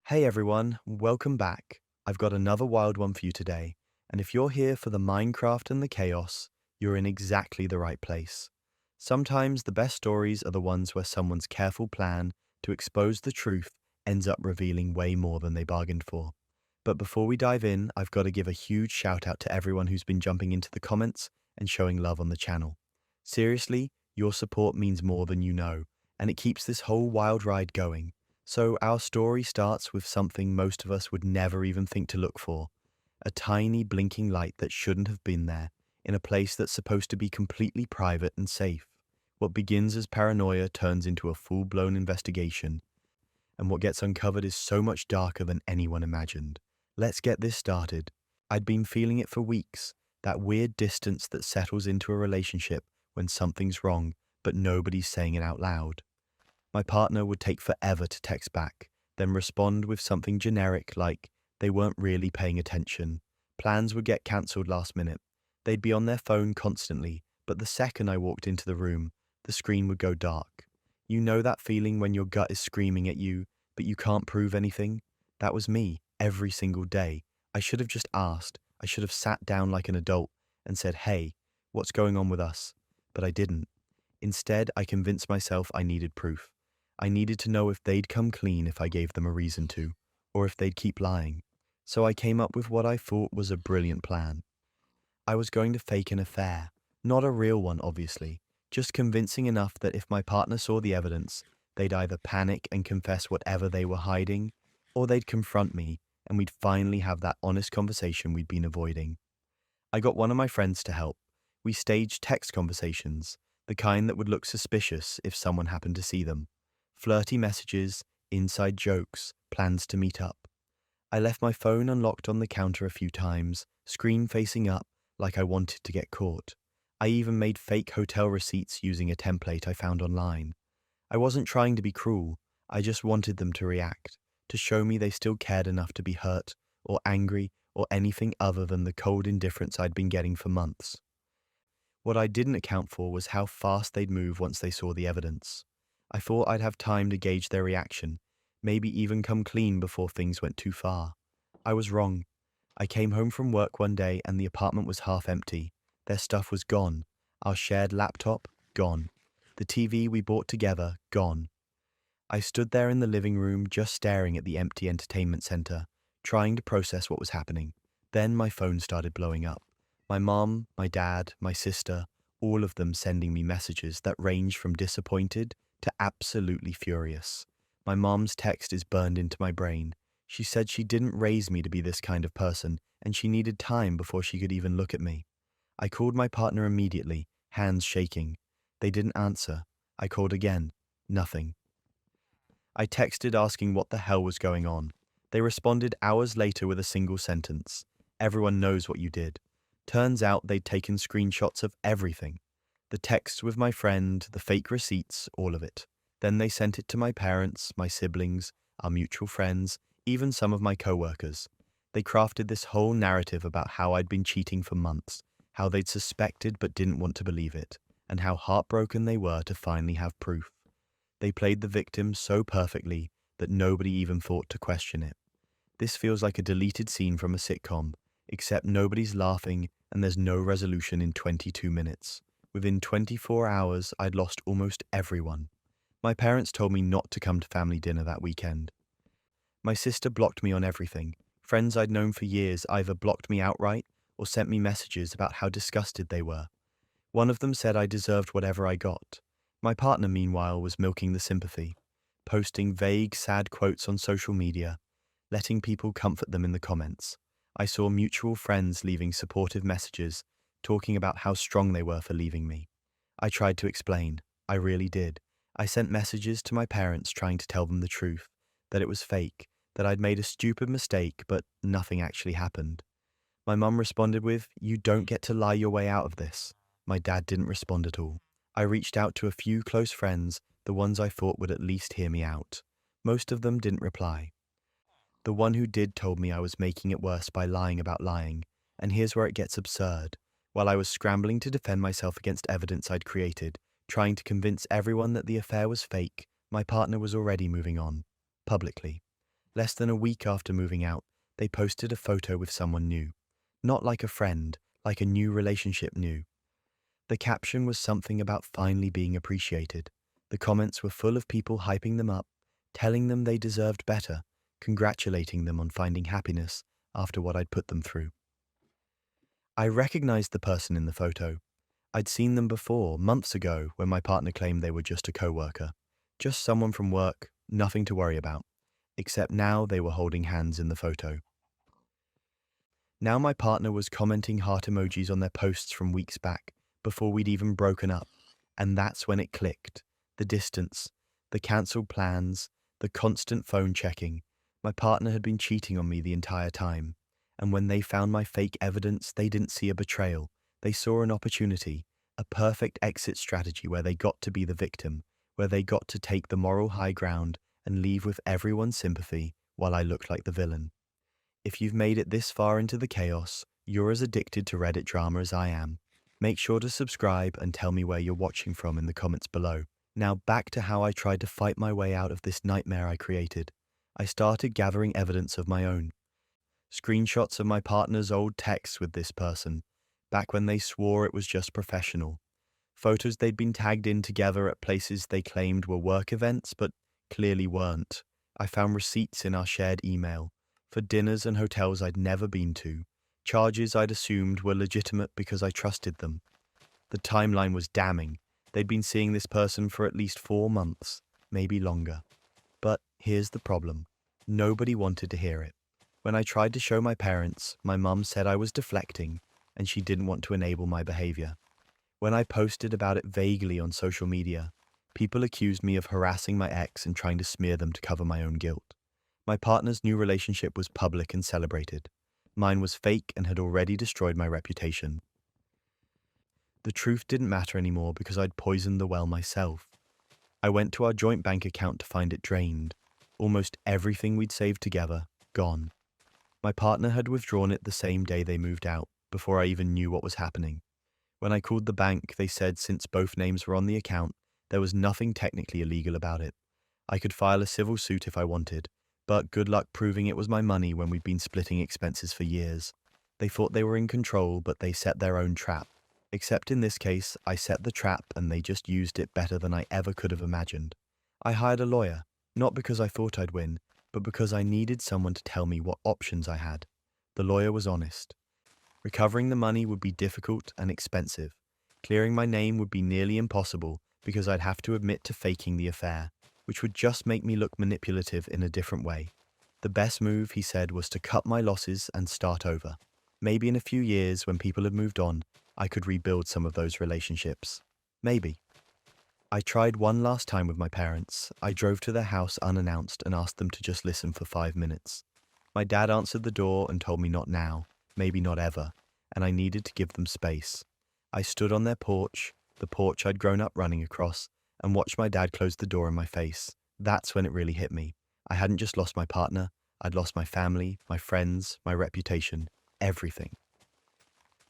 Hey everyone, welcome back. I've got another wild one for you today, and if you're here for the Minecraft and the chaos, you're in exactly the right place. Sometimes the best stories are the ones where someone's careful plan to expose the truth ends up revealing way more than they bargained for. But before we dive in, I've got to give a huge shout out to everyone who's been jumping into the comments and showing love on the channel. Seriously, your support means more than you know, and it keeps this whole wild ride going. So, our story starts with something most of us would never even think to look for: a tiny blinking light that shouldn't have been there, in a place that's supposed to be completely private and safe. What begins as paranoia turns into a full blown investigation, and what gets uncovered is so much darker than anyone imagined. Let's get this started. I'd been feeling it for weeks, that weird distance that settles into a relationship when something's wrong, but nobody's saying it out loud. My partner would take forever to text back, then respond with something generic like they weren't really paying attention. Plans would get cancelled last minute. They'd be on their phone constantly, but the second I walked into the room, the screen would go dark. You know that feeling when your gut is screaming at you, but you can't prove anything? That was me, every single day. I should have just asked. I should have sat down like an adult and said, hey, what's going on with us? But I didn't. Instead, I convinced myself I needed proof. I needed to know if they'd come clean if I gave them a reason to, or if they'd keep lying. So I came up with what I thought was a brilliant plan. I was going to fake an affair. Not a real one, obviously, just convincing enough that if my partner saw the evidence, they'd either panic and confess whatever they were hiding, or they'd confront me and we'd finally have that honest conversation we'd been avoiding. I got one of my friends to help. We staged text conversations, the kind that would look suspicious if someone happened to see them. Flirty messages, inside jokes, plans to meet up. I left my phone unlocked on the counter a few times, screen facing up, like I wanted to get caught. I even made fake hotel receipts using a template I found online. I wasn't trying to be cruel, I just wanted them to react, to show me they still cared enough to be hurt, or angry, or anything other than the cold indifference I'd been getting for months. What I didn't account for was how fast they'd move once they saw the evidence. I thought I'd have time to gauge their reaction, maybe even come clean before things went too far. I was wrong. I came home from work one day and the apartment was half empty. Their stuff was gone. Our shared laptop, gone. The TV we bought together, gone. I stood there in the living room just staring at the empty entertainment center, trying to process what was happening. Then my phone started blowing up. My mom, my dad, my sister, all of them sending me messages that ranged from disappointed to absolutely furious. My mom's text is burned into my brain. She said she didn't raise me to be this kind of person, and she needed time before she could even look at me. I called my partner immediately, hands shaking. They didn't answer. I called again. Nothing. I texted asking what the hell was going on. They responded hours later with a single sentence: everyone knows what you did. Turns out they'd taken screenshots of everything. The texts with my friend, the fake receipts, all of it. Then they sent it to my parents, my siblings, our mutual friends, even some of my coworkers. They crafted this whole narrative about how I'd been cheating for months, how they'd suspected but didn't want to believe it, and how heartbroken they were to finally have proof. They played the victim so perfectly that nobody even thought to question it. This feels like a deleted scene from a sitcom, except nobody's laughing and there's no resolution in 22 minutes. Within 24 hours, I'd lost almost everyone. My parents told me not to come to family dinner that weekend. My sister blocked me on everything. Friends I'd known for years either blocked me outright or sent me messages about how disgusted they were. One of them said I deserved whatever I got. My partner, meanwhile, was milking the sympathy, posting vague, sad quotes on social media, letting people comfort them in the comments. I saw mutual friends leaving supportive messages, talking about how strong they were for leaving me. I tried to explain. I really did. I sent messages to my parents trying to tell them the truth, that it was fake, that I'd made a stupid mistake, but nothing actually happened. My mum responded with, "You don't get to lie your way out of this." My dad didn't respond at all. I reached out to a few close friends, the ones I thought would at least hear me out. Most of them didn't reply. The one who did told me I was making it worse by lying about lying, and here's where it gets absurd. While I was scrambling to defend myself against evidence I'd created, trying to convince everyone that the affair was fake, my partner was already moving on, publicly. Less than a week after moving out, they posted a photo with someone new. Not like a friend, like a new relationship new. The caption was something about finally being appreciated. The comments were full of people hyping them up, telling them they deserved better, congratulating them on finding happiness after what I'd put them through. I recognized the person in the photo. I'd seen them before, months ago, when my partner claimed they were just a coworker. Just someone from work, nothing to worry about. Except now they were holding hands in the photo. Now my partner was commenting heart emojis on their posts from weeks back, before we'd even broken up. And that's when it clicked. The distance, the cancelled plans, the constant phone checking. My partner had been cheating on me the entire time. And when they found my fake evidence, they didn't see a betrayal. They saw an opportunity, a perfect exit strategy where they got to be the victim, where they got to take the moral high ground and leave with everyone's sympathy while I looked like the villain. If you've made it this far into the chaos, you're as addicted to Reddit drama as I am. Make sure to subscribe and tell me where you're watching from in the comments below. Now back to how I tried to fight my way out of this nightmare I created. I started gathering evidence of my own. Screenshots of my partner's old texts with this person, back when they swore it was just professional. Photos they'd been tagged in together at places they claimed were work events, but clearly weren't. I found receipts in our shared email for dinners and hotels I'd never been to, charges I'd assumed were legitimate because I trusted them. The timeline was damning. They'd been seeing this person for at least 4 months, maybe longer. But here's the problem. Nobody wanted to hear it. When I tried to show my parents, my mum said I was deflecting and she didn't want to enable my behavior. When I posted about it vaguely on social media, people accused me of harassing my ex and trying to smear them to cover my own guilt. My partner's new relationship was public and celebrated. Mine was fake and had already destroyed my reputation. The truth didn't matter anymore because I'd poisoned the well myself. I went to our joint bank account to find it drained. Almost everything we'd saved together, gone. My partner had withdrawn it the same day they moved out, before I even knew what was happening. When I called the bank, they said since both names were on the account, there was nothing technically illegal about it. I could file a civil suit if I wanted, but good luck proving it was my money when we'd been splitting expenses for years. They thought they were in control, but they set their own trap. Except in this case, I set the trap and they just used it better than I ever could have imagined. I hired a lawyer, not because I thought I'd win, but because I needed someone to tell me what options I had. The lawyer was honest. Recovering the money would be difficult and expensive. Clearing my name would be nearly impossible because I'd have to admit to faking the affair, which would just make me look manipulative in a different way. The best move, he said, was to cut my losses and start over. Maybe in a few years, when people had moved on, I could rebuild some of those relationships. Maybe. I tried one last time with my parents. I drove to their house unannounced and asked them to just listen for 5 minutes. My dad answered the door and told me not now, maybe not ever, and I needed to give them space. I stood on their porch, the porch I'd grown up running across, and watched my dad close the door in my face. That's when it really hit me. I hadn't just lost my partner, I'd lost my family, my friends, my reputation, everything.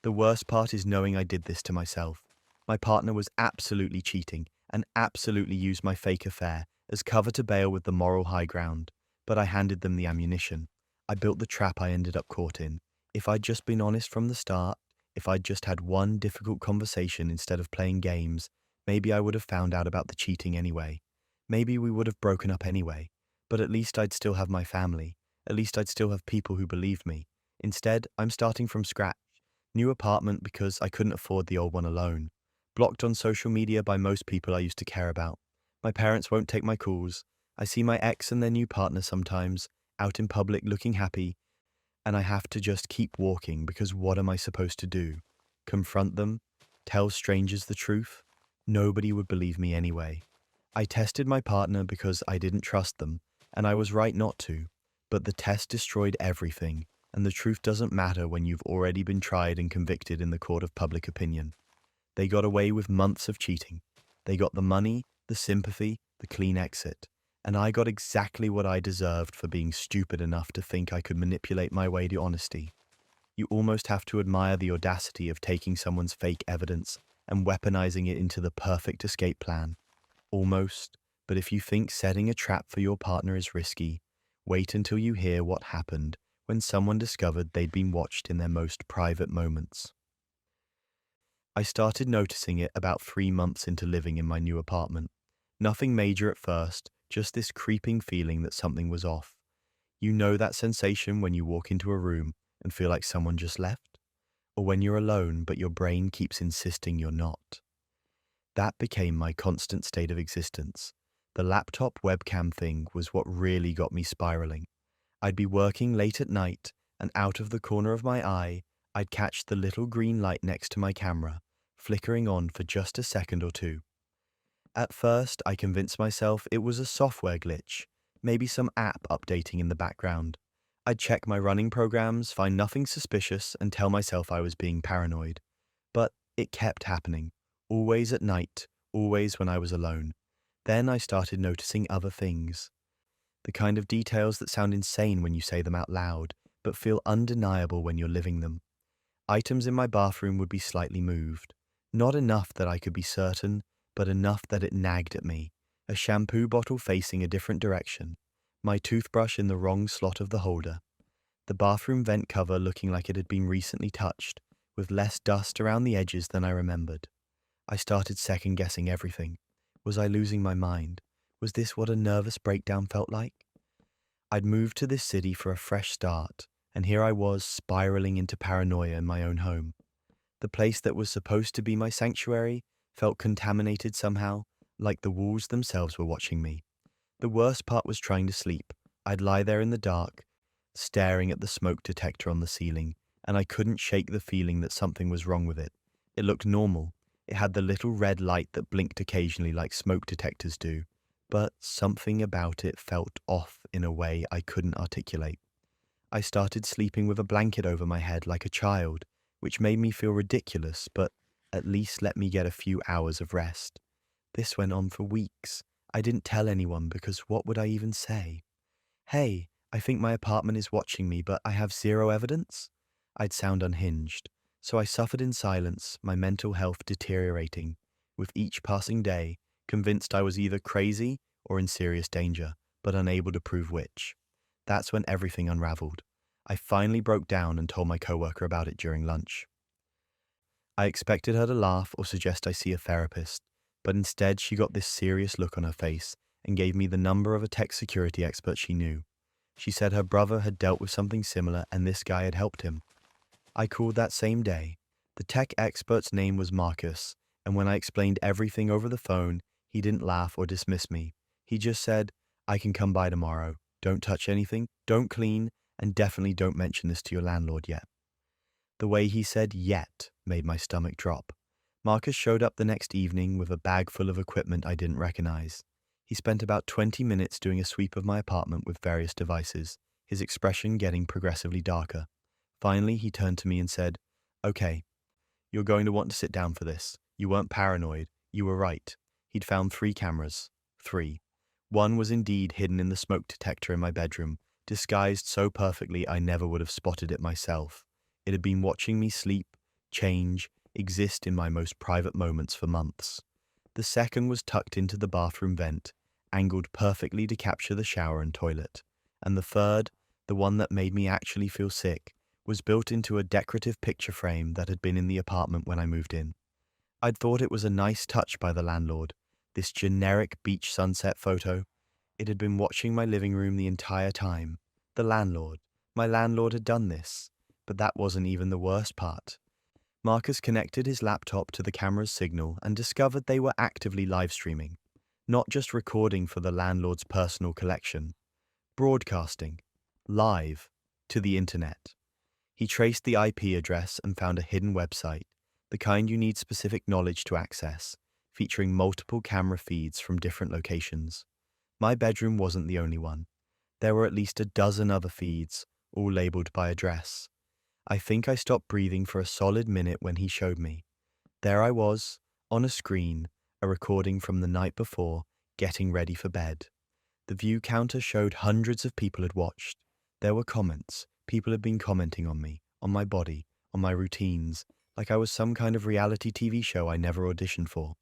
The worst part is knowing I did this to myself. My partner was absolutely cheating and absolutely used my fake affair as cover to bail with the moral high ground, but I handed them the ammunition. I built the trap I ended up caught in. If I'd just been honest from the start, if I'd just had one difficult conversation instead of playing games, maybe I would have found out about the cheating anyway. Maybe we would have broken up anyway, but at least I'd still have my family. At least I'd still have people who believed me. Instead, I'm starting from scratch. New apartment because I couldn't afford the old one alone. Blocked on social media by most people I used to care about. My parents won't take my calls. I see my ex and their new partner sometimes, out in public looking happy, and I have to just keep walking because what am I supposed to do? Confront them? Tell strangers the truth? Nobody would believe me anyway. I tested my partner because I didn't trust them, and I was right not to, but the test destroyed everything. And the truth doesn't matter when you've already been tried and convicted in the court of public opinion. They got away with months of cheating. They got the money, the sympathy, the clean exit. And I got exactly what I deserved for being stupid enough to think I could manipulate my way to honesty. You almost have to admire the audacity of taking someone's fake evidence and weaponizing it into the perfect escape plan. Almost, but if you think setting a trap for your partner is risky, Wait until you hear what happened when someone discovered they'd been watched in their most private moments. I started noticing it about 3 months into living in my new apartment. Nothing major at first, just this creeping feeling that something was off. You know that sensation when you walk into a room and feel like someone just left? Or when you're alone but your brain keeps insisting you're not? That became my constant state of existence. The laptop webcam thing was what really got me spiraling. I'd be working late at night, and out of the corner of my eye, I'd catch the little green light next to my camera, flickering on for just a second or two. At first, I convinced myself it was a software glitch, maybe some app updating in the background. I'd check my running programs, find nothing suspicious, and tell myself I was being paranoid. But it kept happening, always at night, always when I was alone. Then I started noticing other things. The kind of details that sound insane when you say them out loud, but feel undeniable when you're living them. Items in my bathroom would be slightly moved. Not enough that I could be certain, but enough that it nagged at me. A shampoo bottle facing a different direction. My toothbrush in the wrong slot of the holder. The bathroom vent cover looking like it had been recently touched, with less dust around the edges than I remembered. I started second-guessing everything. Was I losing my mind? Was this what a nervous breakdown felt like? I'd moved to this city for a fresh start, and here I was spiraling into paranoia in my own home. The place that was supposed to be my sanctuary felt contaminated somehow, like the walls themselves were watching me. The worst part was trying to sleep. I'd lie there in the dark, staring at the smoke detector on the ceiling, and I couldn't shake the feeling that something was wrong with it. It looked normal. It had the little red light that blinked occasionally like smoke detectors do, but something about it felt off in a way I couldn't articulate. I started sleeping with a blanket over my head like a child, which made me feel ridiculous, but at least let me get a few hours of rest. This went on for weeks. I didn't tell anyone because what would I even say? Hey, I think my apartment is watching me, but I have zero evidence? I'd sound unhinged. So I suffered in silence, my mental health deteriorating, with each passing day, convinced I was either crazy or in serious danger, but unable to prove which. That's when everything unraveled. I finally broke down and told my coworker about it during lunch. I expected her to laugh or suggest I see a therapist, but instead she got this serious look on her face and gave me the number of a tech security expert she knew. She said her brother had dealt with something similar and this guy had helped him. I called that same day. The tech expert's name was Marcus, and when I explained everything over the phone, he didn't laugh or dismiss me. He just said, I can come by tomorrow. Don't touch anything, don't clean, and definitely don't mention this to your landlord yet. The way he said yet made my stomach drop. Marcus showed up the next evening with a bag full of equipment I didn't recognize. He spent about 20 minutes doing a sweep of my apartment with various devices, his expression getting progressively darker. Finally, he turned to me and said, Okay, you're going to want to sit down for this. You weren't paranoid. You were right. He'd found 3 cameras. 3. One was indeed hidden in the smoke detector in my bedroom, disguised so perfectly I never would have spotted it myself. It had been watching me sleep, change, exist in my most private moments for months. The second was tucked into the bathroom vent, angled perfectly to capture the shower and toilet. And the third, the one that made me actually feel sick, was built into a decorative picture frame that had been in the apartment when I moved in. I'd thought it was a nice touch by the landlord, this generic beach sunset photo. It had been watching my living room the entire time. My landlord had done this. But that wasn't even the worst part. Marcus connected his laptop to the camera's signal and discovered they were actively live streaming, not just recording for the landlord's personal collection, broadcasting, live, to the internet. He traced the IP address and found a hidden website, the kind you need specific knowledge to access, featuring multiple camera feeds from different locations. My bedroom wasn't the only one. There were at least a dozen other feeds, all labeled by address. I think I stopped breathing for a solid minute when he showed me. There I was, on a screen, a recording from the night before, getting ready for bed. The view counter showed hundreds of people had watched. There were comments. People had been commenting on me, on my body, on my routines, like I was some kind of reality TV show I never auditioned for.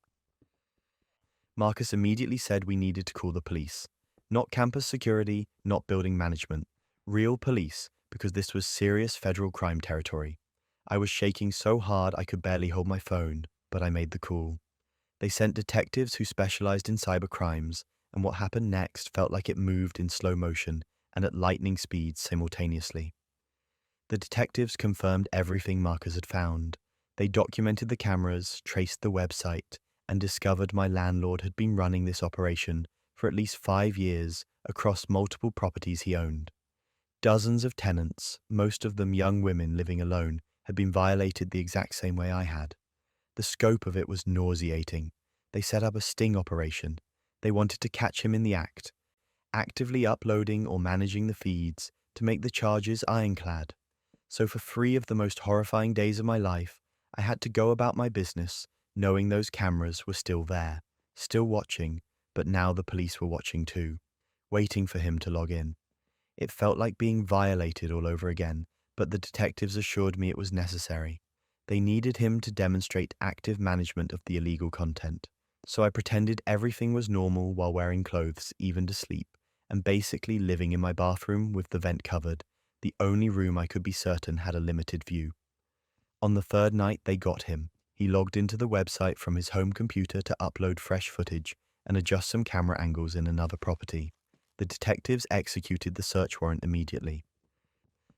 Marcus immediately said we needed to call the police. Not campus security, not building management. Real police, because this was serious federal crime territory. I was shaking so hard I could barely hold my phone, but I made the call. They sent detectives who specialized in cyber crimes, and what happened next felt like it moved in slow motion and at lightning speeds simultaneously. The detectives confirmed everything Marcus had found. They documented the cameras, traced the website, and discovered my landlord had been running this operation for at least 5 years across multiple properties he owned. Dozens of tenants, most of them young women living alone, had been violated the exact same way I had. The scope of it was nauseating. They set up a sting operation. They wanted to catch him in the act, actively uploading or managing the feeds to make the charges ironclad. So for 3 of the most horrifying days of my life, I had to go about my business, knowing those cameras were still there, still watching, but now the police were watching too, waiting for him to log in. It felt like being violated all over again, but the detectives assured me it was necessary. They needed him to demonstrate active management of the illegal content. So I pretended everything was normal while wearing clothes, even to sleep, and basically living in my bathroom with the vent covered, the only room I could be certain had a limited view. On the 3rd night, they got him. He logged into the website from his home computer to upload fresh footage and adjust some camera angles in another property. The detectives executed the search warrant immediately.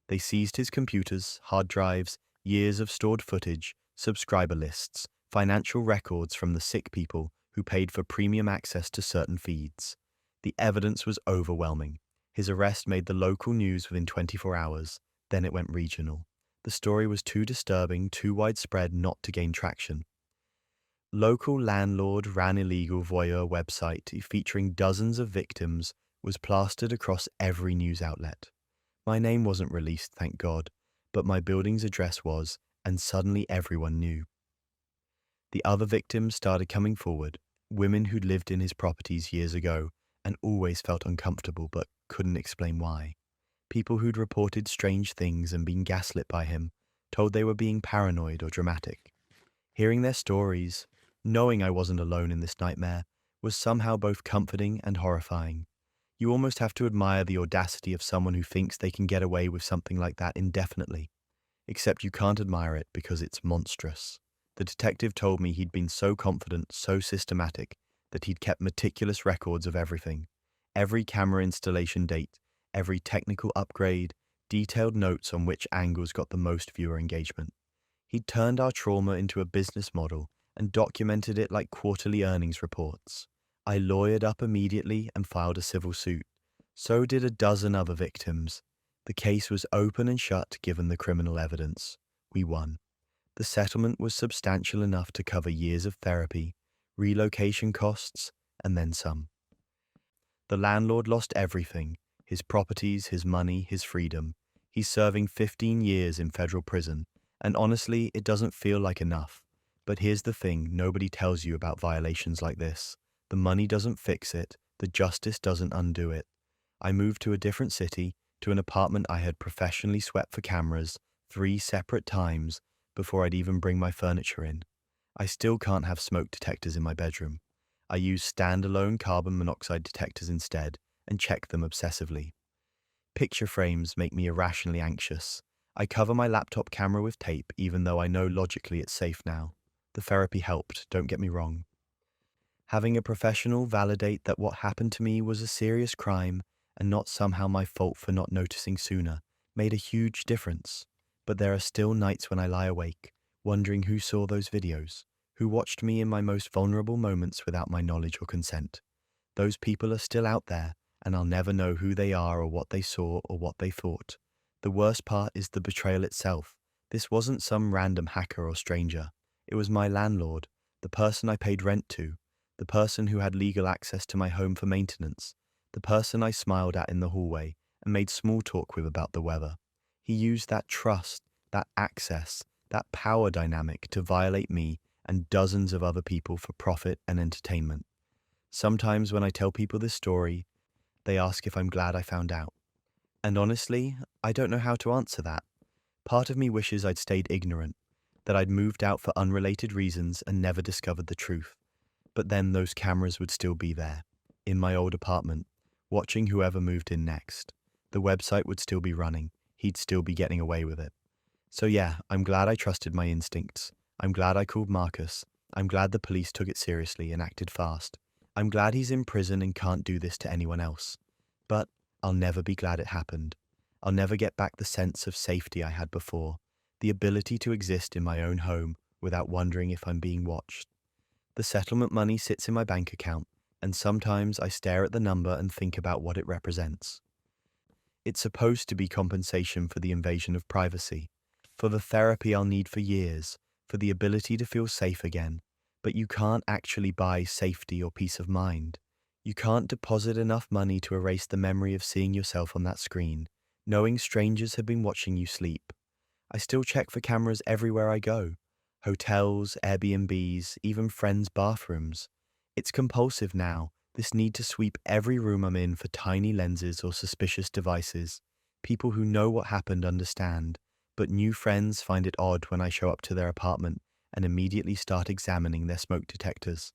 They seized his computers, hard drives, years of stored footage, subscriber lists, financial records from the sick people who paid for premium access to certain feeds. The evidence was overwhelming. His arrest made the local news within 24 hours, then it went regional. The story was too disturbing, too widespread not to gain traction. Local landlord ran illegal voyeur website featuring dozens of victims was plastered across every news outlet. My name wasn't released, thank God, but my building's address was, and suddenly everyone knew. The other victims started coming forward, women who'd lived in his properties years ago and always felt uncomfortable but couldn't explain why. People who'd reported strange things and been gaslit by him, told they were being paranoid or dramatic. Hearing their stories, knowing I wasn't alone in this nightmare, was somehow both comforting and horrifying. You almost have to admire the audacity of someone who thinks they can get away with something like that indefinitely. Except you can't admire it because it's monstrous. The detective told me he'd been so confident, so systematic, that he'd kept meticulous records of everything. Every camera installation date, every technical upgrade, detailed notes on which angles got the most viewer engagement. He'd turned our trauma into a business model and documented it like quarterly earnings reports. I lawyered up immediately and filed a civil suit. So did a dozen other victims. The case was open and shut given the criminal evidence. We won. The settlement was substantial enough to cover years of therapy, relocation costs, and then some. The landlord lost everything, his properties, his money, his freedom. He's serving 15 years in federal prison, and honestly, it doesn't feel like enough. But here's the thing nobody tells you about violations like this. The money doesn't fix it, the justice doesn't undo it. I moved to a different city, to an apartment I had professionally swept for cameras 3 separate times before I'd even bring my furniture in. I still can't have smoke detectors in my bedroom. I use standalone carbon monoxide detectors instead and check them obsessively. Picture frames make me irrationally anxious. I cover my laptop camera with tape even though I know logically it's safe now. The therapy helped, don't get me wrong. Having a professional validate that what happened to me was a serious crime and not somehow my fault for not noticing sooner made a huge difference. But there are still nights when I lie awake, wondering who saw those videos, who watched me in my most vulnerable moments without my knowledge or consent. Those people are still out there, and I'll never know who they are or what they saw or what they thought. The worst part is the betrayal itself. This wasn't some random hacker or stranger. It was my landlord, the person I paid rent to, the person who had legal access to my home for maintenance, the person I smiled at in the hallway and made small talk with about the weather. He used that trust, that access, that power dynamic to violate me and dozens of other people for profit and entertainment. Sometimes when I tell people this story, they ask if I'm glad I found out. And honestly, I don't know how to answer that. Part of me wishes I'd stayed ignorant, that I'd moved out for unrelated reasons and never discovered the truth. But then those cameras would still be there, in my old apartment, watching whoever moved in next. The website would still be running. He'd still be getting away with it. So yeah, I'm glad I trusted my instincts. I'm glad I called Marcus. I'm glad the police took it seriously and acted fast. I'm glad he's in prison and can't do this to anyone else. But I'll never be glad it happened. I'll never get back the sense of safety I had before, the ability to exist in my own home without wondering if I'm being watched. The settlement money sits in my bank account, and sometimes I stare at the number and think about what it represents. It's supposed to be compensation for the invasion of privacy, for the therapy I'll need for years, for the ability to feel safe again. But you can't actually buy safety or peace of mind. You can't deposit enough money to erase the memory of seeing yourself on that screen, knowing strangers have been watching you sleep. I still check for cameras everywhere I go. Hotels, Airbnbs, even friends' bathrooms. It's compulsive now, this need to sweep every room I'm in for tiny lenses or suspicious devices. People who know what happened understand, but new friends find it odd when I show up to their apartment and immediately start examining their smoke detectors.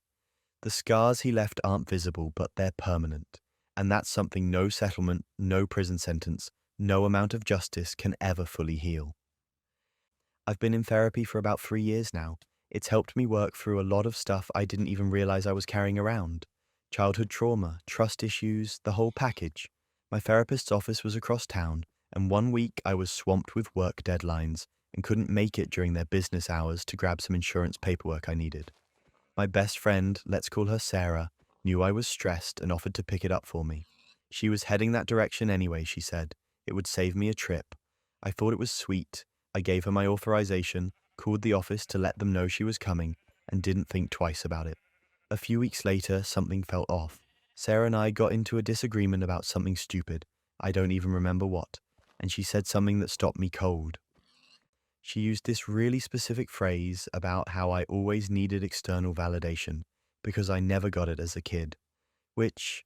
The scars he left aren't visible, but they're permanent. And that's something no settlement, no prison sentence, no amount of justice can ever fully heal. I've been in therapy for about 3 years now. It's helped me work through a lot of stuff I didn't even realize I was carrying around. Childhood trauma, trust issues, the whole package. My therapist's office was across town, and one week I was swamped with work deadlines and couldn't make it during their business hours to grab some insurance paperwork I needed. My best friend, let's call her Sarah, knew I was stressed and offered to pick it up for me. She was heading that direction anyway, she said. It would save me a trip. I thought it was sweet. I gave her my authorization, called the office to let them know she was coming, and didn't think twice about it. A few weeks later, something felt off. Sarah and I got into a disagreement about something stupid. I don't even remember what. And she said something that stopped me cold. She used this really specific phrase about how I always needed external validation because I never got it as a kid. Which,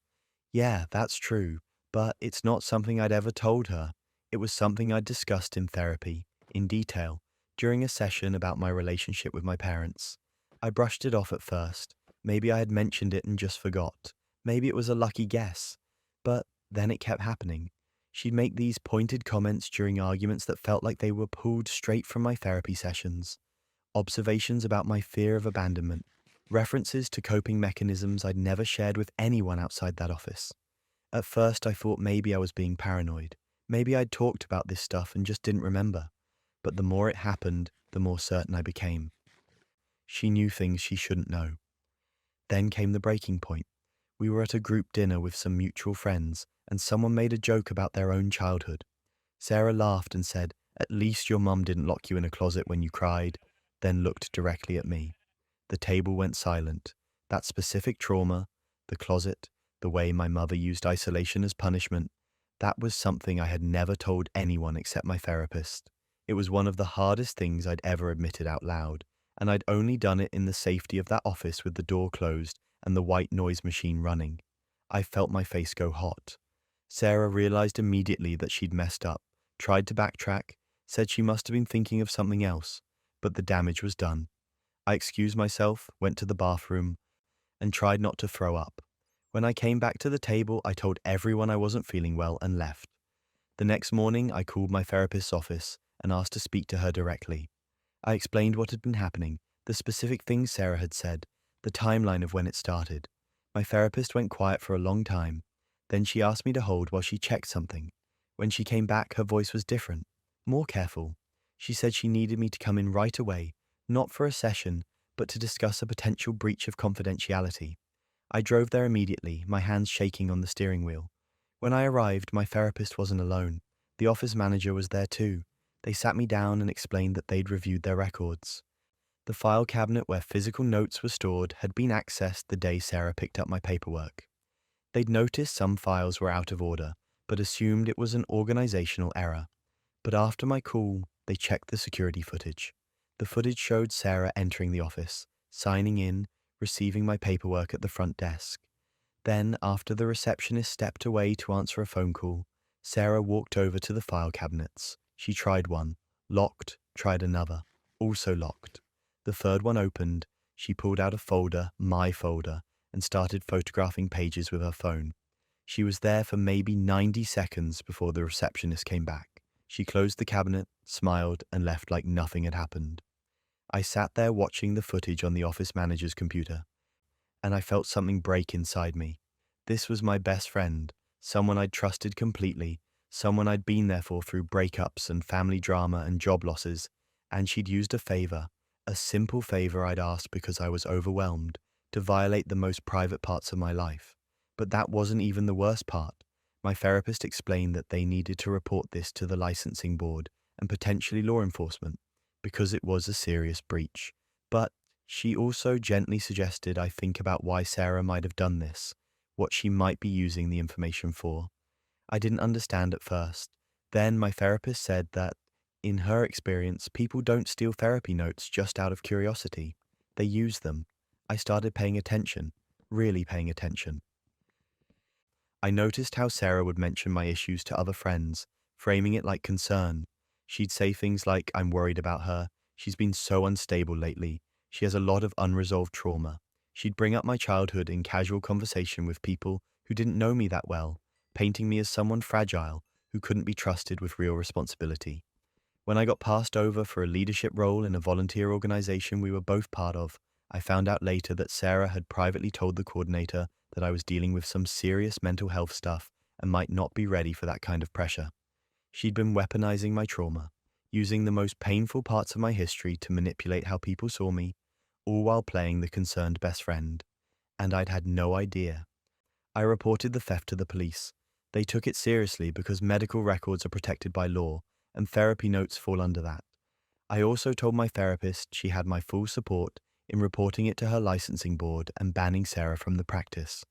yeah, that's true, but it's not something I'd ever told her. It was something I'd discussed in therapy, in detail, during a session about my relationship with my parents. I brushed it off at first. Maybe I had mentioned it and just forgot. Maybe it was a lucky guess. But then it kept happening. She'd make these pointed comments during arguments that felt like they were pulled straight from my therapy sessions. Observations about my fear of abandonment. References to coping mechanisms I'd never shared with anyone outside that office. At first, I thought maybe I was being paranoid. Maybe I'd talked about this stuff and just didn't remember. But the more it happened, the more certain I became. She knew things she shouldn't know. Then came the breaking point. We were at a group dinner with some mutual friends, and someone made a joke about their own childhood. Sarah laughed and said, "At least your mum didn't lock you in a closet when you cried," then looked directly at me. The table went silent. That specific trauma, the closet, the way my mother used isolation as punishment, that was something I had never told anyone except my therapist. It was one of the hardest things I'd ever admitted out loud, and I'd only done it in the safety of that office with the door closed and the white noise machine running. I felt my face go hot. Sarah realized immediately that she'd messed up, tried to backtrack, said she must have been thinking of something else, but the damage was done. I excused myself, went to the bathroom, and tried not to throw up. When I came back to the table, I told everyone I wasn't feeling well and left. The next morning, I called my therapist's office and asked to speak to her directly. I explained what had been happening, the specific things Sarah had said, the timeline of when it started. My therapist went quiet for a long time. Then she asked me to hold while she checked something. When she came back, her voice was different, more careful. She said she needed me to come in right away, not for a session, but to discuss a potential breach of confidentiality. I drove there immediately, my hands shaking on the steering wheel. When I arrived, my therapist wasn't alone. The office manager was there too. They sat me down and explained that they'd reviewed their records. The file cabinet where physical notes were stored had been accessed the day Sarah picked up my paperwork. They'd noticed some files were out of order, but assumed it was an organizational error. But after my call, they checked the security footage. The footage showed Sarah entering the office, signing in, receiving my paperwork at the front desk. Then, after the receptionist stepped away to answer a phone call, Sarah walked over to the file cabinets. She tried one, locked, tried another, also locked. The third one opened. She pulled out a folder, my folder, and started photographing pages with her phone. She was there for maybe 90 seconds before the receptionist came back. She closed the cabinet, smiled, and left like nothing had happened. I sat there watching the footage on the office manager's computer, and I felt something break inside me. This was my best friend, someone I'd trusted completely, someone I'd been there for through breakups and family drama and job losses, and she'd used a simple favor I'd asked because I was overwhelmed, to violate the most private parts of my life. But that wasn't even the worst part. My therapist explained that they needed to report this to the licensing board and potentially law enforcement because it was a serious breach. But she also gently suggested I think about why Sarah might have done this, what she might be using the information for. I didn't understand at first. Then my therapist said that, in her experience, people don't steal therapy notes just out of curiosity. They use them. I started paying attention, really paying attention. I noticed how Sarah would mention my issues to other friends, framing it like concern. She'd say things like, I'm worried about her. She's been so unstable lately. She has a lot of unresolved trauma. She'd bring up my childhood in casual conversation with people who didn't know me that well, painting me as someone fragile who couldn't be trusted with real responsibility. When I got passed over for a leadership role in a volunteer organization we were both part of, I found out later that Sarah had privately told the coordinator that I was dealing with some serious mental health stuff and might not be ready for that kind of pressure. She'd been weaponizing my trauma, using the most painful parts of my history to manipulate how people saw me, all while playing the concerned best friend. And I'd had no idea. I reported the theft to the police. They took it seriously because medical records are protected by law, and therapy notes fall under that. I also told my therapist she had my full support in reporting it to her licensing board and banning Sarah from the practice.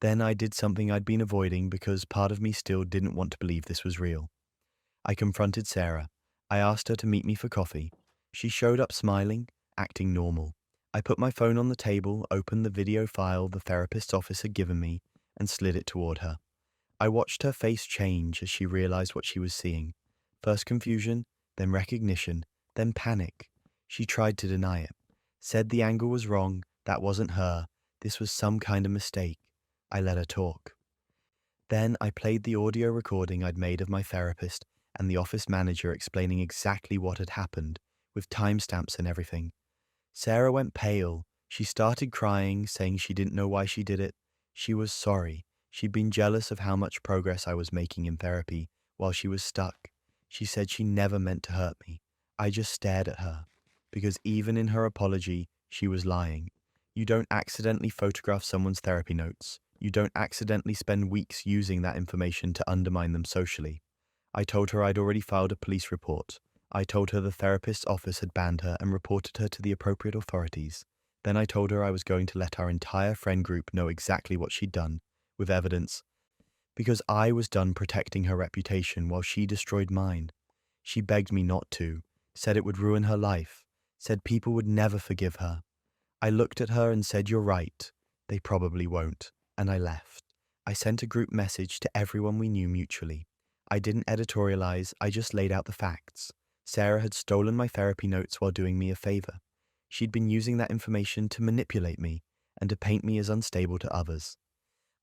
Then I did something I'd been avoiding because part of me still didn't want to believe this was real. I confronted Sarah. I asked her to meet me for coffee. She showed up smiling, acting normal. I put my phone on the table, opened the video file the therapist's office had given me, and slid it toward her. I watched her face change as she realized what she was seeing. First confusion, then recognition, then panic. She tried to deny it. Said the angle was wrong, that wasn't her, this was some kind of mistake. I let her talk. Then I played the audio recording I'd made of my therapist and the office manager explaining exactly what had happened, with timestamps and everything. Sarah went pale. She started crying, saying she didn't know why she did it. She was sorry. She'd been jealous of how much progress I was making in therapy while she was stuck. She said she never meant to hurt me. I just stared at her, because even in her apology, she was lying. You don't accidentally photograph someone's therapy notes. You don't accidentally spend weeks using that information to undermine them socially. I told her I'd already filed a police report. I told her the therapist's office had banned her and reported her to the appropriate authorities. Then I told her I was going to let our entire friend group know exactly what she'd done, with evidence, because I was done protecting her reputation while she destroyed mine. She begged me not to, said it would ruin her life, said people would never forgive her. I looked at her and said, "You're right. They probably won't," and I left. I sent a group message to everyone we knew mutually. I didn't editorialize, I just laid out the facts. Sarah had stolen my therapy notes while doing me a favor. She'd been using that information to manipulate me and to paint me as unstable to others.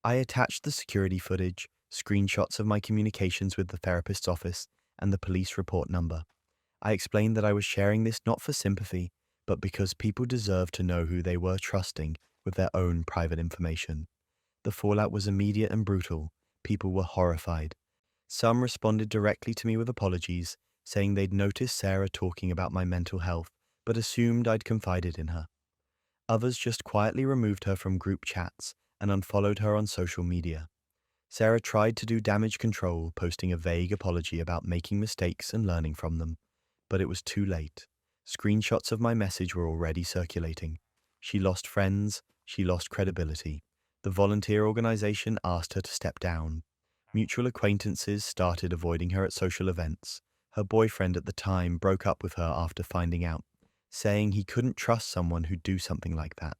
I attached the security footage, screenshots of my communications with the therapist's office, and the police report number. I explained that I was sharing this not for sympathy, but because people deserve to know who they were trusting with their own private information. The fallout was immediate and brutal. People were horrified. Some responded directly to me with apologies, saying they'd noticed Sarah talking about my mental health, but assumed I'd confided in her. Others just quietly removed her from group chats and unfollowed her on social media. Sarah tried to do damage control, posting a vague apology about making mistakes and learning from them, but it was too late. Screenshots of my message were already circulating. She lost friends, she lost credibility. The volunteer organization asked her to step down. Mutual acquaintances started avoiding her at social events. Her boyfriend at the time broke up with her after finding out, saying he couldn't trust someone who'd do something like that.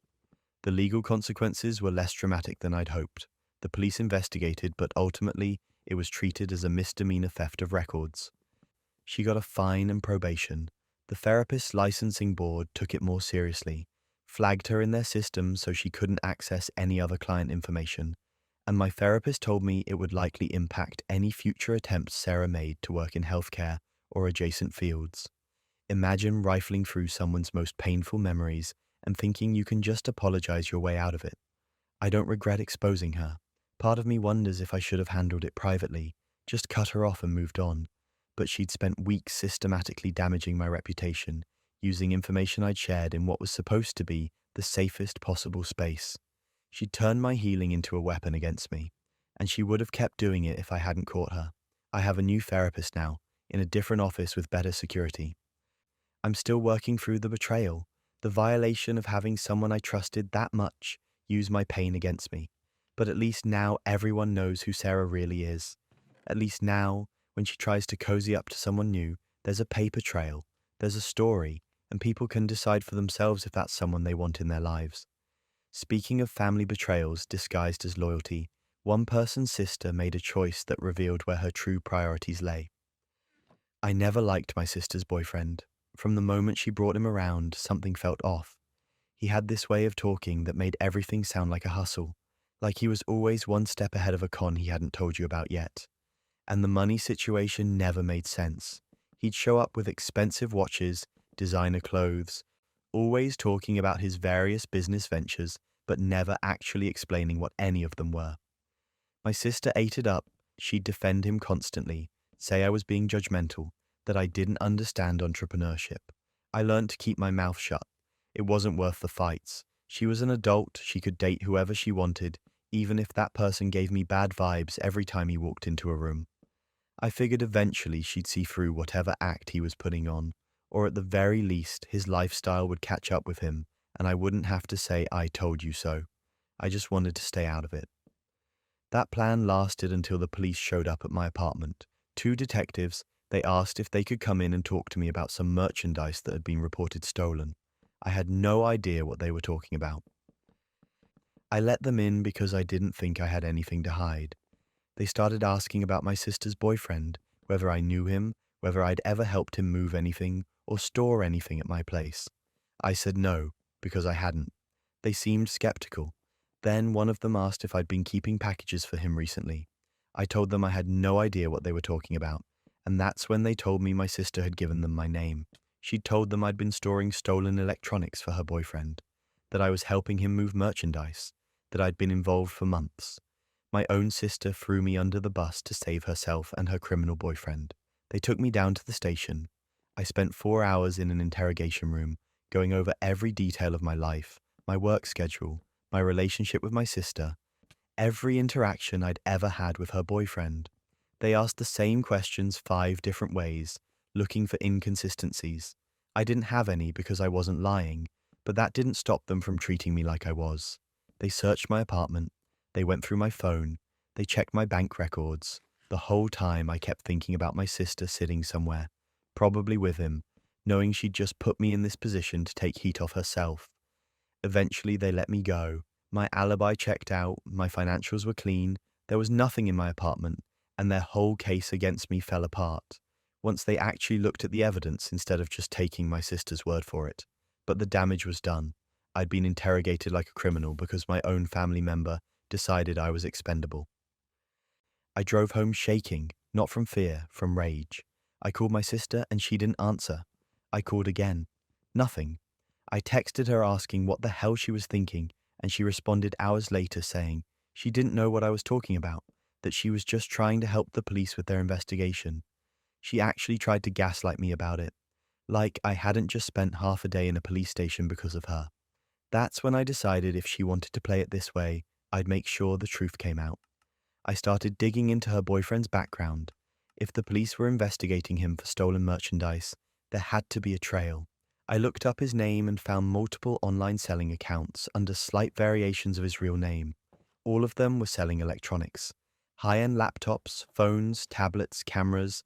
The legal consequences were less dramatic than I'd hoped. The police investigated, but ultimately it was treated as a misdemeanor theft of records. She got a fine and probation. The therapist's licensing board took it more seriously, flagged her in their system so she couldn't access any other client information, And my therapist told me it would likely impact any future attempts Sarah made to work in healthcare or adjacent fields. Imagine rifling through someone's most painful memories and thinking you can just apologize your way out of it. I don't regret exposing her. Part of me wonders if I should have handled it privately, just cut her off and moved on. But she'd spent weeks systematically damaging my reputation, using information I'd shared in what was supposed to be the safest possible space. She'd turned my healing into a weapon against me, and she would have kept doing it if I hadn't caught her. I have a new therapist now, in a different office with better security. I'm still working through the betrayal, the violation of having someone I trusted that much use my pain against me. But at least now everyone knows who Sarah really is. At least now, when she tries to cozy up to someone new, there's a paper trail, there's a story, and people can decide for themselves if that's someone they want in their lives. Speaking of family betrayals disguised as loyalty, one person's sister made a choice that revealed where her true priorities lay. I never liked my sister's boyfriend. From the moment she brought him around, something felt off. He had this way of talking that made everything sound like a hustle, like he was always one step ahead of a con he hadn't told you about yet. And the money situation never made sense. He'd show up with expensive watches, designer clothes, always talking about his various business ventures, but never actually explaining what any of them were. My sister ate it up. She'd defend him constantly, say I was being judgmental, that I didn't understand entrepreneurship. I learned to keep my mouth shut. It wasn't worth the fights. She was an adult, she could date whoever she wanted, even if that person gave me bad vibes every time he walked into a room. I figured eventually she'd see through whatever act he was putting on, or at the very least, his lifestyle would catch up with him, and I wouldn't have to say I told you so. I just wanted to stay out of it. That plan lasted until the police showed up at my apartment. 2 detectives. They asked if they could come in and talk to me about some merchandise that had been reported stolen. I had no idea what they were talking about. I let them in because I didn't think I had anything to hide. They started asking about my sister's boyfriend, whether I knew him, whether I'd ever helped him move anything or store anything at my place. I said no, because I hadn't. They seemed skeptical. Then one of them asked if I'd been keeping packages for him recently. I told them I had no idea what they were talking about, and that's when they told me my sister had given them my name. She'd told them I'd been storing stolen electronics for her boyfriend, that I was helping him move merchandise, that I'd been involved for months. My own sister threw me under the bus to save herself and her criminal boyfriend. They took me down to the station. I spent 4 hours in an interrogation room, going over every detail of my life, my work schedule, my relationship with my sister, every interaction I'd ever had with her boyfriend. They asked the same questions 5 different ways, looking for inconsistencies. I didn't have any because I wasn't lying, but that didn't stop them from treating me like I was. They searched my apartment. They went through my phone. They checked my bank records. The whole time I kept thinking about my sister sitting somewhere, probably with him, knowing she'd just put me in this position to take heat off herself. Eventually they let me go. My alibi checked out, my financials were clean, there was nothing in my apartment, and their whole case against me fell apart, once they actually looked at the evidence instead of just taking my sister's word for it. But the damage was done. I'd been interrogated like a criminal because my own family member decided I was expendable. I drove home shaking, not from fear, from rage. I called my sister and she didn't answer. I called again. Nothing. I texted her asking what the hell she was thinking, and she responded hours later saying she didn't know what I was talking about, that she was just trying to help the police with their investigation. She actually tried to gaslight me about it, like I hadn't just spent half a day in a police station because of her. That's when I decided if she wanted to play it this way, I'd make sure the truth came out. I started digging into her boyfriend's background. If the police were investigating him for stolen merchandise, there had to be a trail. I looked up his name and found multiple online selling accounts under slight variations of his real name. All of them were selling electronics. High-end laptops, phones, tablets, cameras,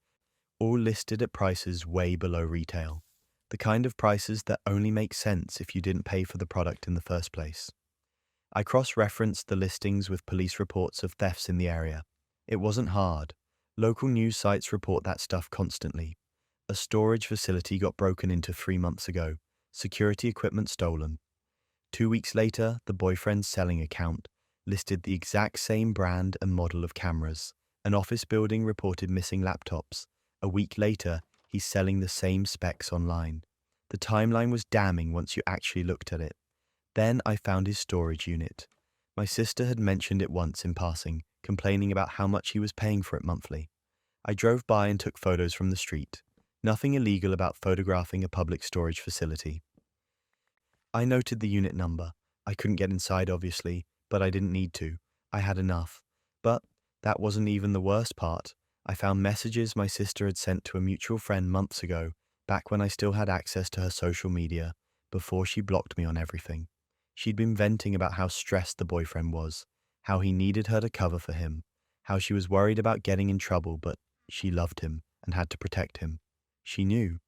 all listed at prices way below retail. The kind of prices that only make sense if you didn't pay for the product in the first place. I cross-referenced the listings with police reports of thefts in the area. It wasn't hard. Local news sites report that stuff constantly. A storage facility got broken into 3 months ago. Security equipment stolen. 2 weeks later, the boyfriend's selling account. listed the exact same brand and model of cameras. An office building reported missing laptops. A week later, he's selling the same specs online. The timeline was damning once you actually looked at it. Then I found his storage unit. My sister had mentioned it once in passing, complaining about how much he was paying for it monthly. I drove by and took photos from the street. Nothing illegal about photographing a public storage facility. I noted the unit number. I couldn't get inside, obviously, but I didn't need to. I had enough. But that wasn't even the worst part. I found messages my sister had sent to a mutual friend months ago, back when I still had access to her social media, before she blocked me on everything. She'd been venting about how stressed the boyfriend was, how he needed her to cover for him, how she was worried about getting in trouble, but she loved him and had to protect him. She knew.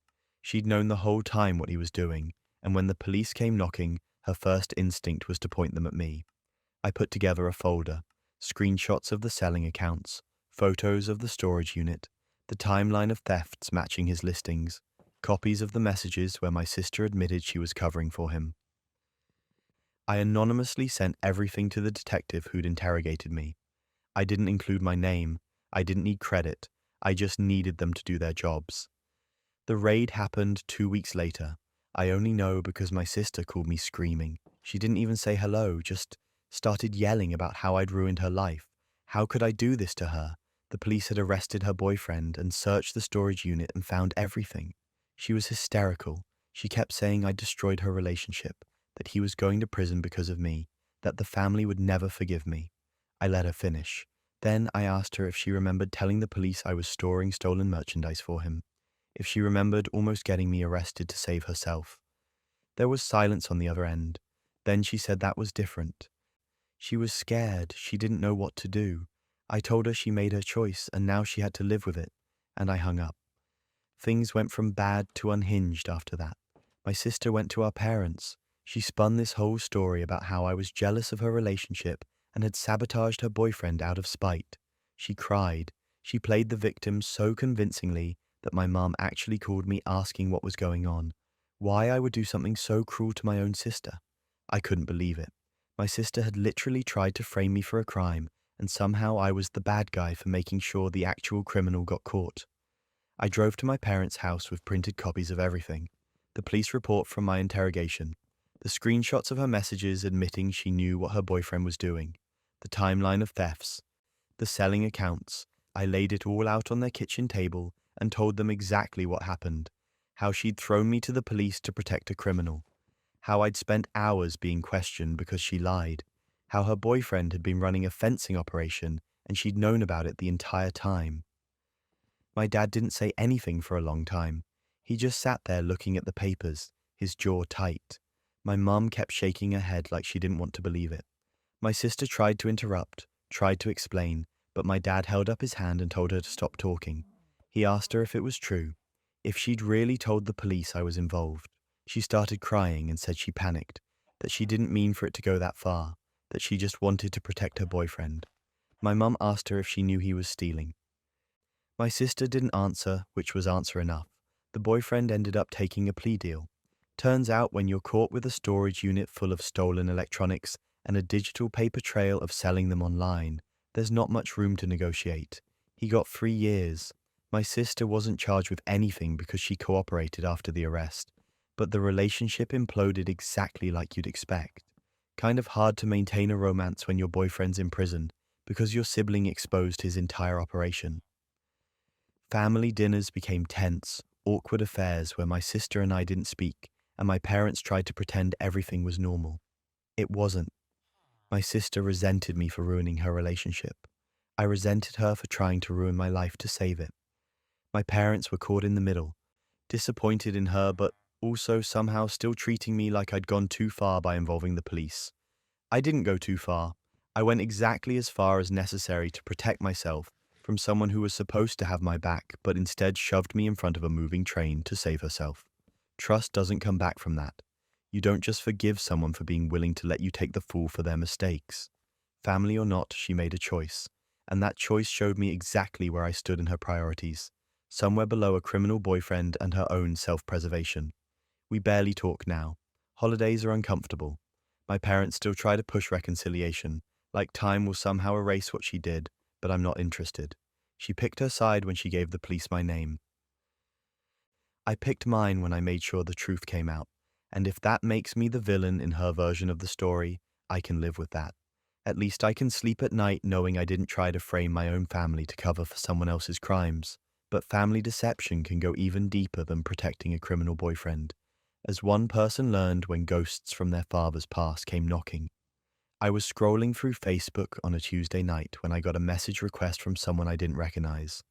She'd known the whole time what he was doing, and when the police came knocking, her first instinct was to point them at me. I put together a folder, screenshots of the selling accounts, photos of the storage unit, the timeline of thefts matching his listings, copies of the messages where my sister admitted she was covering for him. I anonymously sent everything to the detective who'd interrogated me. I didn't include my name. I didn't need credit. I just needed them to do their jobs. The raid happened 2 weeks later. I only know because my sister called me screaming. She didn't even say hello, just started yelling about how I'd ruined her life. How could I do this to her? The police had arrested her boyfriend and searched the storage unit and found everything. She was hysterical. She kept saying I'd destroyed her relationship, that he was going to prison because of me, that the family would never forgive me. I let her finish. Then I asked her if she remembered telling the police I was storing stolen merchandise for him, if she remembered almost getting me arrested to save herself. There was silence on the other end. Then she said that was different. She was scared. She didn't know what to do. I told her she made her choice and now she had to live with it, and I hung up. Things went from bad to unhinged after that. My sister went to our parents. She spun this whole story about how I was jealous of her relationship and had sabotaged her boyfriend out of spite. She cried. She played the victim so convincingly that my mom actually called me asking what was going on, why I would do something so cruel to my own sister. I couldn't believe it. My sister had literally tried to frame me for a crime, and somehow I was the bad guy for making sure the actual criminal got caught. I drove to my parents' house with printed copies of everything. The police report from my interrogation, the screenshots of her messages admitting she knew what her boyfriend was doing, the timeline of thefts, the selling accounts. I laid it all out on their kitchen table and told them exactly what happened, how she'd thrown me to the police to protect a criminal, how I'd spent hours being questioned because she lied, how her boyfriend had been running a fencing operation and she'd known about it the entire time. My dad didn't say anything for a long time. He just sat there looking at the papers, his jaw tight. My mum kept shaking her head like she didn't want to believe it. My sister tried to interrupt, tried to explain, but my dad held up his hand and told her to stop talking. He asked her if it was true, if she'd really told the police I was involved. She started crying and said she panicked, that she didn't mean for it to go that far, that she just wanted to protect her boyfriend. My mum asked her if she knew he was stealing. My sister didn't answer, which was answer enough. The boyfriend ended up taking a plea deal. Turns out when you're caught with a storage unit full of stolen electronics and a digital paper trail of selling them online, there's not much room to negotiate. He got 3 years. My sister wasn't charged with anything because she cooperated after the arrest, but the relationship imploded exactly like you'd expect. Kind of hard to maintain a romance when your boyfriend's in prison because your sibling exposed his entire operation. Family dinners became tense, awkward affairs where my sister and I didn't speak, and my parents tried to pretend everything was normal. It wasn't. My sister resented me for ruining her relationship. I resented her for trying to ruin my life to save it. My parents were caught in the middle, disappointed in her but also somehow still treating me like I'd gone too far by involving the police. I didn't go too far. I went exactly as far as necessary to protect myself from someone who was supposed to have my back but instead shoved me in front of a moving train to save herself. Trust doesn't come back from that. You don't just forgive someone for being willing to let you take the fall for their mistakes. Family or not, she made a choice, and that choice showed me exactly where I stood in her priorities, somewhere below a criminal boyfriend and her own self-preservation. We barely talk now. Holidays are uncomfortable. My parents still try to push reconciliation, Like time will somehow erase what she did, but I'm not interested. She picked her side when she gave the police my name. I picked mine when I made sure the truth came out, and if that makes me the villain in her version of the story, I can live with that. At least I can sleep at night knowing I didn't try to frame my own family to cover for someone else's crimes. But family deception can go even deeper than protecting a criminal boyfriend, as one person learned when ghosts from their father's past came knocking. I was scrolling through Facebook on a Tuesday night when I got a message request from someone I didn't recognize.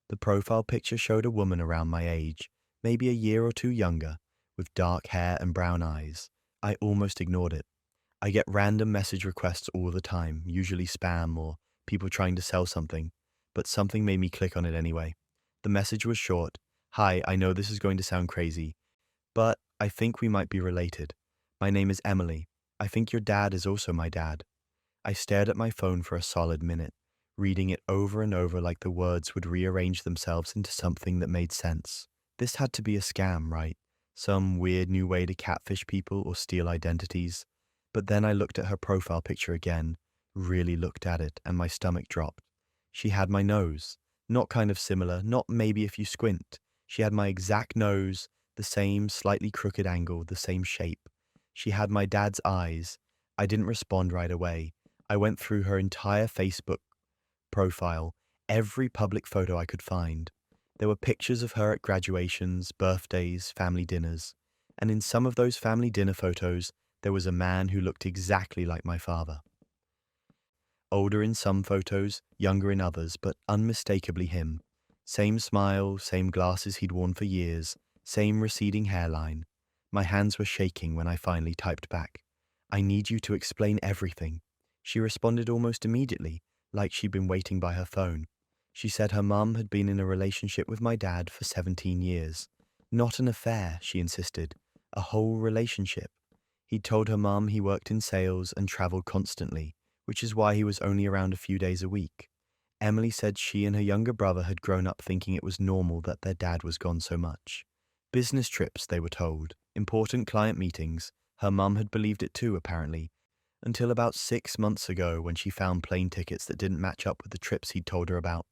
The profile picture showed a woman around my age, maybe a year or two younger, with dark hair and brown eyes. I almost ignored it. I get random message requests all the time, usually spam or people trying to sell something, but something made me click on it anyway. The message was short. Hi, I know this is going to sound crazy, but I think we might be related. My name is Emily. I think your dad is also my dad. I stared at my phone for a solid minute, reading it over and over like the words would rearrange themselves into something that made sense. This had to be a scam, right? Some weird new way to catfish people or steal identities. But then I looked at her profile picture again, really looked at it, and my stomach dropped. She had my nose. Not kind of similar, not maybe if you squint. She had my exact nose, the same slightly crooked angle, the same shape. She had my dad's eyes. I didn't respond right away. I went through her entire Facebook profile, every public photo I could find. There were pictures of her at graduations, birthdays, family dinners. And in some of those family dinner photos, there was a man who looked exactly like my father. Older in some photos, younger in others, but unmistakably him. Same smile, same glasses he'd worn for years, same receding hairline. My hands were shaking when I finally typed back. I need you to explain everything. She responded almost immediately, like she'd been waiting by her phone. She said her mum had been in a relationship with my dad for 17 years. Not an affair, she insisted. A whole relationship. He'd told her mum he worked in sales and traveled constantly, which is why he was only around a few days a week. Emily said she and her younger brother had grown up thinking it was normal that their dad was gone so much. Business trips, they were told, important client meetings. Her mum had believed it too, apparently, until about 6 months ago when she found plane tickets that didn't match up with the trips he'd told her about.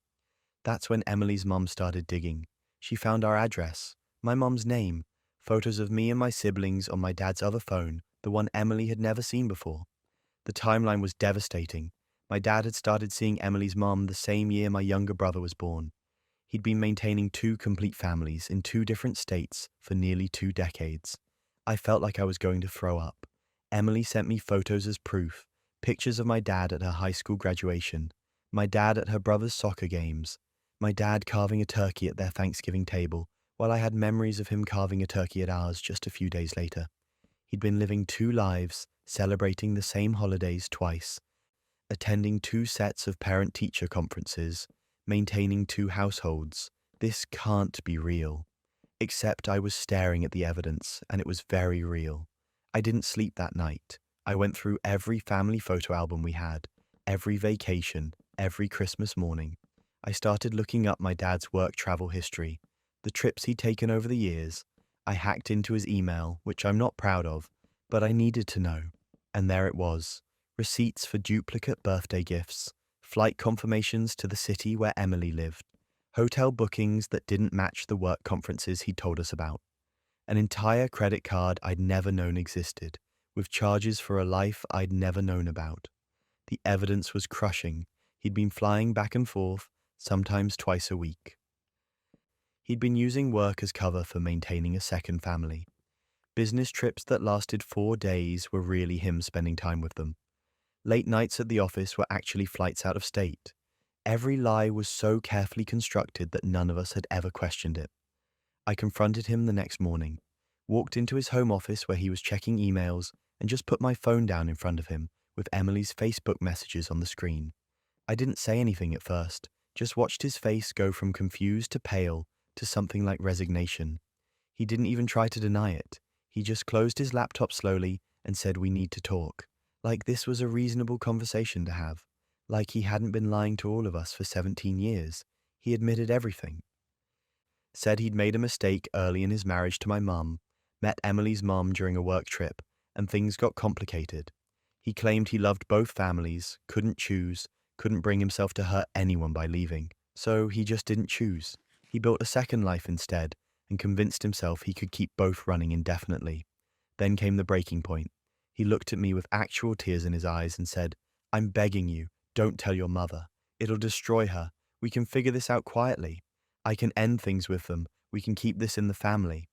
That's when Emily's mum started digging. She found our address, my mum's name, photos of me and my siblings on my dad's other phone, the one Emily had never seen before. The timeline was devastating. My dad had started seeing Emily's mum the same year my younger brother was born. He'd been maintaining 2 complete families in 2 different states for nearly 2 decades. I felt like I was going to throw up. Emily sent me photos as proof, pictures of my dad at her high school graduation, my dad at her brother's soccer games, my dad carving a turkey at their Thanksgiving table, while I had memories of him carving a turkey at ours just a few days later. He'd been living 2 lives, celebrating the same holidays twice, attending 2 sets of parent-teacher conferences, maintaining 2 households. This can't be real. Except I was staring at the evidence, and it was very real. I didn't sleep that night. I went through every family photo album we had, every vacation, every Christmas morning. I started looking up my dad's work travel history, the trips he'd taken over the years. I hacked into his email, which I'm not proud of, but I needed to know. And there it was. Receipts for duplicate birthday gifts, flight confirmations to the city where Emily lived, hotel bookings that didn't match the work conferences he'd told us about, an entire credit card I'd never known existed, with charges for a life I'd never known about. The evidence was crushing. He'd been flying back and forth, sometimes twice a week. He'd been using work as cover for maintaining a second family. Business trips that lasted 4 days were really him spending time with them. Late nights at the office were actually flights out of state. Every lie was so carefully constructed that none of us had ever questioned it. I confronted him the next morning, walked into his home office where he was checking emails, and just put my phone down in front of him with Emily's Facebook messages on the screen. I didn't say anything at first, just watched his face go from confused to pale to something like resignation. He didn't even try to deny it. He just closed his laptop slowly and said we need to talk, like this was a reasonable conversation to have, like he hadn't been lying to all of us for 17 years. He admitted everything. Said he'd made a mistake early in his marriage to my mum, met Emily's mum during a work trip, and things got complicated. He claimed he loved both families, couldn't choose, couldn't bring himself to hurt anyone by leaving. So he just didn't choose. He built a second life instead and convinced himself he could keep both running indefinitely. Then came the breaking point. He looked at me with actual tears in his eyes and said, "I'm begging you, don't tell your mother. It'll destroy her. We can figure this out quietly. I can end things with them. We can keep this in the family."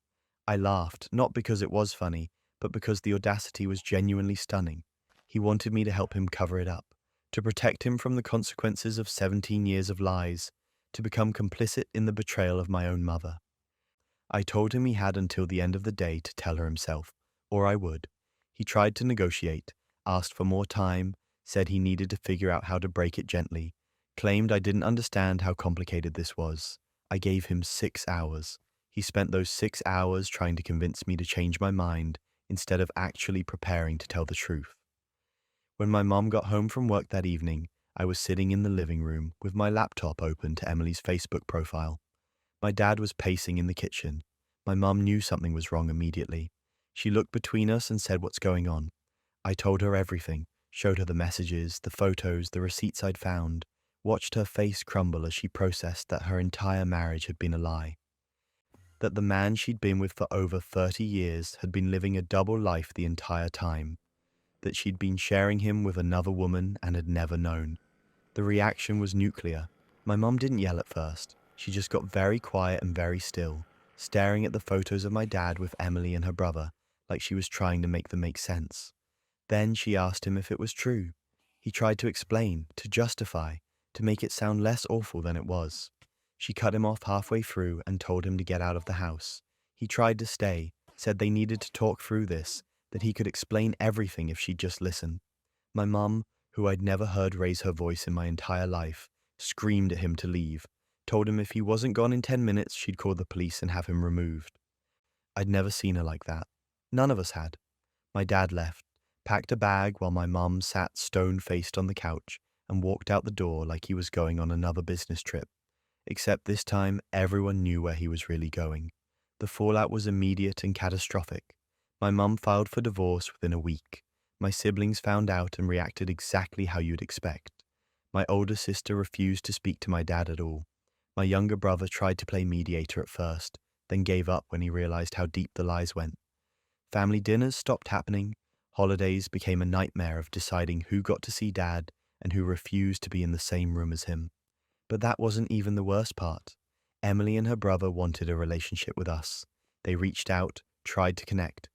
I laughed, not because it was funny, but because the audacity was genuinely stunning. He wanted me to help him cover it up, to protect him from the consequences of 17 years of lies, to become complicit in the betrayal of my own mother. I told him he had until the end of the day to tell her himself, or I would. He tried to negotiate, asked for more time, said he needed to figure out how to break it gently, claimed I didn't understand how complicated this was. I gave him 6 hours. He spent those 6 hours trying to convince me to change my mind instead of actually preparing to tell the truth. When my mom got home from work that evening, I was sitting in the living room with my laptop open to Emily's Facebook profile. My dad was pacing in the kitchen. My mum knew something was wrong immediately. She looked between us and said, "What's going on?" I told her everything, showed her the messages, the photos, the receipts I'd found, watched her face crumble as she processed that her entire marriage had been a lie. That the man she'd been with for over 30 years had been living a double life the entire time. That she'd been sharing him with another woman and had never known. The reaction was nuclear. My mum didn't yell at first. She just got very quiet and very still, staring at the photos of my dad with Emily and her brother, like she was trying to make them make sense. Then she asked him if it was true. He tried to explain, to justify, to make it sound less awful than it was. She cut him off halfway through and told him to get out of the house. He tried to stay, said they needed to talk through this, that he could explain everything if she'd just listen. My mum, who I'd never heard raise her voice in my entire life, screamed at him to leave, told him if he wasn't gone in 10 minutes, she'd call the police and have him removed. I'd never seen her like that. None of us had. My dad left, packed a bag while my mum sat stone-faced on the couch and walked out the door like he was going on another business trip. Except this time, everyone knew where he was really going. The fallout was immediate and catastrophic. My mum filed for divorce within a week. My siblings found out and reacted exactly how you'd expect. My older sister refused to speak to my dad at all. My younger brother tried to play mediator at first, then gave up when he realized how deep the lies went. Family dinners stopped happening. Holidays became a nightmare of deciding who got to see dad and who refused to be in the same room as him. But that wasn't even the worst part. Emily and her brother wanted a relationship with us. They reached out, tried to connect,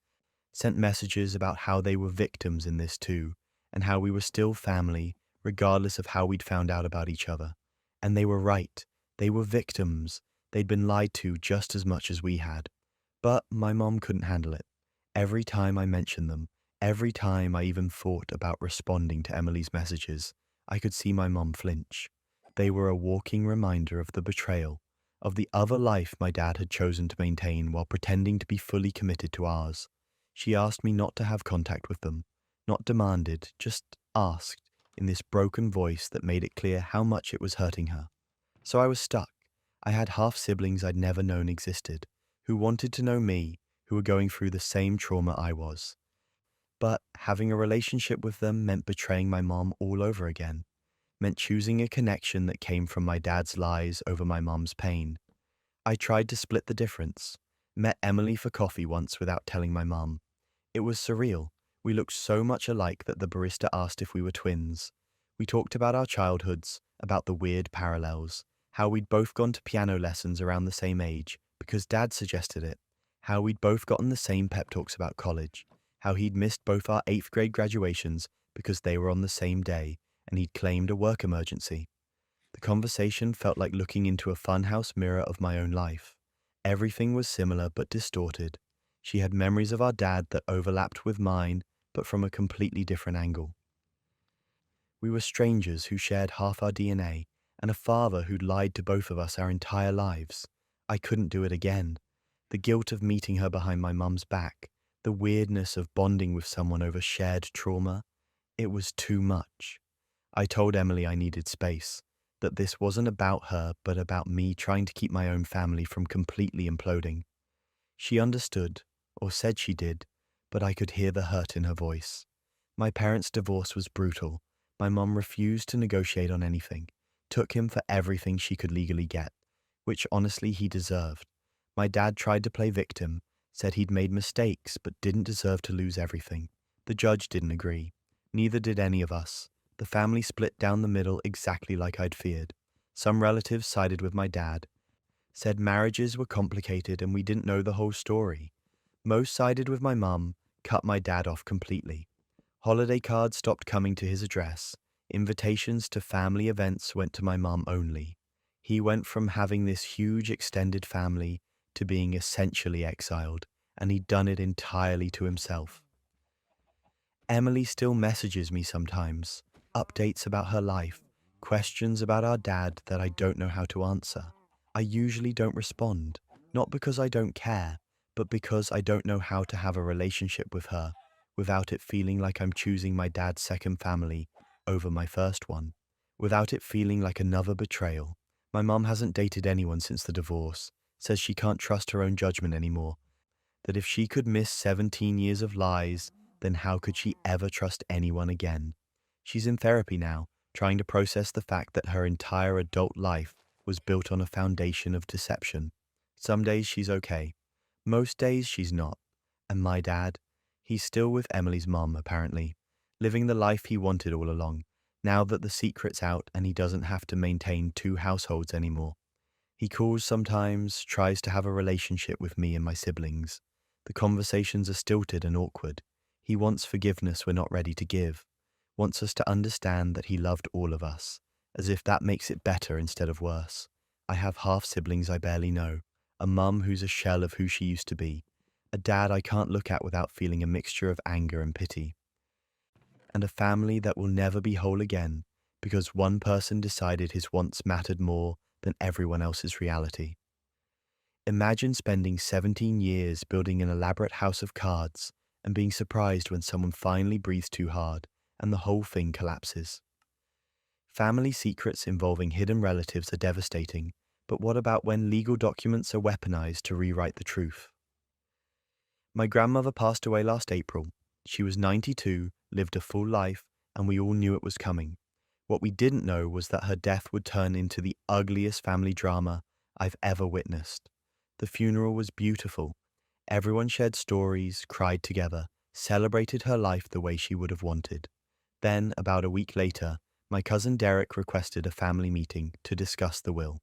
sent messages about how they were victims in this too, and how we were still family, regardless of how we'd found out about each other. And they were right. They were victims. They'd been lied to just as much as we had. But my mom couldn't handle it. Every time I mentioned them, every time I even thought about responding to Emily's messages, I could see my mom flinch. They were a walking reminder of the betrayal, of the other life my dad had chosen to maintain while pretending to be fully committed to ours. She asked me not to have contact with them, not demanded, just asked, in this broken voice that made it clear how much it was hurting her. So I was stuck. I had half-siblings I'd never known existed, who wanted to know me, who were going through the same trauma I was. But having a relationship with them meant betraying my mom all over again, meant choosing a connection that came from my dad's lies over my mom's pain. I tried to split the difference, met Emily for coffee once without telling my mom. It was surreal. We looked so much alike that the barista asked if we were twins. We talked about our childhoods, about the weird parallels, how we'd both gone to piano lessons around the same age because Dad suggested it, how we'd both gotten the same pep talks about college, how he'd missed both our 8th grade graduations because they were on the same day and he'd claimed a work emergency. The conversation felt like looking into a funhouse mirror of my own life. Everything was similar but distorted. She had memories of our dad that overlapped with mine, but from a completely different angle. We were strangers who shared half our DNA, and a father who'd lied to both of us our entire lives. I couldn't do it again. The guilt of meeting her behind my mum's back, the weirdness of bonding with someone over shared trauma, it was too much. I told Emily I needed space, that this wasn't about her, but about me trying to keep my own family from completely imploding. She understood, or said she did, but I could hear the hurt in her voice. My parents' divorce was brutal. My mom refused to negotiate on anything, took him for everything she could legally get, which honestly he deserved. My dad tried to play victim, said he'd made mistakes but didn't deserve to lose everything. The judge didn't agree. Neither did any of us. The family split down the middle exactly like I'd feared. Some relatives sided with my dad, said marriages were complicated and we didn't know the whole story. Most sided with my mum, cut my dad off completely. Holiday cards stopped coming to his address. Invitations to family events went to my mum only. He went from having this huge extended family to being essentially exiled, and he'd done it entirely to himself. Emily still messages me sometimes, updates about her life, questions about our dad that I don't know how to answer. I usually don't respond, not because I don't care, but because I don't know how to have a relationship with her without it feeling like I'm choosing my dad's second family over my first one, without it feeling like another betrayal. My mom hasn't dated anyone since the divorce, says she can't trust her own judgment anymore, that if she could miss 17 years of lies, then how could she ever trust anyone again? She's in therapy now, trying to process the fact that her entire adult life was built on a foundation of deception. Some days she's okay. Most days she's not. And my dad? He's still with Emily's mom, apparently, living the life he wanted all along, now that the secret's out and he doesn't have to maintain two households anymore. He calls sometimes, tries to have a relationship with me and my siblings. The conversations are stilted and awkward. He wants forgiveness we're not ready to give, wants us to understand that he loved all of us, as if that makes it better instead of worse. I have half-siblings I barely know, a mum who's a shell of who she used to be, a dad I can't look at without feeling a mixture of anger and pity, and a family that will never be whole again because one person decided his wants mattered more than everyone else's reality. Imagine spending 17 years building an elaborate house of cards and being surprised when someone finally breathes too hard and the whole thing collapses. Family secrets involving hidden relatives are devastating, but what about when legal documents are weaponized to rewrite the truth? My grandmother passed away last April. She was 92, lived a full life, and we all knew it was coming. What we didn't know was that her death would turn into the ugliest family drama I've ever witnessed. The funeral was beautiful. Everyone shared stories, cried together, celebrated her life the way she would have wanted. Then, about a week later, my cousin Derek requested a family meeting to discuss the will.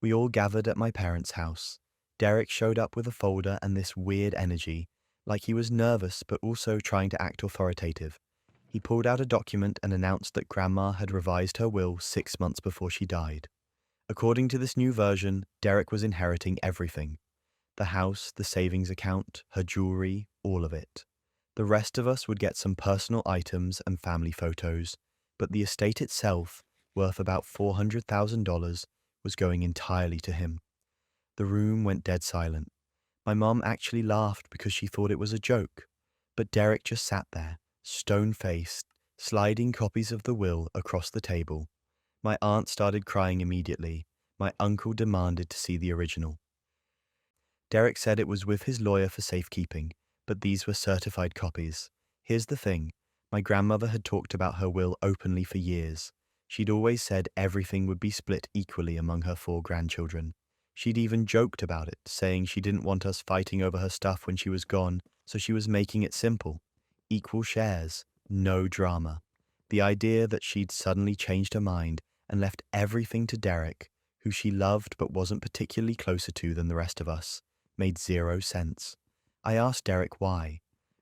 We all gathered at my parents' house. Derek showed up with a folder and this weird energy, like he was nervous but also trying to act authoritative. He pulled out a document and announced that Grandma had revised her will 6 months before she died. According to this new version, Derek was inheriting everything. The house, the savings account, her jewelry, all of it. The rest of us would get some personal items and family photos, but the estate itself, worth about $400,000, was going entirely to him. The room went dead silent. My mom actually laughed because she thought it was a joke, but Derek just sat there, stone-faced, sliding copies of the will across the table. My aunt started crying immediately. My uncle demanded to see the original. Derek said it was with his lawyer for safekeeping, but these were certified copies. Here's the thing. My grandmother had talked about her will openly for years. She'd always said everything would be split equally among her 4 grandchildren. She'd even joked about it, saying she didn't want us fighting over her stuff when she was gone, so she was making it simple. Equal shares, no drama. The idea that she'd suddenly changed her mind and left everything to Derek, who she loved but wasn't particularly closer to than the rest of us, made 0 sense. I asked Derek why.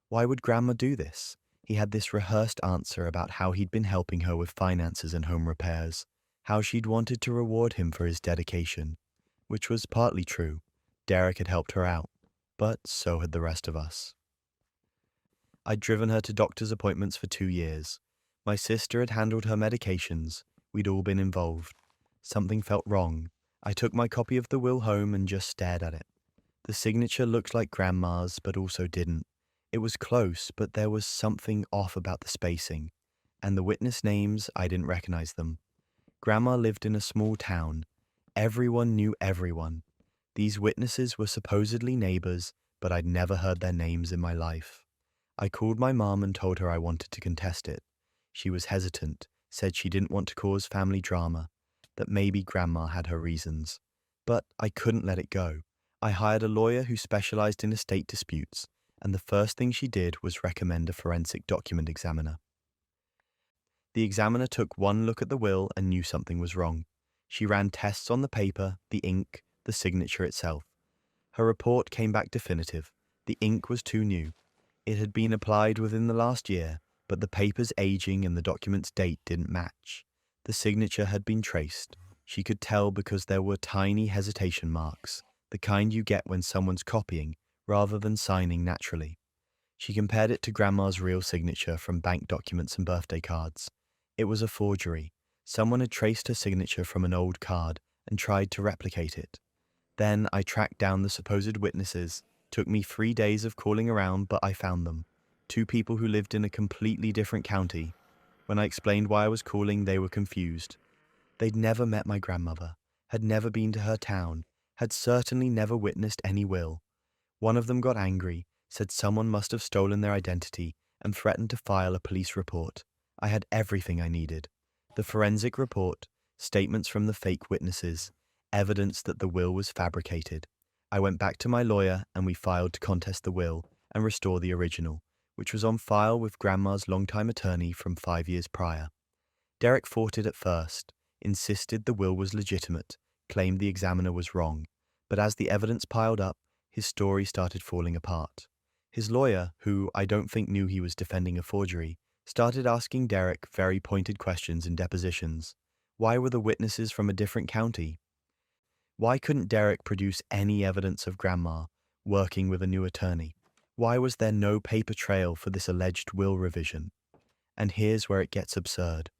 Why would Grandma do this? He had this rehearsed answer about how he'd been helping her with finances and home repairs, how she'd wanted to reward him for his dedication, which was partly true. Derek had helped her out, but so had the rest of us. I'd driven her to doctor's appointments for 2 years. My sister had handled her medications. We'd all been involved. Something felt wrong. I took my copy of the will home and just stared at it. The signature looked like Grandma's, but also didn't. It was close, but there was something off about the spacing. And the witness names, I didn't recognize them. Grandma lived in a small town. Everyone knew everyone. These witnesses were supposedly neighbors, but I'd never heard their names in my life. I called my mom and told her I wanted to contest it. She was hesitant, said she didn't want to cause family drama, that maybe Grandma had her reasons. But I couldn't let it go. I hired a lawyer who specialized in estate disputes, and the first thing she did was recommend a forensic document examiner. The examiner took one look at the will and knew something was wrong. She ran tests on the paper, the ink, the signature itself. Her report came back definitive. The ink was too new. It had been applied within the last year, but the paper's aging and the document's date didn't match. The signature had been traced. She could tell because there were tiny hesitation marks, the kind you get when someone's copying rather than signing naturally. She compared it to Grandma's real signature from bank documents and birthday cards. It was a forgery. Someone had traced her signature from an old card and tried to replicate it. Then I tracked down the supposed witnesses. Took me 3 days of calling around, but I found them. 2 people who lived in a completely different county. When I explained why I was calling, they were confused. They'd never met my grandmother, had never been to her town, had certainly never witnessed any will. One of them got angry, said someone must have stolen their identity, and threatened to file a police report. I had everything I needed. The forensic report, statements from the fake witnesses, evidence that the will was fabricated. I went back to my lawyer and we filed to contest the will and restore the original, which was on file with Grandma's longtime attorney from 5 years prior. Derek fought it at first, insisted the will was legitimate, claimed the examiner was wrong, but as the evidence piled up, his story started falling apart. His lawyer, who I don't think knew he was defending a forgery, started asking Derek very pointed questions in depositions. Why were the witnesses from a different county? Why couldn't Derek produce any evidence of Grandma working with a new attorney? Why was there no paper trail for this alleged will revision? And here's where it gets absurd.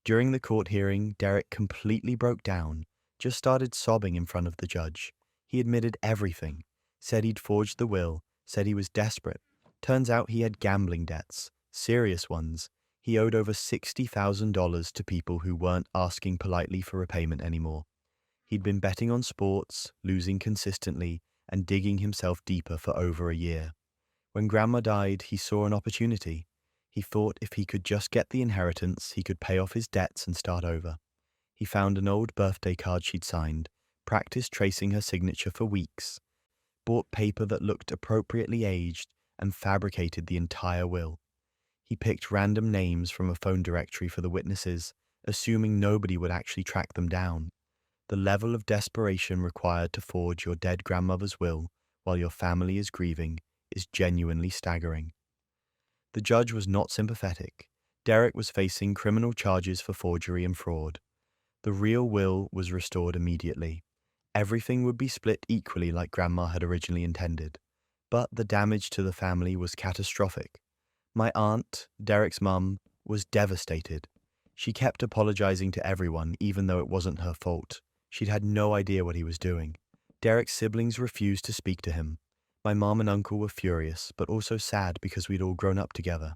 During the court hearing, Derek completely broke down, just started sobbing in front of the judge. He admitted everything, said he'd forged the will, said he was desperate. Turns out he had gambling debts, serious ones. He owed over $60,000 to people who weren't asking politely for repayment anymore. He'd been betting on sports, losing consistently, and digging himself deeper for over a year. When Grandma died, he saw an opportunity. He thought if he could just get the inheritance, he could pay off his debts and start over. He found an old birthday card she'd signed, practiced tracing her signature for weeks, bought paper that looked appropriately aged, and fabricated the entire will. He picked random names from a phone directory for the witnesses, assuming nobody would actually track them down. The level of desperation required to forge your dead grandmother's will while your family is grieving is genuinely staggering. The judge was not sympathetic. Derek was facing criminal charges for forgery and fraud. The real will was restored immediately. Everything would be split equally like Grandma had originally intended. But the damage to the family was catastrophic. My aunt, Derek's mum, was devastated. She kept apologizing to everyone even though it wasn't her fault. She'd had no idea what he was doing. Derek's siblings refused to speak to him. My mom and uncle were furious, but also sad because we'd all grown up together.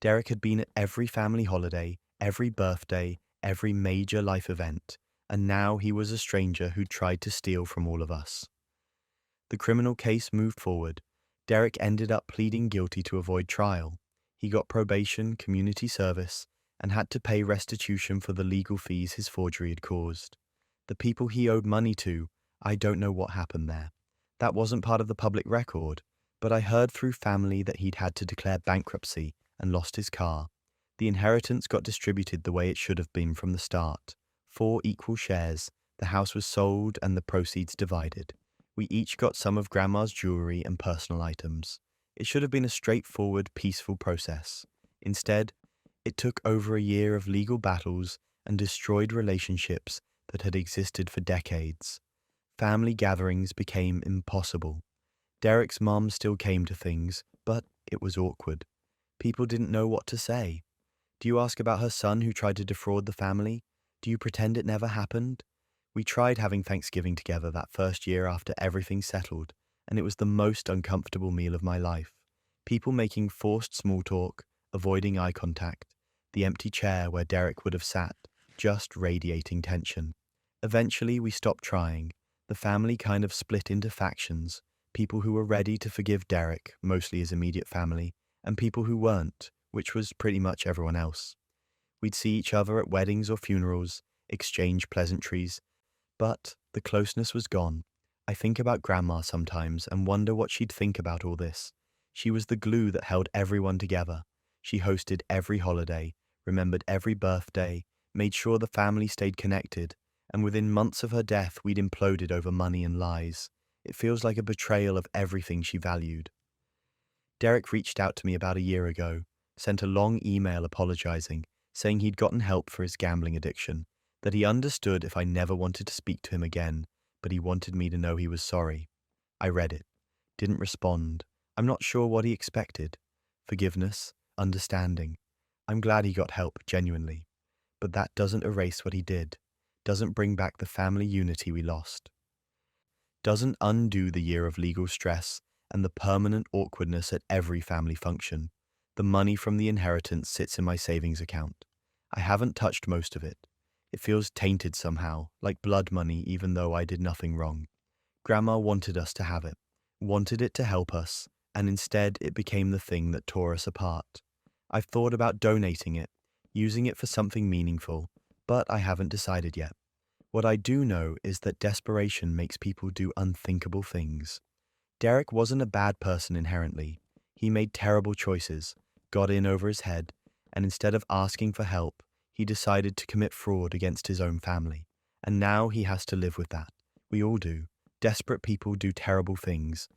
Derek had been at every family holiday, every birthday, every major life event, and now he was a stranger who tried to steal from all of us. The criminal case moved forward. Derek ended up pleading guilty to avoid trial. He got probation, community service, and had to pay restitution for the legal fees his forgery had caused. The people he owed money to, I don't know what happened there. That wasn't part of the public record, but I heard through family that he'd had to declare bankruptcy and lost his car. The inheritance got distributed the way it should have been from the start. 4 equal shares, the house was sold and the proceeds divided. We each got some of Grandma's jewelry and personal items. It should have been a straightforward, peaceful process. Instead, it took over a year of legal battles and destroyed relationships that had existed for decades. Family gatherings became impossible. Derek's mom still came to things, but it was awkward. People didn't know what to say. Do you ask about her son who tried to defraud the family? Do you pretend it never happened? We tried having Thanksgiving together that first year after everything settled, and it was the most uncomfortable meal of my life. People making forced small talk, avoiding eye contact, the empty chair where Derek would have sat, just radiating tension. Eventually, we stopped trying. The family kind of split into factions, people who were ready to forgive Derek, mostly his immediate family, and people who weren't, which was pretty much everyone else. We'd see each other at weddings or funerals, exchange pleasantries, but the closeness was gone. I think about Grandma sometimes and wonder what she'd think about all this. She was the glue that held everyone together. She hosted every holiday, remembered every birthday, made sure the family stayed connected, and within months of her death, we'd imploded over money and lies. It feels like a betrayal of everything she valued. Derek reached out to me about a year ago, sent a long email apologizing, saying he'd gotten help for his gambling addiction, that he understood if I never wanted to speak to him again, but he wanted me to know he was sorry. I read it, didn't respond. I'm not sure what he expected. Forgiveness, understanding. I'm glad he got help, genuinely. But that doesn't erase what he did, doesn't bring back the family unity we lost, doesn't undo the year of legal stress and the permanent awkwardness at every family function. The money from the inheritance sits in my savings account. I haven't touched most of it. It feels tainted somehow, like blood money even though I did nothing wrong. Grandma wanted us to have it, wanted it to help us, and instead it became the thing that tore us apart. I've thought about donating it, using it for something meaningful, but I haven't decided yet. What I do know is that desperation makes people do unthinkable things. Derek wasn't a bad person inherently. He made terrible choices, got in over his head, and instead of asking for help, he decided to commit fraud against his own family. And now he has to live with that. We all do. Desperate people do terrible things.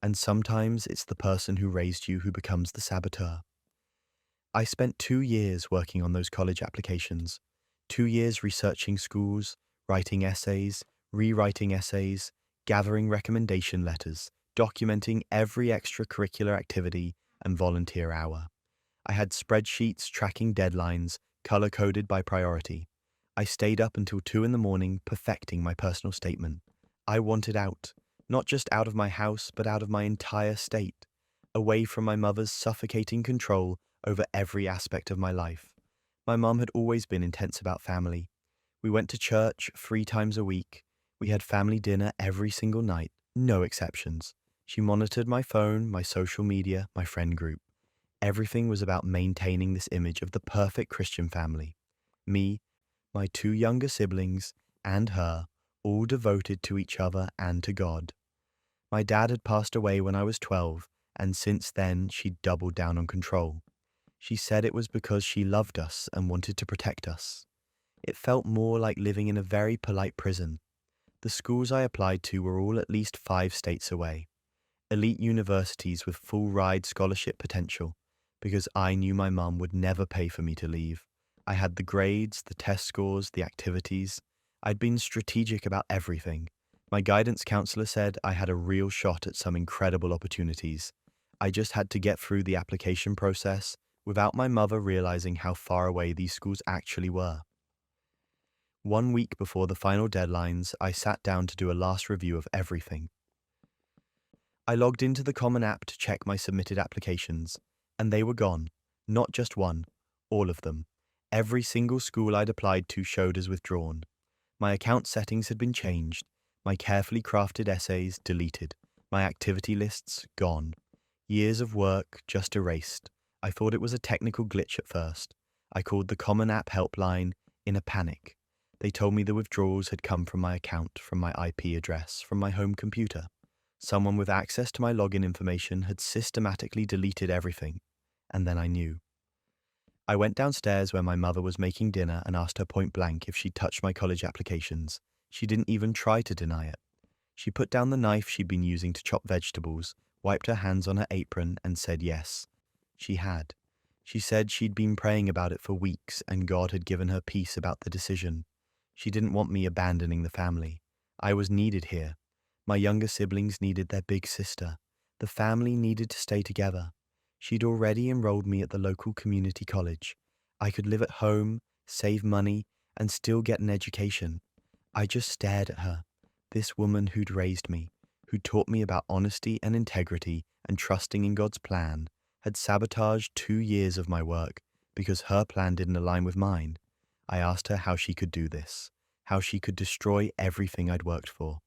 And sometimes it's the person who raised you who becomes the saboteur. I spent 2 years working on those college applications. 2 years researching schools, writing essays, rewriting essays, gathering recommendation letters, documenting every extracurricular activity and volunteer hour. I had spreadsheets tracking deadlines, color-coded by priority. I stayed up until 2 in the morning perfecting my personal statement. I wanted out, not just out of my house, but out of my entire state, away from my mother's suffocating control over every aspect of my life. My mum had always been intense about family. We went to church 3 times a week. We had family dinner every single night, no exceptions. She monitored my phone, my social media, my friend group. Everything was about maintaining this image of the perfect Christian family. Me, my 2 younger siblings, and her, all devoted to each other and to God. My dad had passed away when I was 12, and since then she'd doubled down on control. She said it was because she loved us and wanted to protect us. It felt more like living in a very polite prison. The schools I applied to were all at least 5 states away. Elite universities with full ride scholarship potential, because I knew my mum would never pay for me to leave. I had the grades, the test scores, the activities. I'd been strategic about everything. My guidance counselor said I had a real shot at some incredible opportunities. I just had to get through the application process without my mother realizing how far away these schools actually were. 1 week before the final deadlines, I sat down to do a last review of everything. I logged into the Common App to check my submitted applications, and they were gone. Not just one, all of them. Every single school I'd applied to showed as withdrawn. My account settings had been changed, my carefully crafted essays deleted, my activity lists gone. Years of work just erased. I thought it was a technical glitch at first. I called the Common App helpline in a panic. They told me the withdrawals had come from my account, from my IP address, from my home computer. Someone with access to my login information had systematically deleted everything, and then I knew. I went downstairs where my mother was making dinner and asked her point blank if she'd touched my college applications. She didn't even try to deny it. She put down the knife she'd been using to chop vegetables, wiped her hands on her apron, and said yes. She had. She said she'd been praying about it for weeks and God had given her peace about the decision. She didn't want me abandoning the family. I was needed here. My younger siblings needed their big sister. The family needed to stay together. She'd already enrolled me at the local community college. I could live at home, save money, and still get an education. I just stared at her, this woman who'd raised me, who'd taught me about honesty and integrity and trusting in God's plan, had sabotaged 2 years of my work because her plan didn't align with mine. I asked her how she could do this, how she could destroy everything I'd worked for.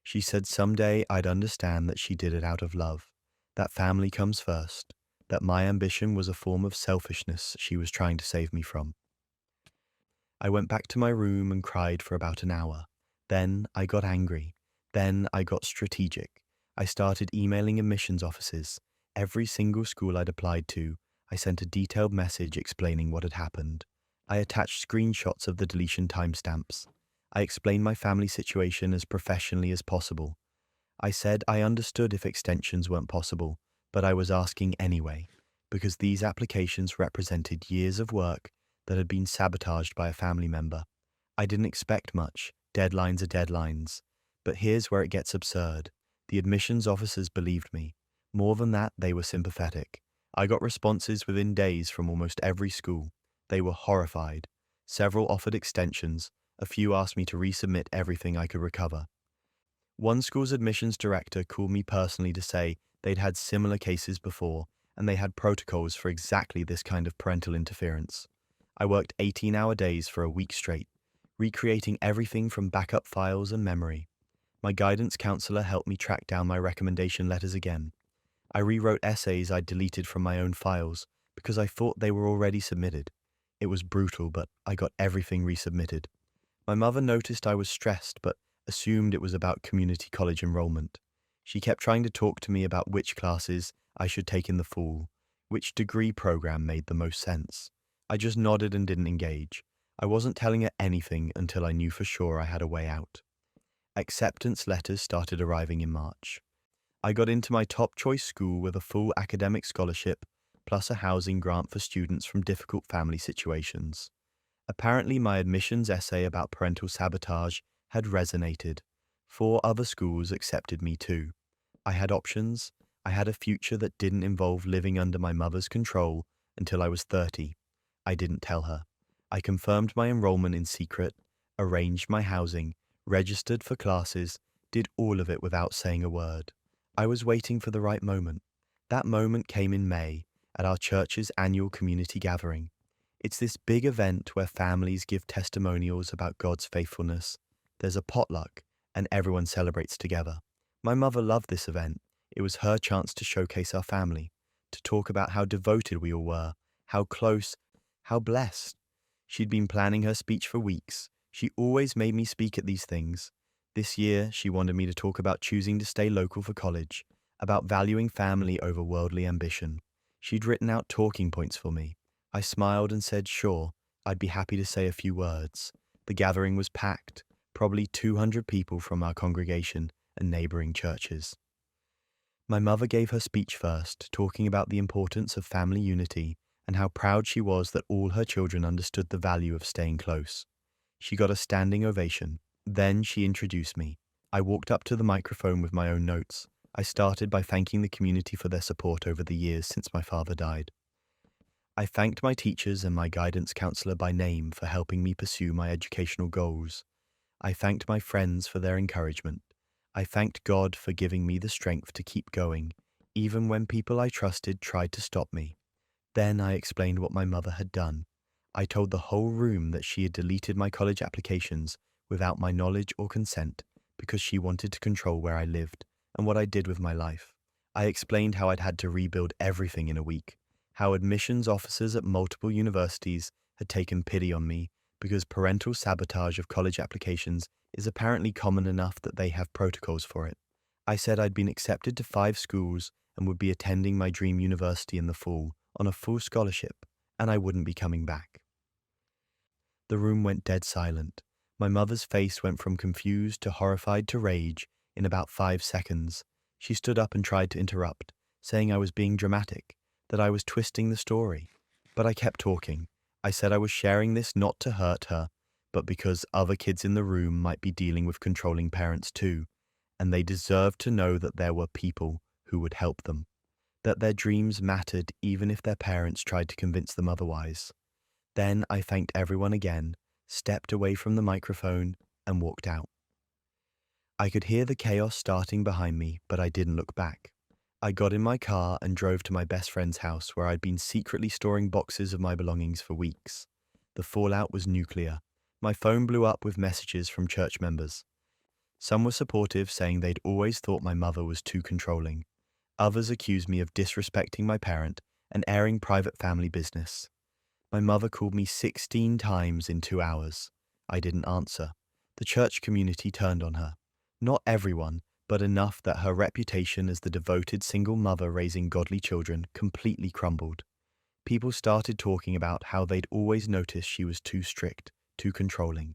She said someday I'd understand that she did it out of love, that family comes first, that my ambition was a form of selfishness she was trying to save me from. I went back to my room and cried for about an hour. Then I got angry. Then I got strategic. I started emailing admissions offices. Every single school I'd applied to, I sent a detailed message explaining what had happened. I attached screenshots of the deletion timestamps. I explained my family situation as professionally as possible. I said I understood if extensions weren't possible, but I was asking anyway, because these applications represented years of work that had been sabotaged by a family member. I didn't expect much. Deadlines are deadlines. But here's where it gets absurd. The admissions officers believed me. More than that, they were sympathetic. I got responses within days from almost every school. They were horrified. Several offered extensions. A few asked me to resubmit everything I could recover. One school's admissions director called me personally to say they'd had similar cases before, and they had protocols for exactly this kind of parental interference. I worked 18-hour days for a week straight, recreating everything from backup files and memory. My guidance counselor helped me track down my recommendation letters again. I rewrote essays I'd deleted from my own files because I thought they were already submitted. It was brutal, but I got everything resubmitted. My mother noticed I was stressed, but assumed it was about community college enrollment. She kept trying to talk to me about which classes I should take in the fall, which degree program made the most sense. I just nodded and didn't engage. I wasn't telling her anything until I knew for sure I had a way out. Acceptance letters started arriving in March. I got into my top choice school with a full academic scholarship, plus a housing grant for students from difficult family situations. Apparently, my admissions essay about parental sabotage had resonated. 4 other schools accepted me too. I had options. I had a future that didn't involve living under my mother's control until I was 30. I didn't tell her. I confirmed my enrollment in secret, arranged my housing, registered for classes, did all of it without saying a word. I was waiting for the right moment. That moment came in May, at our church's annual community gathering. It's this big event where families give testimonials about God's faithfulness. There's a potluck, and everyone celebrates together. My mother loved this event. It was her chance to showcase our family, to talk about how devoted we all were, how close, how blessed. She'd been planning her speech for weeks. She always made me speak at these things. This year, she wanted me to talk about choosing to stay local for college, about valuing family over worldly ambition. She'd written out talking points for me. I smiled and said, sure, I'd be happy to say a few words. The gathering was packed, probably 200 people from our congregation and neighboring churches. My mother gave her speech first, talking about the importance of family unity and how proud she was that all her children understood the value of staying close. She got a standing ovation. Then she introduced me. I walked up to the microphone with my own notes. I started by thanking the community for their support over the years since my father died. I thanked my teachers and my guidance counselor by name for helping me pursue my educational goals. I thanked my friends for their encouragement. I thanked God for giving me the strength to keep going, even when people I trusted tried to stop me. Then I explained what my mother had done. I told the whole room that she had deleted my college applications without my knowledge or consent because she wanted to control where I lived and what I did with my life. I explained how I'd had to rebuild everything in a week, how admissions officers at multiple universities had taken pity on me because parental sabotage of college applications is apparently common enough that they have protocols for it. I said I'd been accepted to 5 schools and would be attending my dream university in the fall on a full scholarship, and I wouldn't be coming back. The room went dead silent. My mother's face went from confused to horrified to rage in about 5 seconds. She stood up and tried to interrupt, saying I was being dramatic, that I was twisting the story. But I kept talking. I said I was sharing this not to hurt her, but because other kids in the room might be dealing with controlling parents too, and they deserved to know that there were people who would help them, that their dreams mattered even if their parents tried to convince them otherwise. Then I thanked everyone again, stepped away from the microphone, and walked out. I could hear the chaos starting behind me, but I didn't look back. I got in my car and drove to my best friend's house where I'd been secretly storing boxes of my belongings for weeks. The fallout was nuclear. My phone blew up with messages from church members. Some were supportive, saying they'd always thought my mother was too controlling. Others accused me of disrespecting my parent and airing private family business. My mother called me 16 times in 2 hours. I didn't answer. The church community turned on her. Not everyone, but enough that her reputation as the devoted single mother raising godly children completely crumbled. People started talking about how they'd always noticed she was too strict, too controlling.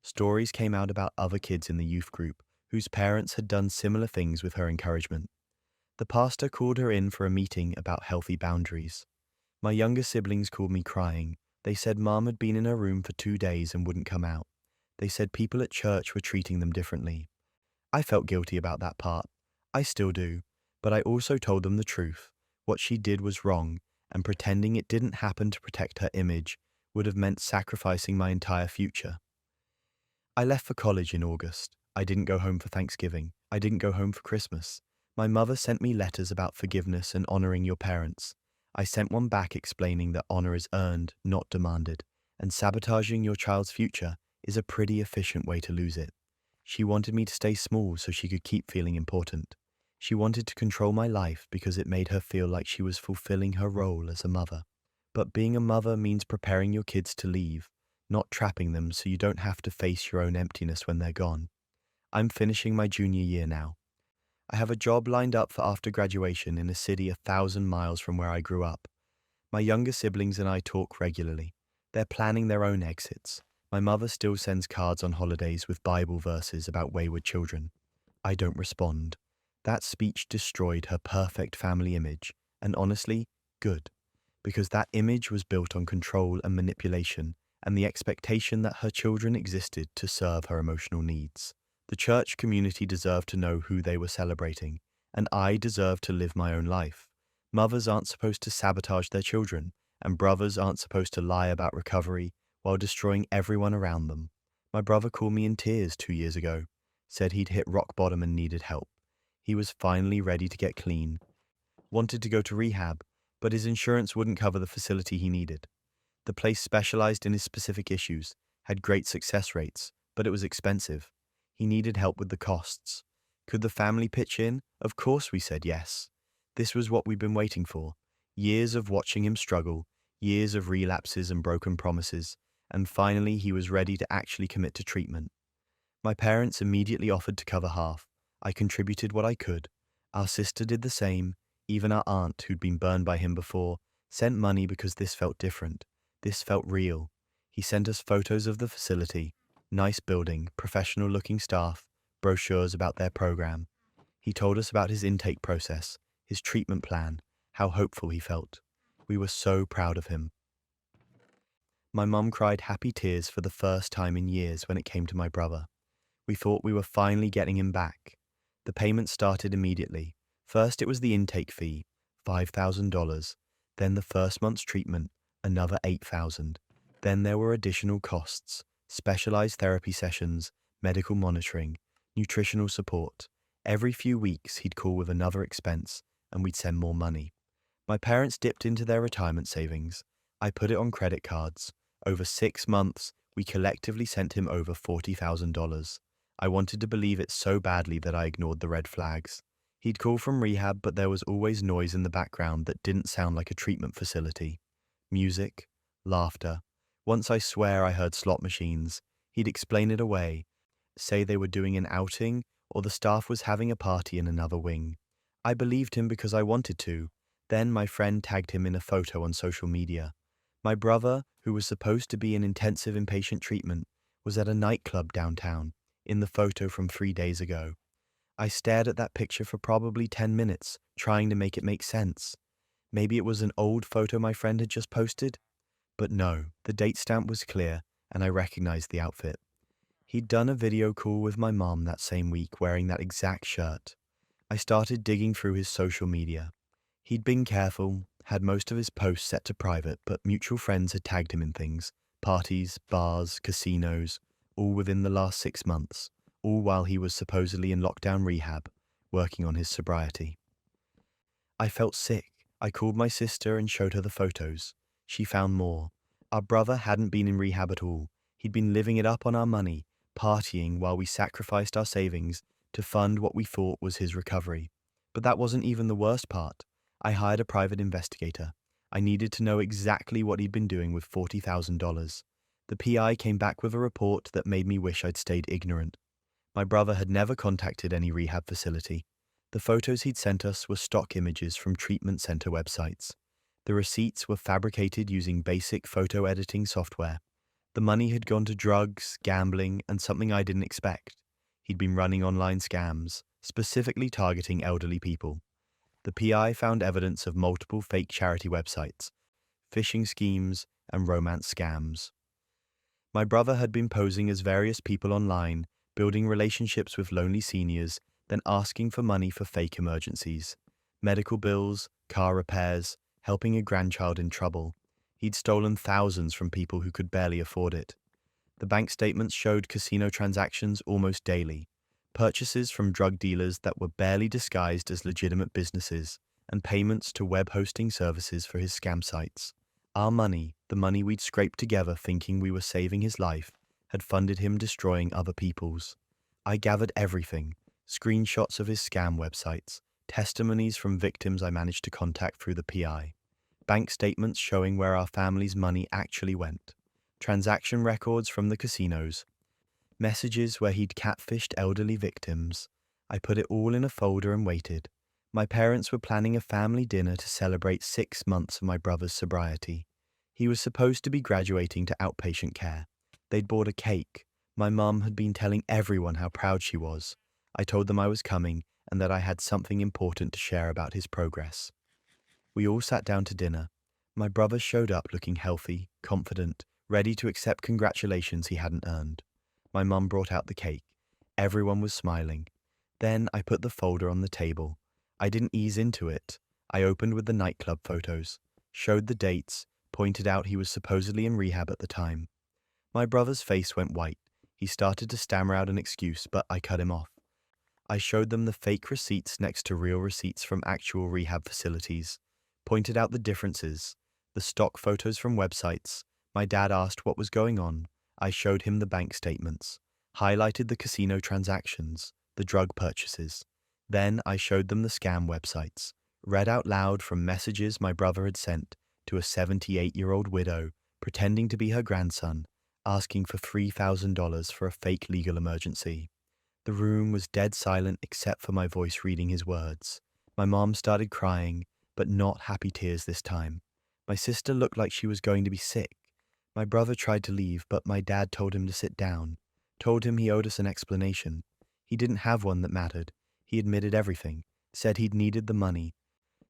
Stories came out about other kids in the youth group whose parents had done similar things with her encouragement. The pastor called her in for a meeting about healthy boundaries. My younger siblings called me crying. They said Mom had been in her room for 2 days and wouldn't come out. They said people at church were treating them differently. I felt guilty about that part. I still do. But I also told them the truth. What she did was wrong, and pretending it didn't happen to protect her image would have meant sacrificing my entire future. I left for college in August. I didn't go home for Thanksgiving. I didn't go home for Christmas. My mother sent me letters about forgiveness and honoring your parents. I sent one back explaining that honor is earned, not demanded, and sabotaging your child's future is a pretty efficient way to lose it. She wanted me to stay small so she could keep feeling important. She wanted to control my life because it made her feel like she was fulfilling her role as a mother. But being a mother means preparing your kids to leave, not trapping them so you don't have to face your own emptiness when they're gone. I'm finishing my junior year now. I have a job lined up for after graduation in a city 1,000 miles from where I grew up. My younger siblings and I talk regularly. They're planning their own exits. My mother still sends cards on holidays with Bible verses about wayward children. I don't respond. That speech destroyed her perfect family image, and honestly, good, because that image was built on control and manipulation and the expectation that her children existed to serve her emotional needs. The church community deserved to know who they were celebrating, and I deserved to live my own life. Mothers aren't supposed to sabotage their children, and brothers aren't supposed to lie about recovery while destroying everyone around them. My brother called me in tears 2 years ago, said he'd hit rock bottom and needed help. He was finally ready to get clean, wanted to go to rehab, but his insurance wouldn't cover the facility he needed. The place specialized in his specific issues, had great success rates, but it was expensive. He needed help with the costs. Could the family pitch in? Of course we said yes. This was what we'd been waiting for. Years of watching him struggle, years of relapses and broken promises, and finally he was ready to actually commit to treatment. My parents immediately offered to cover half. I contributed what I could. Our sister did the same. Even our aunt, who'd been burned by him before, sent money because this felt different. This felt real. He sent us photos of the facility, nice building, professional-looking staff, brochures about their program. He told us about his intake process, his treatment plan, how hopeful he felt. We were so proud of him. My mum cried happy tears for the first time in years when it came to my brother. We thought we were finally getting him back. The payment started immediately. First it was the intake fee, $5,000. Then the first month's treatment, another $8,000. Then there were additional costs, specialized therapy sessions, medical monitoring, nutritional support. Every few weeks he'd call with another expense and we'd send more money. My parents dipped into their retirement savings. I put it on credit cards. Over 6 months, we collectively sent him over $40,000. I wanted to believe it so badly that I ignored the red flags. He'd call from rehab, but there was always noise in the background that didn't sound like a treatment facility. Music, laughter. Once I swear I heard slot machines. He'd explain it away, say they were doing an outing or the staff was having a party in another wing. I believed him because I wanted to. Then my friend tagged him in a photo on social media. My brother, who was supposed to be in intensive inpatient treatment, was at a nightclub downtown, in the photo from 3 days ago. I stared at that picture for probably 10 minutes, trying to make it make sense. Maybe it was an old photo my friend had just posted? But no, the date stamp was clear, and I recognized the outfit. He'd done a video call with my mom that same week wearing that exact shirt. I started digging through his social media. He'd been careful, had most of his posts set to private, but mutual friends had tagged him in things. Parties, bars, casinos, all within the last 6 months, all while he was supposedly in lockdown rehab, working on his sobriety. I felt sick. I called my sister and showed her the photos. She found more. Our brother hadn't been in rehab at all. He'd been living it up on our money, partying while we sacrificed our savings to fund what we thought was his recovery. But that wasn't even the worst part. I hired a private investigator. I needed to know exactly what he'd been doing with $40,000. The PI came back with a report that made me wish I'd stayed ignorant. My brother had never contacted any rehab facility. The photos he'd sent us were stock images from treatment center websites. The receipts were fabricated using basic photo editing software. The money had gone to drugs, gambling, and something I didn't expect. He'd been running online scams, specifically targeting elderly people. The PI found evidence of multiple fake charity websites, phishing schemes, and romance scams. My brother had been posing as various people online, building relationships with lonely seniors, then asking for money for fake emergencies, medical bills, car repairs, helping a grandchild in trouble. He'd stolen thousands from people who could barely afford it. The bank statements showed casino transactions almost daily, purchases from drug dealers that were barely disguised as legitimate businesses, and payments to web hosting services for his scam sites. Our money, the money we'd scraped together thinking we were saving his life, had funded him destroying other people's. I gathered everything: screenshots of his scam websites, testimonies from victims I managed to contact through the PI, bank statements showing where our family's money actually went, transaction records from the casinos, messages where he'd catfished elderly victims. I put it all in a folder and waited. My parents were planning a family dinner to celebrate 6 months of my brother's sobriety. He was supposed to be graduating to outpatient care. They'd bought a cake. My mum had been telling everyone how proud she was. I told them I was coming and that I had something important to share about his progress. We all sat down to dinner. My brother showed up looking healthy, confident, ready to accept congratulations he hadn't earned. My mum brought out the cake. Everyone was smiling. Then I put the folder on the table. I didn't ease into it. I opened with the nightclub photos, showed the dates, pointed out he was supposedly in rehab at the time. My brother's face went white. He started to stammer out an excuse, but I cut him off. I showed them the fake receipts next to real receipts from actual rehab facilities, pointed out the differences, the stock photos from websites. My dad asked what was going on. I showed him the bank statements, highlighted the casino transactions, the drug purchases. Then I showed them the scam websites, read out loud from messages my brother had sent to a 78-year-old widow pretending to be her grandson, asking for $3,000 for a fake legal emergency. The room was dead silent except for my voice reading his words. My mom started crying, but not happy tears this time. My sister looked like she was going to be sick. My brother tried to leave, but my dad told him to sit down, told him he owed us an explanation. He didn't have one that mattered. He admitted everything, said he'd needed the money,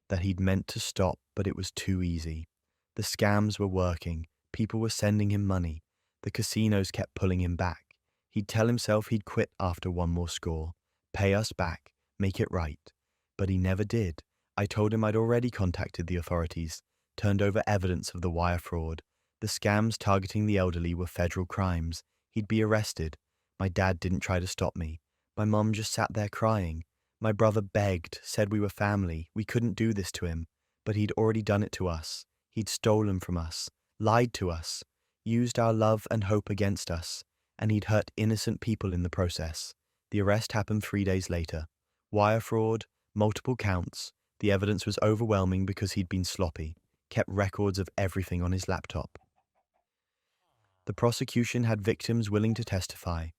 that he'd meant to stop, but it was too easy. The scams were working. People were sending him money. The casinos kept pulling him back. He'd tell himself he'd quit after one more score, pay us back, make it right. But he never did. I told him I'd already contacted the authorities, turned over evidence of the wire fraud. The scams targeting the elderly were federal crimes. He'd be arrested. My dad didn't try to stop me. My mom just sat there crying. My brother begged, said we were family. We couldn't do this to him. But he'd already done it to us. He'd stolen from us, lied to us, used our love and hope against us, and he'd hurt innocent people in the process. The arrest happened 3 days later. Wire fraud, multiple counts. The evidence was overwhelming because he'd been sloppy, kept records of everything on his laptop. The prosecution had victims willing to testify,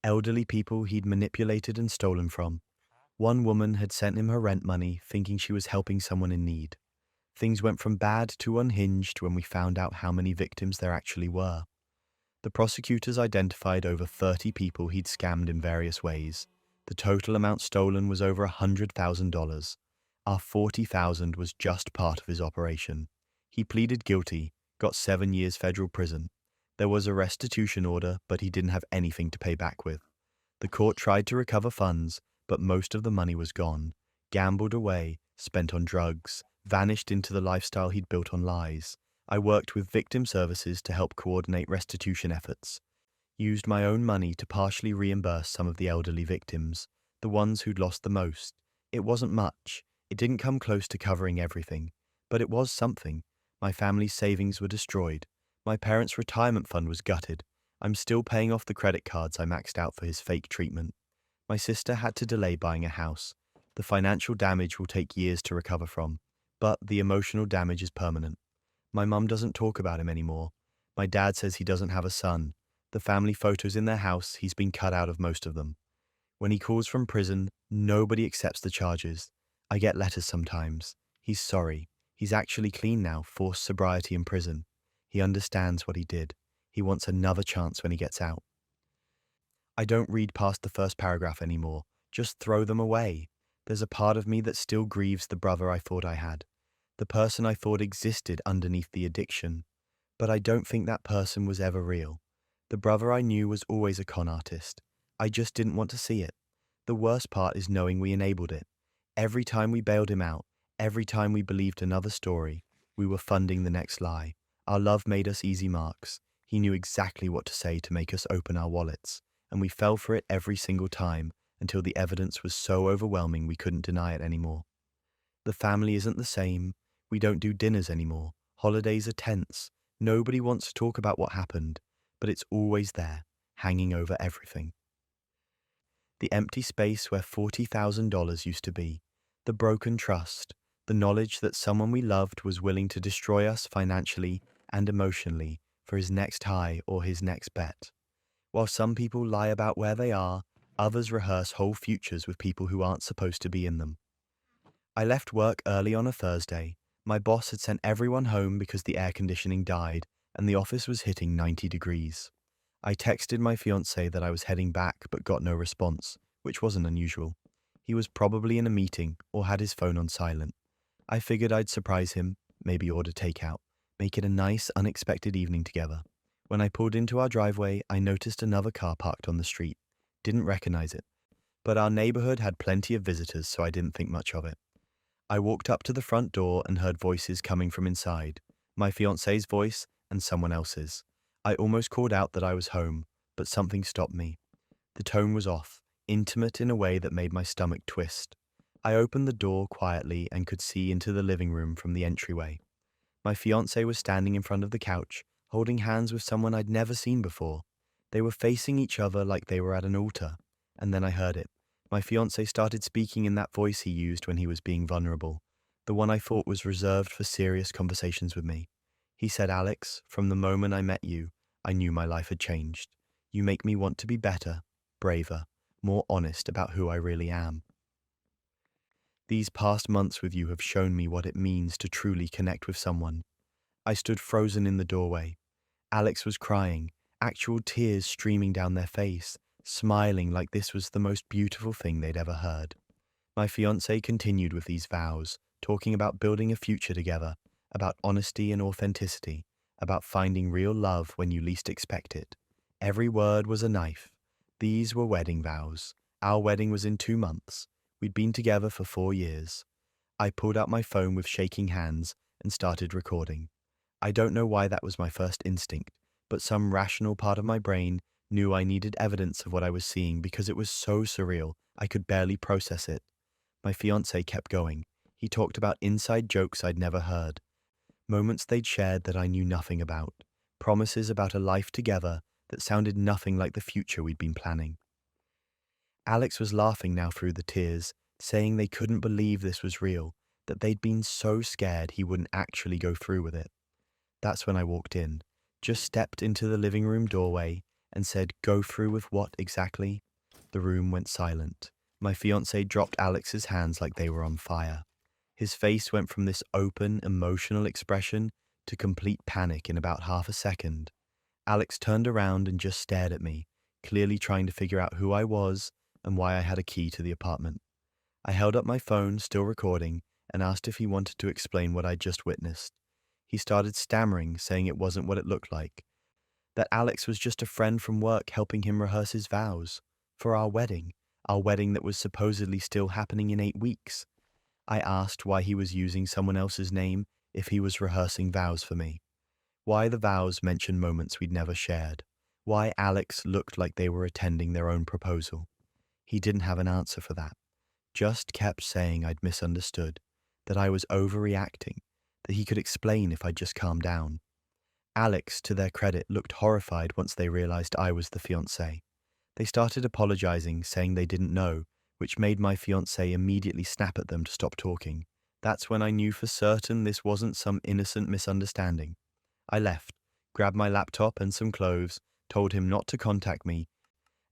elderly people he'd manipulated and stolen from. One woman had sent him her rent money thinking she was helping someone in need. Things went from bad to unhinged when we found out how many victims there actually were. The prosecutors identified over 30 people he'd scammed in various ways. The total amount stolen was over $100,000. Our $40,000 was just part of his operation. He pleaded guilty, got 7 years federal prison. There was a restitution order, but he didn't have anything to pay back with. The court tried to recover funds, but most of the money was gone, gambled away, spent on drugs, vanished into the lifestyle he'd built on lies. I worked with victim services to help coordinate restitution efforts. Used my own money to partially reimburse some of the elderly victims, the ones who'd lost the most. It wasn't much. It didn't come close to covering everything, but it was something. My family's savings were destroyed. My parents' retirement fund was gutted. I'm still paying off the credit cards I maxed out for his fake treatment. My sister had to delay buying a house. The financial damage will take years to recover from, but the emotional damage is permanent. My mum doesn't talk about him anymore. My dad says he doesn't have a son. The family photos in their house, he's been cut out of most of them. When he calls from prison, nobody accepts the charges. I get letters sometimes. He's sorry. He's actually clean now, forced sobriety in prison. He understands what he did. He wants another chance when he gets out. I don't read past the first paragraph anymore. Just throw them away. There's a part of me that still grieves the brother I thought I had, the person I thought existed underneath the addiction. But I don't think that person was ever real. The brother I knew was always a con artist. I just didn't want to see it. The worst part is knowing we enabled it. Every time we bailed him out, every time we believed another story, we were funding the next lie. Our love made us easy marks. He knew exactly what to say to make us open our wallets, and we fell for it every single time until the evidence was so overwhelming we couldn't deny it anymore. The family isn't the same. We don't do dinners anymore. Holidays are tense. Nobody wants to talk about what happened, but it's always there, hanging over everything. The empty space where $40,000 used to be, the broken trust, the knowledge that someone we loved was willing to destroy us financially and emotionally for his next high or his next bet. While some people lie about where they are, others rehearse whole futures with people who aren't supposed to be in them. I left work early on a Thursday. My boss had sent everyone home because the air conditioning died and the office was hitting 90 degrees. I texted my fiancé that I was heading back but got no response, which wasn't unusual. He was probably in a meeting or had his phone on silent. I figured I'd surprise him, maybe order takeout, make it a nice, unexpected evening together. When I pulled into our driveway, I noticed another car parked on the street. Didn't recognize it. But our neighborhood had plenty of visitors, so I didn't think much of it. I walked up to the front door and heard voices coming from inside. My fiancé's voice and someone else's. I almost called out that I was home, but something stopped me. The tone was off, intimate in a way that made my stomach twist. I opened the door quietly and could see into the living room from the entryway. My fiancé was standing in front of the couch, holding hands with someone I'd never seen before. They were facing each other like they were at an altar, and then I heard it. My fiancé started speaking in that voice he used when he was being vulnerable, the one I thought was reserved for serious conversations with me. He said, "Alex, from the moment I met you, I knew my life had changed. You make me want to be better, braver, more honest about who I really am. These past months with you have shown me what it means to truly connect with someone." I stood frozen in the doorway. Alex was crying, actual tears streaming down their face, smiling like this was the most beautiful thing they'd ever heard. My fiancé continued with these vows, talking about building a future together, about honesty and authenticity, about finding real love when you least expect it. Every word was a knife. These were wedding vows. Our wedding was in 2 months. We'd been together for 4 years. I pulled out my phone with shaking hands and started recording. I don't know why that was my first instinct, but some rational part of my brain knew I needed evidence of what I was seeing because it was so surreal, I could barely process it. My fiancé kept going. He talked about inside jokes I'd never heard, moments they'd shared that I knew nothing about, promises about a life together that sounded nothing like the future we'd been planning. Alex was laughing now through the tears, saying they couldn't believe this was real, that they'd been so scared he wouldn't actually go through with it. That's when I walked in, just stepped into the living room doorway and said, "Go through with what exactly?" The room went silent. My fiancé dropped Alex's hands like they were on fire. His face went from this open, emotional expression to complete panic in about half a second. Alex turned around and just stared at me, clearly trying to figure out who I was and why I had a key to the apartment. I held up my phone, still recording, and asked if he wanted to explain what I'd just witnessed. He started stammering, saying it wasn't what it looked like, that Alex was just a friend from work helping him rehearse his vows for our wedding that was supposedly still happening in 8 weeks. I asked why he was using someone else's name if he was rehearsing vows for me. Why the vows mentioned moments we'd never shared. Why Alex looked like they were attending their own proposal. He didn't have an answer for that. Just kept saying I'd misunderstood, that I was overreacting, that he could explain if I'd just calm down. Alex, to their credit, looked horrified once they realized I was the fiancé. They started apologizing, saying they didn't know, which made my fiancé immediately snap at them to stop talking. That's when I knew for certain this wasn't some innocent misunderstanding. I left, grabbed my laptop and some clothes, told him not to contact me,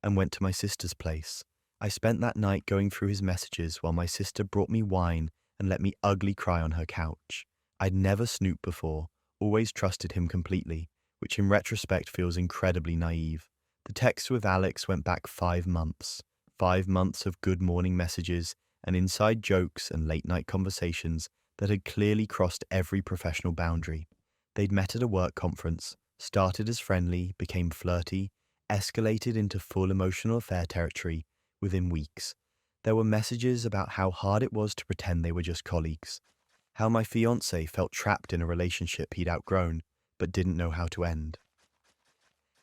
and went to my sister's place. I spent that night going through his messages while my sister brought me wine and let me ugly cry on her couch. I'd never snooped before, always trusted him completely, which in retrospect feels incredibly naive. The text with Alex went back 5 months. 5 months of good morning messages and inside jokes and late night conversations that had clearly crossed every professional boundary. They'd met at a work conference, started as friendly, became flirty, escalated into full emotional affair territory within weeks. There were messages about how hard it was to pretend they were just colleagues, how my fiancé felt trapped in a relationship he'd outgrown but didn't know how to end,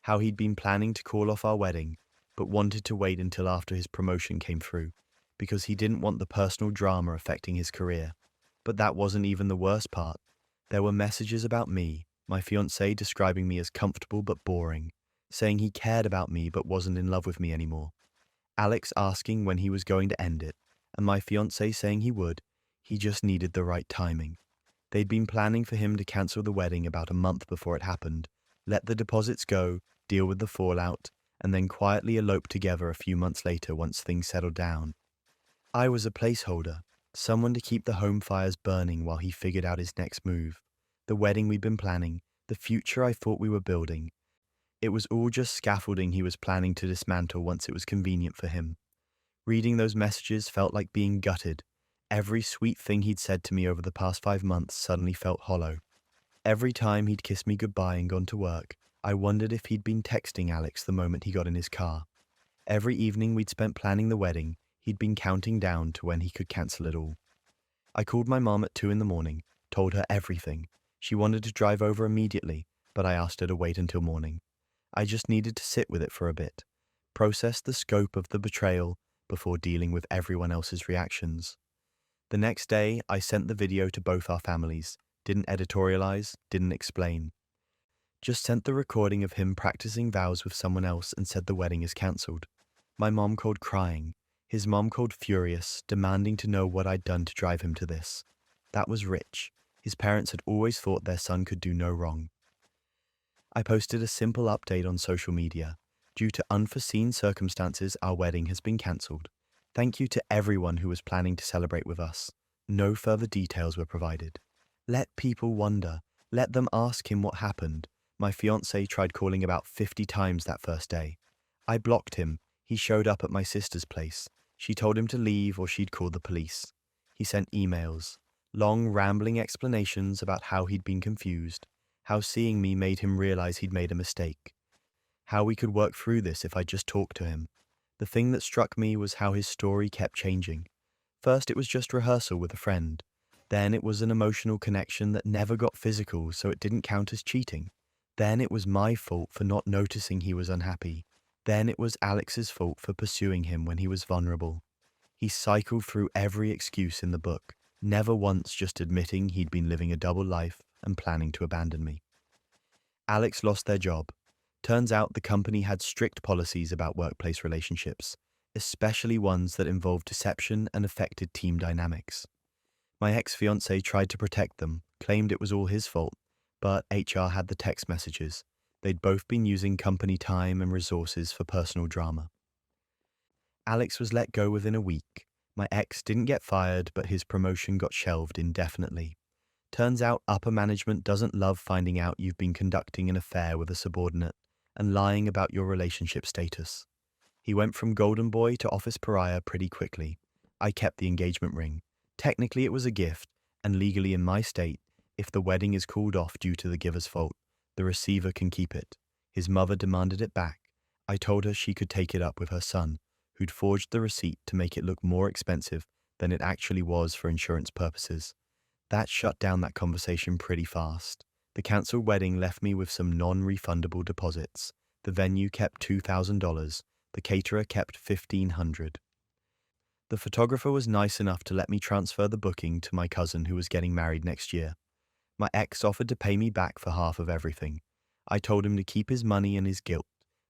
how he'd been planning to call off our wedding but wanted to wait until after his promotion came through because he didn't want the personal drama affecting his career. But that wasn't even the worst part. There were messages about me, my fiancé describing me as comfortable but boring, saying he cared about me but wasn't in love with me anymore, Alex asking when he was going to end it, and my fiancé saying he would, he just needed the right timing. They'd been planning for him to cancel the wedding about a month before it happened, let the deposits go, deal with the fallout, and then quietly elope together a few months later once things settled down. I was a placeholder, someone to keep the home fires burning while he figured out his next move. The wedding we'd been planning, the future I thought we were building. It was all just scaffolding he was planning to dismantle once it was convenient for him. Reading those messages felt like being gutted. Every sweet thing he'd said to me over the past 5 months suddenly felt hollow. Every time he'd kissed me goodbye and gone to work, I wondered if he'd been texting Alex the moment he got in his car. Every evening we'd spent planning the wedding, he'd been counting down to when he could cancel it all. I called my mom at 2 in the morning, told her everything. She wanted to drive over immediately, but I asked her to wait until morning. I just needed to sit with it for a bit, process the scope of the betrayal before dealing with everyone else's reactions. The next day, I sent the video to both our families, didn't editorialize, didn't explain. Just sent the recording of him practicing vows with someone else and said the wedding is cancelled. My mom called crying. His mom called furious, demanding to know what I'd done to drive him to this. That was Rich. His parents had always thought their son could do no wrong. I posted a simple update on social media. Due to unforeseen circumstances, our wedding has been cancelled. Thank you to everyone who was planning to celebrate with us. No further details were provided. Let people wonder. Let them ask him what happened. My fiancé tried calling about 50 times that first day. I blocked him. He showed up at my sister's place. She told him to leave or she'd call the police. He sent emails, long rambling explanations about how he'd been confused, how seeing me made him realize he'd made a mistake, how we could work through this if I just talked to him. The thing that struck me was how his story kept changing. First it was just rehearsal with a friend. Then it was an emotional connection that never got physical, so it didn't count as cheating. Then it was my fault for not noticing he was unhappy. Then it was Alex's fault for pursuing him when he was vulnerable. He cycled through every excuse in the book, never once just admitting he'd been living a double life and planning to abandon me. Alex lost their job. Turns out the company had strict policies about workplace relationships, especially ones that involved deception and affected team dynamics. My ex-fiancé tried to protect them, claimed it was all his fault, but HR had the text messages. They'd both been using company time and resources for personal drama. Alex was let go within a week. My ex didn't get fired, but his promotion got shelved indefinitely. Turns out upper management doesn't love finding out you've been conducting an affair with a subordinate and lying about your relationship status. He went from golden boy to office pariah pretty quickly. I kept the engagement ring. Technically it was a gift, and legally in my state, if the wedding is called off due to the giver's fault, the receiver can keep it. His mother demanded it back. I told her she could take it up with her son, who'd forged the receipt to make it look more expensive than it actually was for insurance purposes. That shut down that conversation pretty fast. The cancelled wedding left me with some non-refundable deposits. The venue kept $2,000. The caterer kept $1,500. The photographer was nice enough to let me transfer the booking to my cousin who was getting married next year. My ex offered to pay me back for half of everything. I told him to keep his money and his guilt.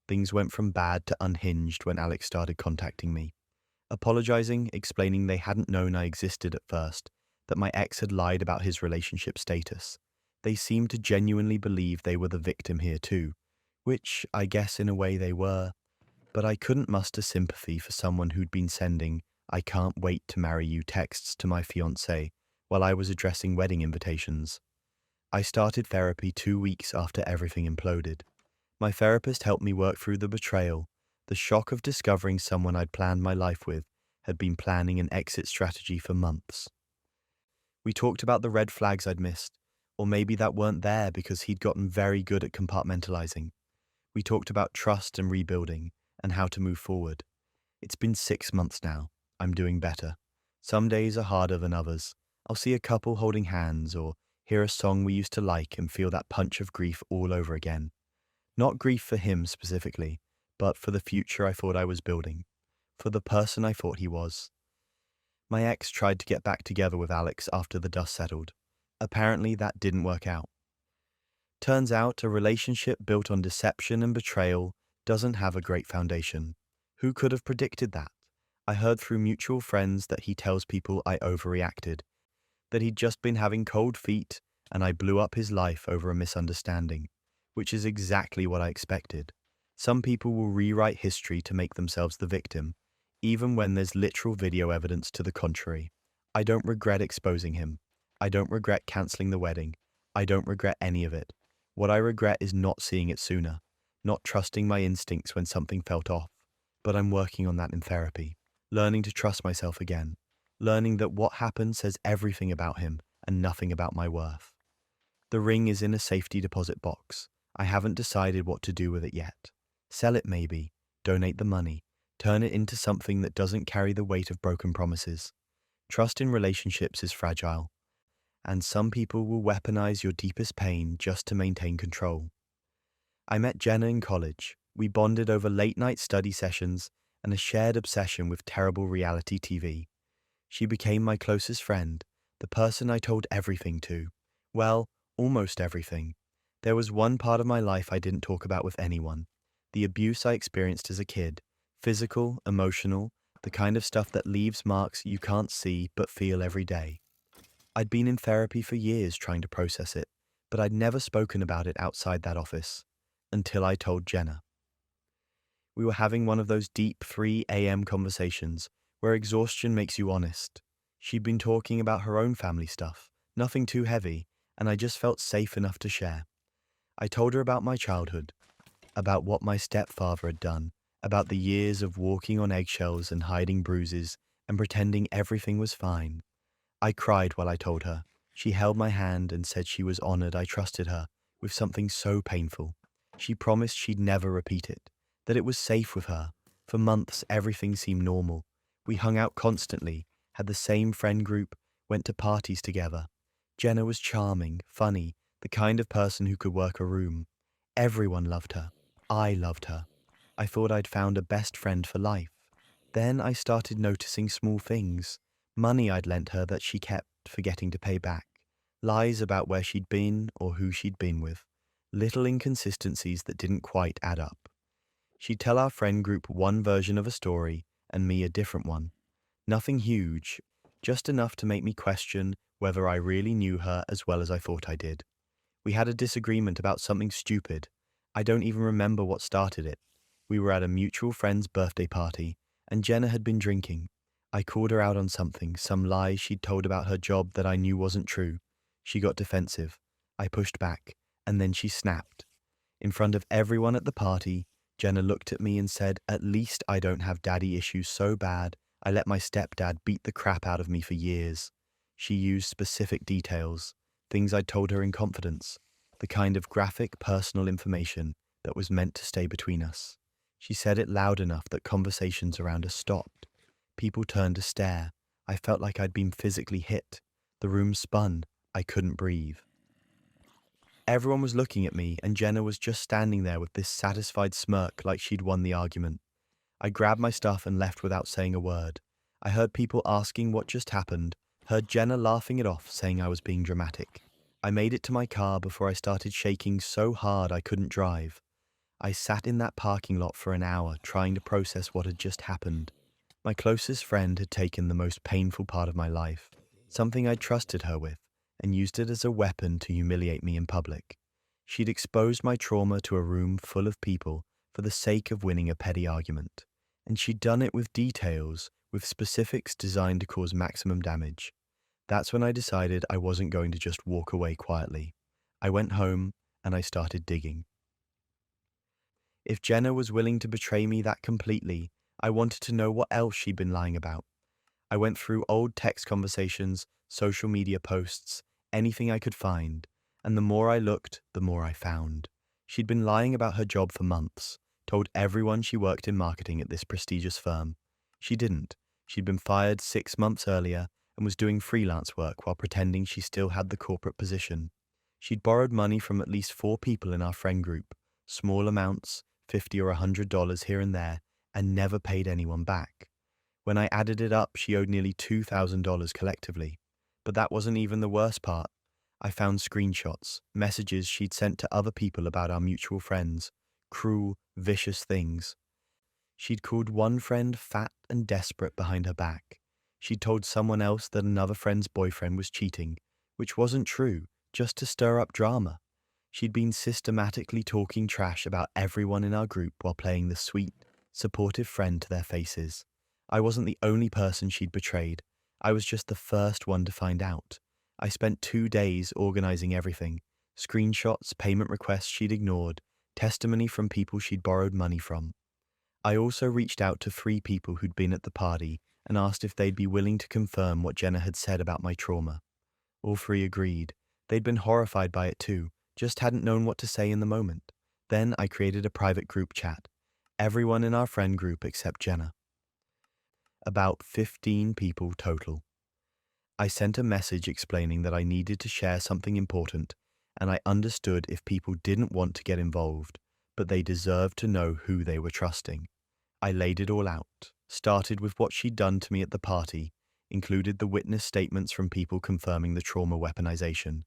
Things went from bad to unhinged when Alex started contacting me. Apologizing, explaining they hadn't known I existed at first. that my ex had lied about his relationship status. They seemed to genuinely believe they were the victim here too, which I guess in a way they were, but I couldn't muster sympathy for someone who'd been sending "I can't wait to marry you" texts to my fiancée while I was addressing wedding invitations. I started therapy 2 weeks after everything imploded. My therapist helped me work through the betrayal, the shock of discovering someone I'd planned my life with had been planning an exit strategy for months. We talked about the red flags I'd missed, or maybe that weren't there because he'd gotten very good at compartmentalizing. We talked about trust and rebuilding, and how to move forward. It's been 6 months now. I'm doing better. Some days are harder than others. I'll see a couple holding hands or hear a song we used to like and feel that punch of grief all over again. Not grief for him specifically, but for the future I thought I was building, for the person I thought he was. My ex tried to get back together with Alex after the dust settled. Apparently that didn't work out. Turns out a relationship built on deception and betrayal doesn't have a great foundation. Who could have predicted that? I heard through mutual friends that he tells people I overreacted, that he'd just been having cold feet and I blew up his life over a misunderstanding, which is exactly what I expected. Some people will rewrite history to make themselves the victim, even when there's literal video evidence to the contrary. I don't regret exposing him. I don't regret cancelling the wedding. I don't regret any of it. What I regret is not seeing it sooner, not trusting my instincts when something felt off. But I'm working on that in therapy, learning to trust myself again, learning that what happened says everything about him and nothing about my worth. The ring is in a safety deposit box. I haven't decided what to do with it yet. Sell it maybe, donate the money, turn it into something that doesn't carry the weight of broken promises. Trust in relationships is fragile, and some people will weaponize your deepest pain just to maintain control. I met Jenna in college. We bonded over late-night study sessions and a shared obsession with terrible reality TV. She became my closest friend, the person I told everything to. Well, almost everything. There was one part of my life I didn't talk about with anyone. The abuse I experienced as a kid. Physical, emotional, the kind of stuff that leaves marks you can't see but feel every day. I'd been in therapy for years trying to process it, but I'd never spoken about it outside that office. Until I told Jenna. We were having one of those deep 3 a.m. conversations where exhaustion makes you honest. She'd been talking about her own family stuff, nothing too heavy, and I just felt safe enough to share. I told her about my childhood, about what my stepfather had done, about the years of walking on eggshells and hiding bruises and pretending everything was fine. I cried while I told her. She held my hand and said she was honored I trusted her with something so painful. She promised she'd never repeat it, that it was safe with her. For months, everything seemed normal. We hung out constantly, had the same friend group, went to parties together. Jenna was charming, funny, the kind of person who could work a room. Everyone loved her. I loved her. I thought I'd found a best friend for life. Then I started noticing small things. Money I'd lent her that she kept forgetting to pay back. Lies about where she'd been or who she'd been with. Little inconsistencies that didn't quite add up. She'd tell our friend group one version of a story and me a different one. Nothing huge, just enough to make me question whether I really knew her as well as I thought I did. We had a disagreement about something stupid. I don't even remember what started it. We were at a mutual friend's birthday party, and Jenna had been drinking. I called her out on something, some lie she'd told about her job that I knew wasn't true. She got defensive. I pushed back. And then she snapped. In front of everyone at the party, Jenna looked at me and said, "At least I don't have daddy issues so bad I let my stepdad beat the crap out of me for years." She used specific details, things I'd told her in confidence, the kind of graphic, personal information that was meant to stay between us. She said it loud enough that conversations around us stopped. People turned to stare. I felt like I'd been physically hit. The room spun. I couldn't breathe. Everyone was looking at me, and Jenna was just standing there with this satisfied smirk like she'd won the argument. I grabbed my stuff and left without saying a word. I heard people asking what just happened, heard Jenna laughing it off, saying I was being dramatic. I made it to my car before I started shaking so hard I couldn't drive. I sat in that parking lot for an hour trying to process what had just happened. My closest friend had taken the most painful part of my life. something I trusted her with, and used it as a weapon to humiliate me in public. She'd exposed my trauma to a room full of people for the sake of winning a petty argument, and she'd done it with details, with specifics designed to cause maximum damage. That's when I decided I wasn't going to just walk away quietly. I went home and I started digging. If Jenna was willing to betray me that completely, I wanted to know what else she'd been lying about. I went through old text conversations, social media posts, anything I could find, and the more I looked, the more I found. She'd been lying about her job for months, told everyone she worked in marketing at this prestigious firm. She didn't. She'd been fired 6 months earlier and was doing freelance work while pretending she still had the corporate position. She'd borrowed money from at least 4 people in our friend group, small amounts, $50 or $100 here and there, and never paid anyone back. When I added it up, she owed nearly $2,000 collectively. But that wasn't even the worst part. I found screenshots, messages she'd sent to other people about our mutual friends, cruel, vicious things. She'd called one friend fat and desperate behind her back. She'd told someone else that another friend's boyfriend was cheating, which wasn't true, just to stir up drama. She'd been systematically talking trash about everyone in our group while playing the sweet, supportive friend to their faces. I wasn't the only person she'd betrayed. I was just the first one to find out. I spent 2 days organizing everything: screenshots, payment requests she'd ignored, testimony from people she'd borrowed money from. I also reached out to 3 people who'd been at the party and asked if they'd be willing to confirm what Jenna had said about my trauma. All 3 agreed. They'd been horrified by it too, just hadn't known what to say in the moment. Then I created a private group chat. Everyone in our friend group except Jenna. About 15 people total. I sent a message explaining that I needed to share something important, and I understood if people didn't want to get involved, but they deserved to know who they were trusting. I laid it all out, started with what she'd done to me at the party, included the witness statements from people confirming the trauma weaponization.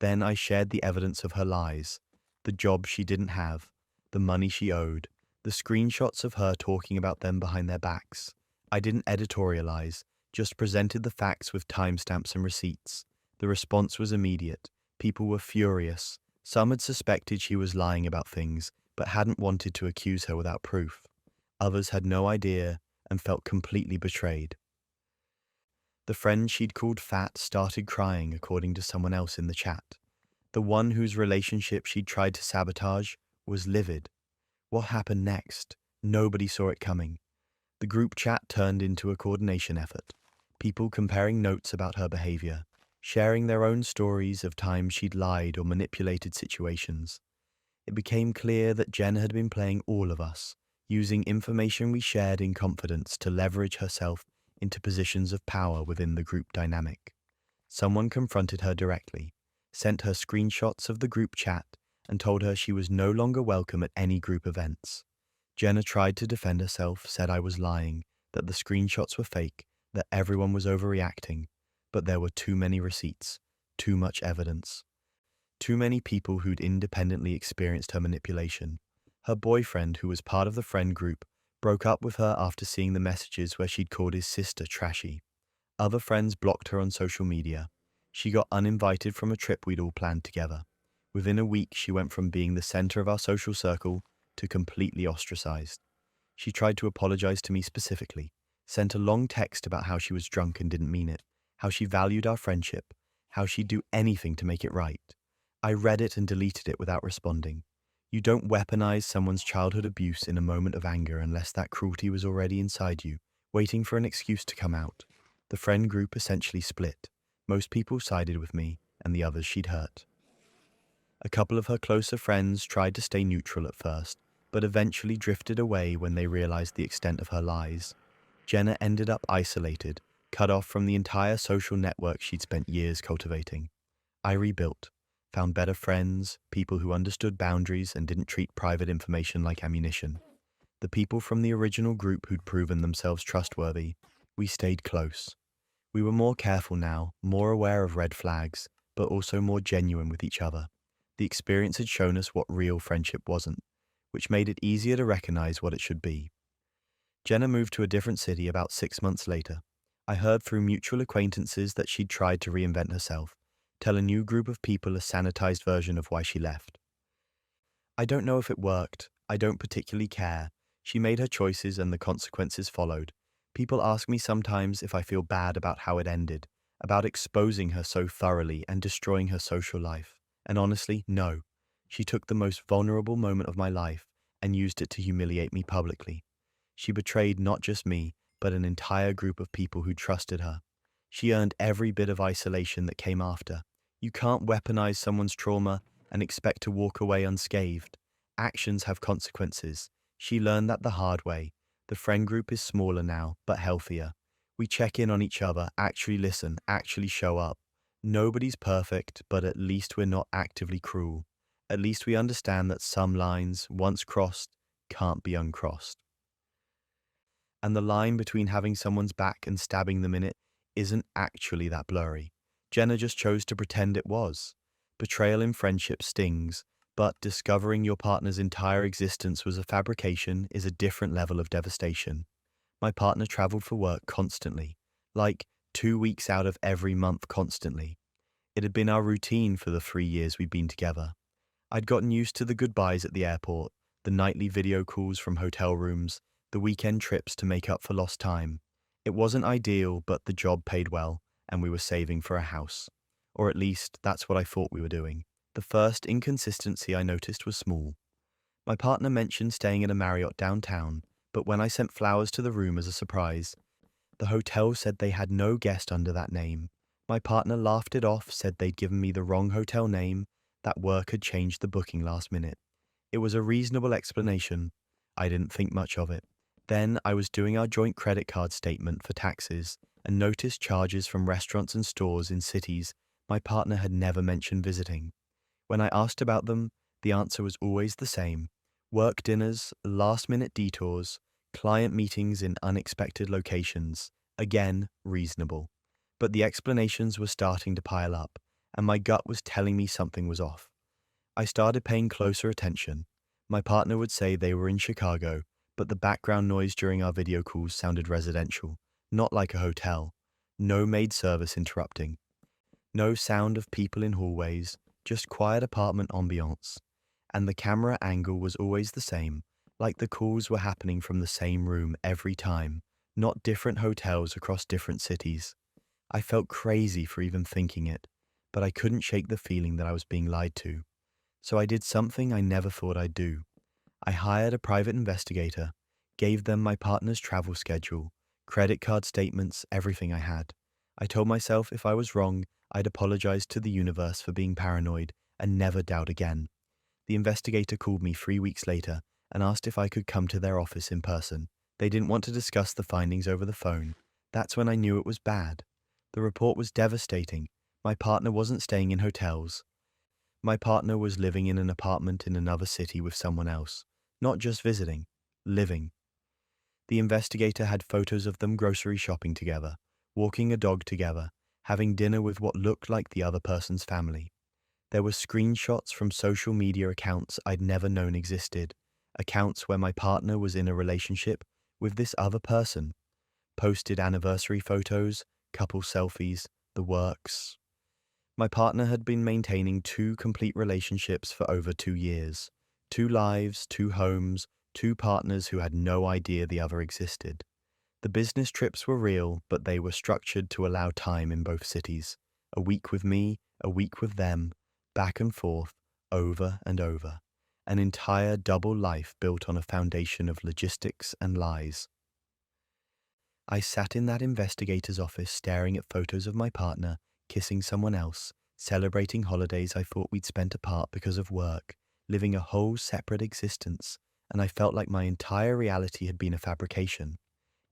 Then I shared the evidence of her lies, the job she didn't have, the money she owed, the screenshots of her talking about them behind their backs. I didn't editorialize, just presented the facts with timestamps and receipts. The response was immediate. People were furious. Some had suspected she was lying about things, but hadn't wanted to accuse her without proof. Others had no idea and felt completely betrayed. The friend she'd called fat started crying, according to someone else in the chat. The one whose relationship she'd tried to sabotage was livid. What happened next? Nobody saw it coming. The group chat turned into a coordination effort. People comparing notes about her behavior, sharing their own stories of times she'd lied or manipulated situations. It became clear that Jenna had been playing all of us, using information we shared in confidence to leverage herself into positions of power within the group dynamic. Someone confronted her directly, sent her screenshots of the group chat, and told her she was no longer welcome at any group events. Jenna tried to defend herself, said I was lying, that the screenshots were fake, that everyone was overreacting, but there were too many receipts, too much evidence. Too many people who'd independently experienced her manipulation. Her boyfriend, who was part of the friend group, broke up with her after seeing the messages where she'd called his sister trashy. Other friends blocked her on social media. She got uninvited from a trip we'd all planned together. Within a week, she went from being the center of our social circle to completely ostracized. She tried to apologize to me specifically, sent a long text about how she was drunk and didn't mean it, how she valued our friendship, how she'd do anything to make it right. I read it and deleted it without responding. You don't weaponize someone's childhood abuse in a moment of anger unless that cruelty was already inside you, waiting for an excuse to come out. The friend group essentially split. Most people sided with me, and the others she'd hurt. A couple of her closer friends tried to stay neutral at first, but eventually drifted away when they realized the extent of her lies. Jenna ended up isolated, cut off from the entire social network she'd spent years cultivating. I rebuilt, found better friends, people who understood boundaries and didn't treat private information like ammunition. The people from the original group who'd proven themselves trustworthy, we stayed close. We were more careful now, more aware of red flags, but also more genuine with each other. The experience had shown us what real friendship wasn't, which made it easier to recognize what it should be. Jenna moved to a different city about 6 months later. I heard through mutual acquaintances that she'd tried to reinvent herself, tell a new group of people a sanitized version of why she left. I don't know if it worked. I don't particularly care. She made her choices and the consequences followed. People ask me sometimes if I feel bad about how it ended, about exposing her so thoroughly and destroying her social life. And honestly, no. She took the most vulnerable moment of my life and used it to humiliate me publicly. She betrayed not just me, but an entire group of people who trusted her. She earned every bit of isolation that came after. You can't weaponize someone's trauma and expect to walk away unscathed. Actions have consequences. She learned that the hard way. The friend group is smaller now, but healthier. We check in on each other, actually listen, actually show up. Nobody's perfect, but at least we're not actively cruel. At least we understand that some lines, once crossed, can't be uncrossed. And the line between having someone's back and stabbing them in it isn't actually that blurry. Jenna just chose to pretend it was. Betrayal in friendship stings, but discovering your partner's entire existence was a fabrication is a different level of devastation. My partner traveled for work constantly, like 2 weeks out of every month constantly. It had been our routine for the 3 years we'd been together. I'd gotten used to the goodbyes at the airport, the nightly video calls from hotel rooms, the weekend trips to make up for lost time. It wasn't ideal, but the job paid well, and we were saving for a house. Or at least, that's what I thought we were doing. The first inconsistency I noticed was small. My partner mentioned staying at a Marriott downtown, but when I sent flowers to the room as a surprise, the hotel said they had no guest under that name. My partner laughed it off, said they'd given me the wrong hotel name, that work had changed the booking last minute. It was a reasonable explanation. I didn't think much of it. Then I was doing our joint credit card statement for taxes and noticed charges from restaurants and stores in cities my partner had never mentioned visiting. When I asked about them, the answer was always the same: work dinners, last-minute detours, client meetings in unexpected locations. Again, reasonable. But the explanations were starting to pile up, and my gut was telling me something was off. I started paying closer attention. My partner would say they were in Chicago, but the background noise during our video calls sounded residential, not like a hotel. No maid service interrupting. No sound of people in hallways, just quiet apartment ambiance. And the camera angle was always the same, like the calls were happening from the same room every time, not different hotels across different cities. I felt crazy for even thinking it, but I couldn't shake the feeling that I was being lied to. So I did something I never thought I'd do. I hired a private investigator, gave them my partner's travel schedule, credit card statements, everything I had. I told myself if I was wrong, I'd apologize to the universe for being paranoid and never doubt again. The investigator called me 3 weeks later and asked if I could come to their office in person. They didn't want to discuss the findings over the phone. That's when I knew it was bad. The report was devastating. My partner wasn't staying in hotels. My partner was living in an apartment in another city with someone else. Not just visiting, living. The investigator had photos of them grocery shopping together, walking a dog together, having dinner with what looked like the other person's family. There were screenshots from social media accounts I'd never known existed, accounts where my partner was in a relationship with this other person, posted anniversary photos, couple selfies, the works. My partner had been maintaining 2 complete relationships for over 2 years. 2 lives, 2 homes, 2 partners who had no idea the other existed. The business trips were real, but they were structured to allow time in both cities. A week with me, a week with them, back and forth, over and over. An entire double life built on a foundation of logistics and lies. I sat in that investigator's office staring at photos of my partner, kissing someone else, celebrating holidays I thought we'd spent apart because of work, living a whole separate existence, and I felt like my entire reality had been a fabrication.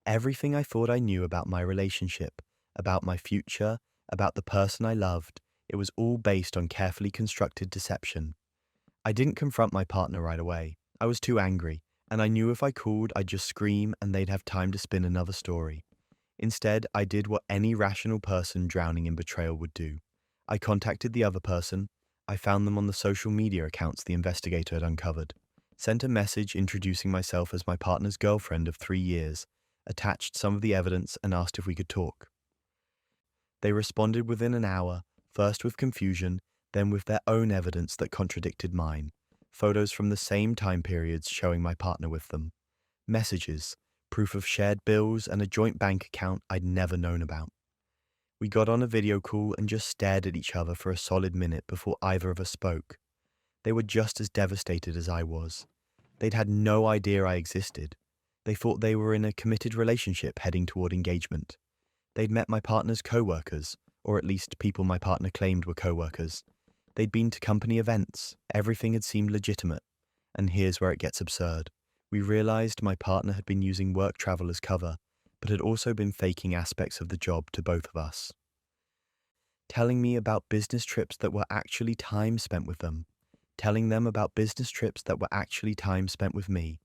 Everything I thought I knew about my relationship, about my future, about the person I loved, it was all based on carefully constructed deception. I didn't confront my partner right away. I was too angry, and I knew if I called, I'd just scream and they'd have time to spin another story. Instead, I did what any rational person drowning in betrayal would do. I contacted the other person. I found them on the social media accounts the investigator had uncovered. Sent a message introducing myself as my partner's girlfriend of 3 years, attached some of the evidence, and asked if we could talk. They responded within an hour, first with confusion, then with their own evidence that contradicted mine. Photos from the same time periods showing my partner with them. Messages, proof of shared bills, and a joint bank account I'd never known about. We got on a video call and just stared at each other for a solid minute before either of us spoke. They were just as devastated as I was. They'd had no idea I existed. They thought they were in a committed relationship heading toward engagement. They'd met my partner's co-workers, or at least people my partner claimed were co-workers. They'd been to company events. Everything had seemed legitimate. And here's where it gets absurd. We realized my partner had been using work travel as cover, but had also been faking aspects of the job to both of us. Telling me about business trips that were actually time spent with them. Telling them about business trips that were actually time spent with me.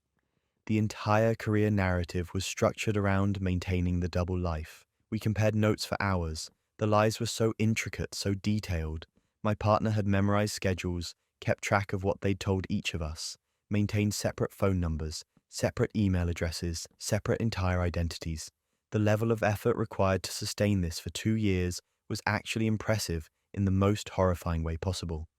The entire career narrative was structured around maintaining the double life. We compared notes for hours. The lies were so intricate, so detailed. My partner had memorized schedules, kept track of what they'd told each of us, maintained separate phone numbers, separate email addresses, separate entire identities. The level of effort required to sustain this for 2 years was actually impressive in the most horrifying way possible.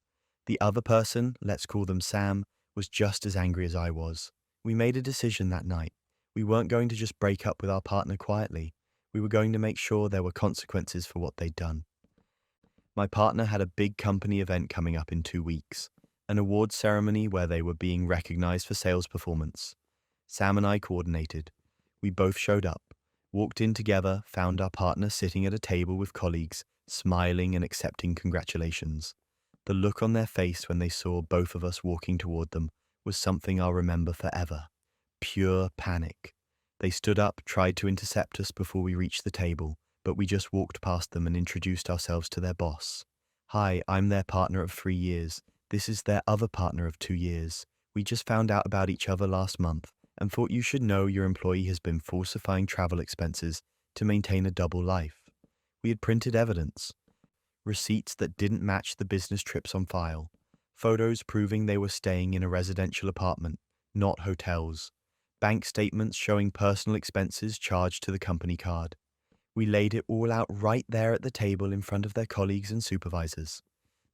The other person, let's call them Sam, was just as angry as I was. We made a decision that night. We weren't going to just break up with our partner quietly. We were going to make sure there were consequences for what they'd done. My partner had a big company event coming up in 2 weeks, an awards ceremony where they were being recognized for sales performance. Sam and I coordinated. We both showed up, walked in together, found our partner sitting at a table with colleagues, smiling and accepting congratulations. The look on their face when they saw both of us walking toward them was something I'll remember forever. Pure panic. They stood up, tried to intercept us before we reached the table, but we just walked past them and introduced ourselves to their boss. Hi, I'm their partner of 3 years. This is their other partner of 2 years. We just found out about each other last month and thought you should know your employee has been falsifying travel expenses to maintain a double life. We had printed evidence. Receipts that didn't match the business trips on file. Photos proving they were staying in a residential apartment, not hotels. Bank statements showing personal expenses charged to the company card. We laid it all out right there at the table in front of their colleagues and supervisors.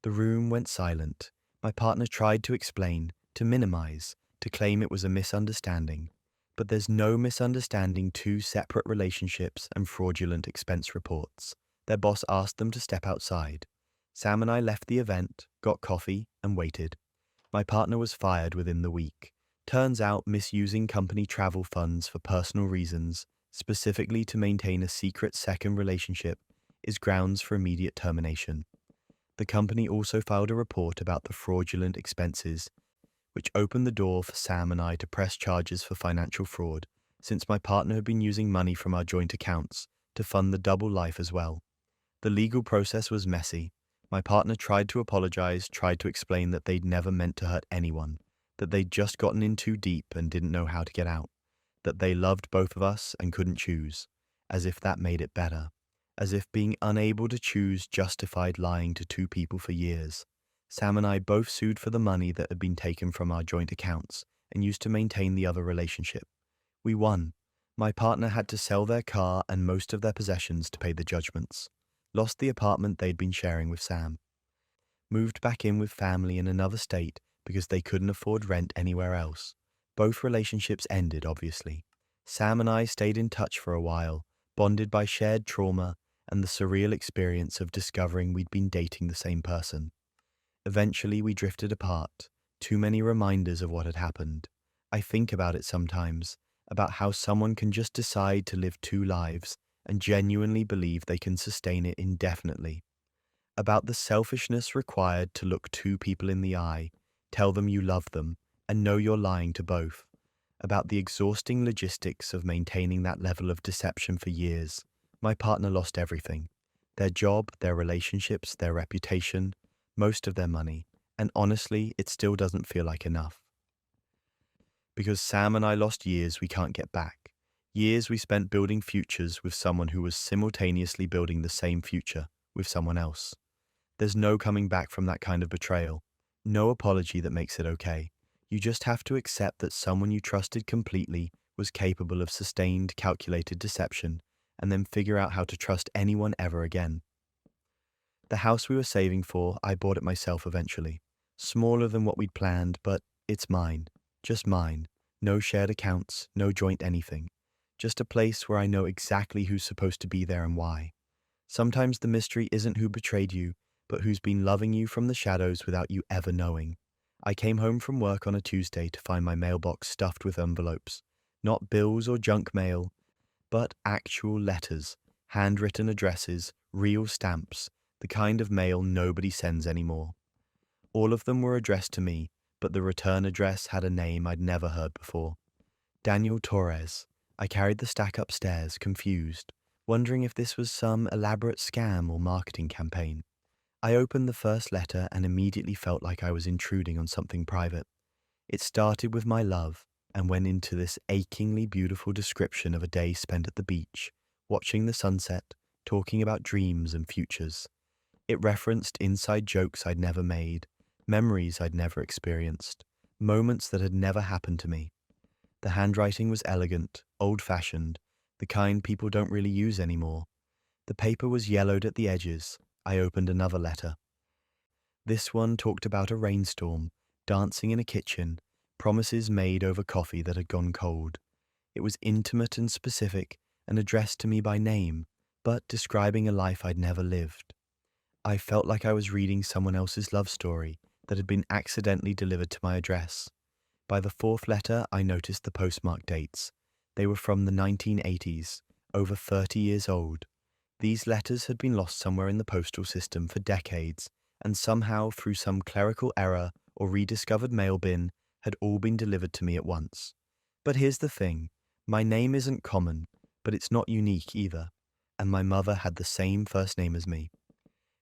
The room went silent. My partner tried to explain, to minimize, to claim it was a misunderstanding. But there's no misunderstanding 2 separate relationships and fraudulent expense reports. Their boss asked them to step outside. Sam and I left the event, got coffee, and waited. My partner was fired within the week. Turns out misusing company travel funds for personal reasons, specifically to maintain a secret second relationship, is grounds for immediate termination. The company also filed a report about the fraudulent expenses, which opened the door for Sam and I to press charges for financial fraud, since my partner had been using money from our joint accounts to fund the double life as well. The legal process was messy. My partner tried to apologize, tried to explain that they'd never meant to hurt anyone, that they'd just gotten in too deep and didn't know how to get out, that they loved both of us and couldn't choose, as if that made it better, as if being unable to choose justified lying to 2 people for years. Sam and I both sued for the money that had been taken from our joint accounts and used to maintain the other relationship. We won. My partner had to sell their car and most of their possessions to pay the judgments. Lost the apartment they'd been sharing with Sam. Moved back in with family in another state because they couldn't afford rent anywhere else. Both relationships ended, obviously. Sam and I stayed in touch for a while, bonded by shared trauma and the surreal experience of discovering we'd been dating the same person. Eventually, we drifted apart. Too many reminders of what had happened. I think about it sometimes, about how someone can just decide to live 2 lives and genuinely believe they can sustain it indefinitely. About the selfishness required to look 2 people in the eye, tell them you love them, and know you're lying to both. About the exhausting logistics of maintaining that level of deception for years. My partner lost everything. Their job, their relationships, their reputation, most of their money, and honestly, it still doesn't feel like enough. Because Sam and I lost years we can't get back. Years we spent building futures with someone who was simultaneously building the same future with someone else. There's no coming back from that kind of betrayal. No apology that makes it okay. You just have to accept that someone you trusted completely was capable of sustained, calculated deception and then figure out how to trust anyone ever again. The house we were saving for, I bought it myself eventually. Smaller than what we'd planned, but it's mine. Just mine. No shared accounts, no joint anything. Just a place where I know exactly who's supposed to be there and why. Sometimes the mystery isn't who betrayed you, but who's been loving you from the shadows without you ever knowing. I came home from work on a Tuesday to find my mailbox stuffed with envelopes. Not bills or junk mail, but actual letters, handwritten addresses, real stamps, the kind of mail nobody sends anymore. All of them were addressed to me, but the return address had a name I'd never heard before. Daniel Torres. I carried the stack upstairs, confused, wondering if this was some elaborate scam or marketing campaign. I opened the first letter and immediately felt like I was intruding on something private. It started with my love and went into this achingly beautiful description of a day spent at the beach, watching the sunset, talking about dreams and futures. It referenced inside jokes I'd never made, memories I'd never experienced, moments that had never happened to me. The handwriting was elegant, old-fashioned, the kind people don't really use anymore. The paper was yellowed at the edges. I opened another letter. This one talked about a rainstorm, dancing in a kitchen, promises made over coffee that had gone cold. It was intimate and specific and addressed to me by name, but describing a life I'd never lived. I felt like I was reading someone else's love story that had been accidentally delivered to my address. By the fourth letter, I noticed the postmark dates. They were from the 1980s, over 30 years old. These letters had been lost somewhere in the postal system for decades, and somehow, through some clerical error or rediscovered mail bin, had all been delivered to me at once. But here's the thing. My name isn't common, but it's not unique either, and my mother had the same first name as me.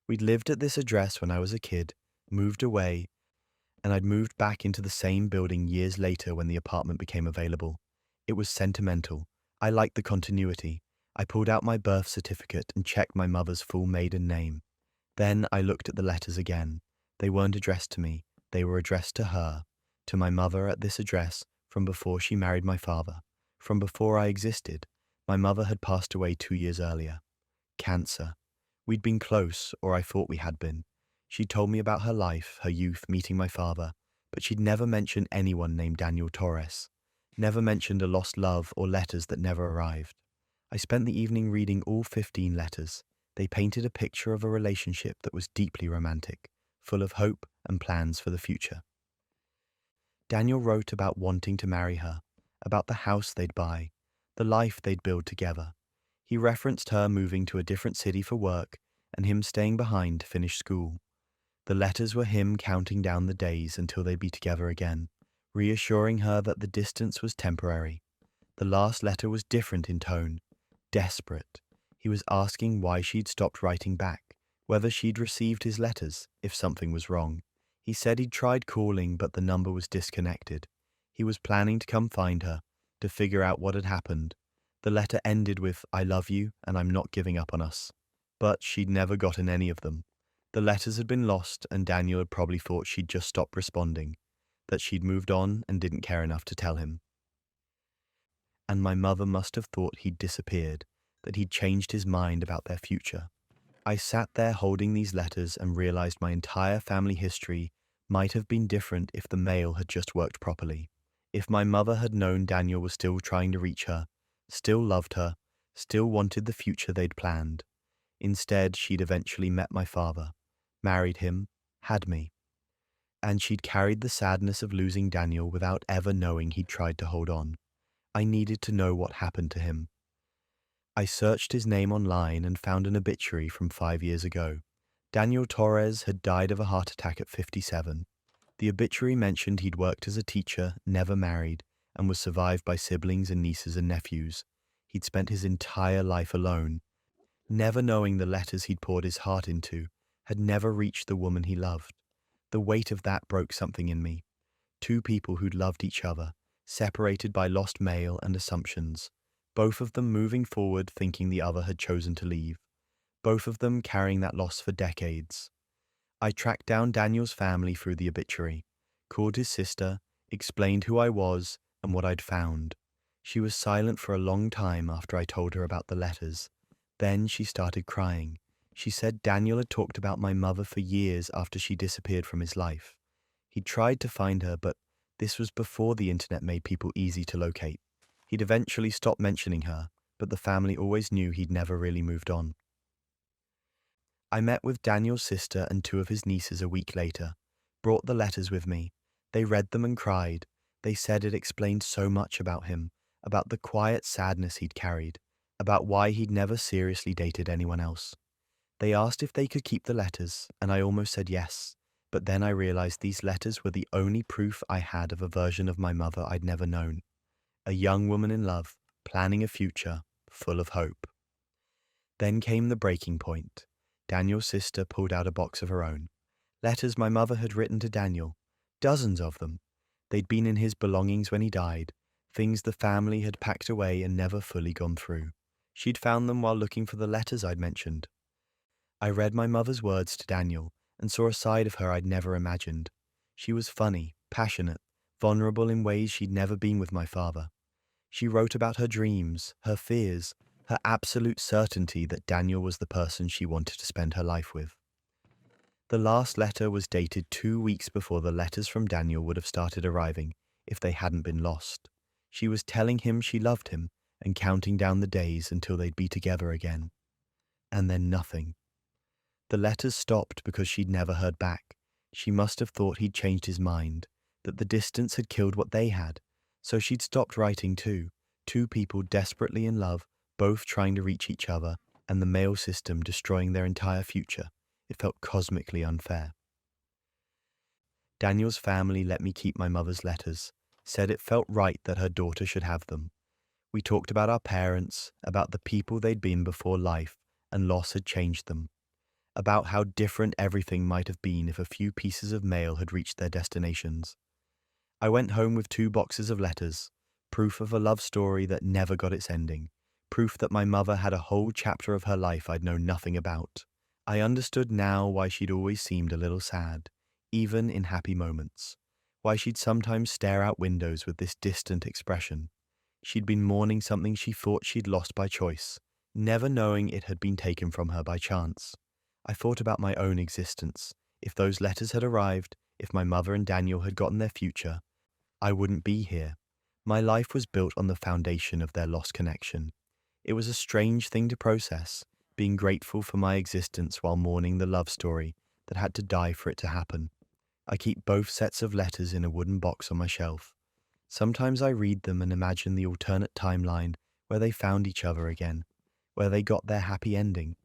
We'd lived at this address when I was a kid, moved away, and I'd moved back into the same building years later when the apartment became available. It was sentimental. I liked the continuity. I pulled out my birth certificate and checked my mother's full maiden name. Then I looked at the letters again. They weren't addressed to me. They were addressed to her, to my mother at this address from before she married my father, from before I existed. My mother had passed away 2 years earlier. Cancer. We'd been close, or I thought we had been. She'd told me about her life, her youth, meeting my father, but she'd never mentioned anyone named Daniel Torres, never mentioned a lost love or letters that never arrived. I spent the evening reading all 15 letters. They painted a picture of a relationship that was deeply romantic, full of hope and plans for the future. Daniel wrote about wanting to marry her, about the house they'd buy, the life they'd build together. He referenced her moving to a different city for work and him staying behind to finish school. The letters were him counting down the days until they'd be together again, reassuring her that the distance was temporary. The last letter was different in tone, desperate. He was asking why she'd stopped writing back, whether she'd received his letters, if something was wrong. He said he'd tried calling, but the number was disconnected. He was planning to come find her, to figure out what had happened. The letter ended with, "I love you, and I'm not giving up on us." But she'd never gotten any of them. The letters had been lost, and Daniel had probably thought she'd just stopped responding, that she'd moved on and didn't care enough to tell him. And my mother must have thought he'd disappeared, that he'd changed his mind about their future. I sat there holding these letters and realized my entire family history might have been different if the mail had just worked properly. If my mother had known Daniel was still trying to reach her, still loved her, still wanted the future they'd planned. Instead, she'd eventually met my father, married him, had me. And she'd carried the sadness of losing Daniel without ever knowing he'd tried to hold on. I needed to know what happened to him. I searched his name online and found an obituary from 5 years ago. Daniel Torres had died of a heart attack at 57. The obituary mentioned he'd worked as a teacher, never married, and was survived by siblings and nieces and nephews. He'd spent his entire life alone, never knowing the letters he'd poured his heart into had never reached the woman he loved. The weight of that broke something in me. Two people who'd loved each other, separated by lost mail and assumptions, both of them moving forward thinking the other had chosen to leave, both of them carrying that loss for decades. I tracked down Daniel's family through the obituary, called his sister, explained who I was and what I'd found. She was silent for a long time after I told her about the letters. Then she started crying. She said Daniel had talked about my mother for years after she disappeared from his life. He tried to find her, but this was before the internet made people easy to locate. He'd eventually stopped mentioning her, but the family always knew he'd never really moved on. I met with Daniel's sister and two of his nieces a week later, brought the letters with me. They read them and cried. They said it explained so much about him, about the quiet sadness he'd carried, about why he'd never seriously dated anyone else. They asked if they could keep the letters, and I almost said yes, but then I realized these letters were the only proof I had of a version of my mother I'd never known. A young woman in love, planning a future, full of hope. Then came the breaking point. Daniel's sister pulled out a box of her own. Letters my mother had written to Daniel. Dozens of them. They'd been in his belongings when he died, things the family had packed away and never fully gone through. She'd found them while looking for the letters I'd mentioned. I read my mother's words to Daniel and saw a side of her I'd never imagined. She was funny, passionate, vulnerable in ways she'd never been with my father. She wrote about her dreams, her fears, her absolute certainty that Daniel was the person she wanted to spend her life with. The last letter was dated 2 weeks before the letters from Daniel would have started arriving if they hadn't been lost. She was telling him she loved him and counting down the days until they'd be together again. And then nothing. The letters stopped because she'd never heard back. She must have thought he'd changed his mind, that the distance had killed what they had, so she'd stopped writing too. Two people desperately in love, both trying to reach each other, and the mail system destroying their entire future. It felt cosmically unfair. Daniel's family let me keep my mother's letters, said it felt right that her daughter should have them. We talked about our parents, about the people they'd been before life and loss had changed them, about how different everything might have been if a few pieces of mail had reached their destinations. I went home with 2 boxes of letters, proof of a love story that never got its ending, proof that my mother had a whole chapter of her life I'd known nothing about. I understood now why she'd always seemed a little sad, even in happy moments, why she'd sometimes stare out windows with this distant expression. She'd been mourning something she thought she'd lost by choice, never knowing it had been taken from her by chance. I thought about my own existence. If those letters had arrived, if my mother and Daniel had gotten their future, I wouldn't be here. My life was built on the foundation of their lost connection. It was a strange thing to process, being grateful for my existence while mourning the love story that had to die for it to happen. I keep both sets of letters in a wooden box on my shelf. Sometimes I read them and imagine the alternate timeline where they found each other again, where they got their happy ending,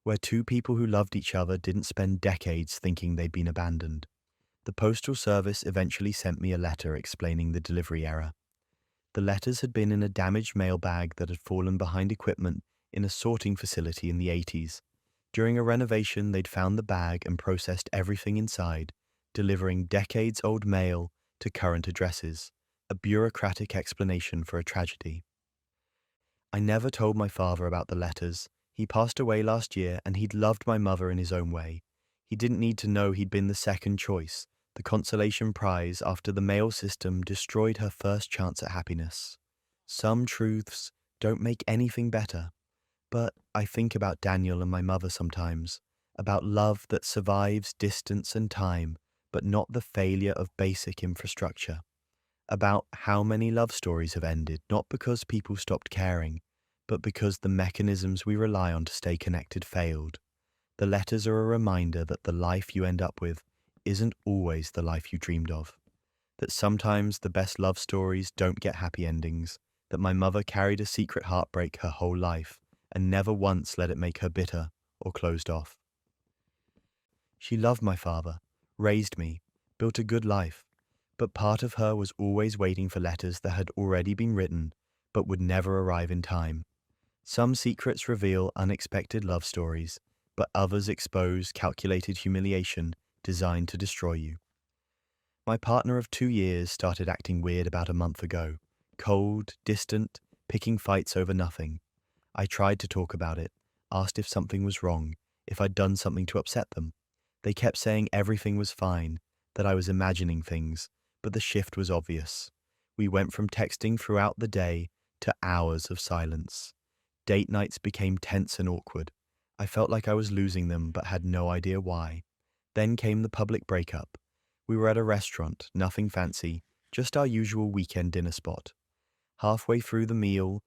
where two people who loved each other didn't spend decades thinking they'd been abandoned. The Postal Service eventually sent me a letter explaining the delivery error. The letters had been in a damaged mail bag that had fallen behind equipment in a sorting facility in the 80s. During a renovation, they'd found the bag and processed everything inside, delivering decades-old mail to current addresses, a bureaucratic explanation for a tragedy. I never told my father about the letters. He passed away last year and he'd loved my mother in his own way. He didn't need to know he'd been the second choice, the consolation prize after the mail system destroyed her first chance at happiness. Some truths don't make anything better. But I think about Daniel and my mother sometimes, about love that survives distance and time, but not the failure of basic infrastructure. About how many love stories have ended, not because people stopped caring, but because the mechanisms we rely on to stay connected failed. The letters are a reminder that the life you end up with isn't always the life you dreamed of. That sometimes the best love stories don't get happy endings. That my mother carried a secret heartbreak her whole life and never once let it make her bitter or closed off. She loved my father, raised me, built a good life, but part of her was always waiting for letters that had already been written but would never arrive in time. Some secrets reveal unexpected love stories, but others expose calculated humiliation designed to destroy you. My partner of 2 years started acting weird about a month ago, cold, distant, picking fights over nothing. I tried to talk about it, asked if something was wrong, if I'd done something to upset them. They kept saying everything was fine, that I was imagining things, but the shift was obvious. We went from texting throughout the day to hours of silence. Date nights became tense and awkward. I felt like I was losing them but had no idea why. Then came the public breakup. We were at a restaurant, nothing fancy, just our usual weekend dinner spot. Halfway through the meal,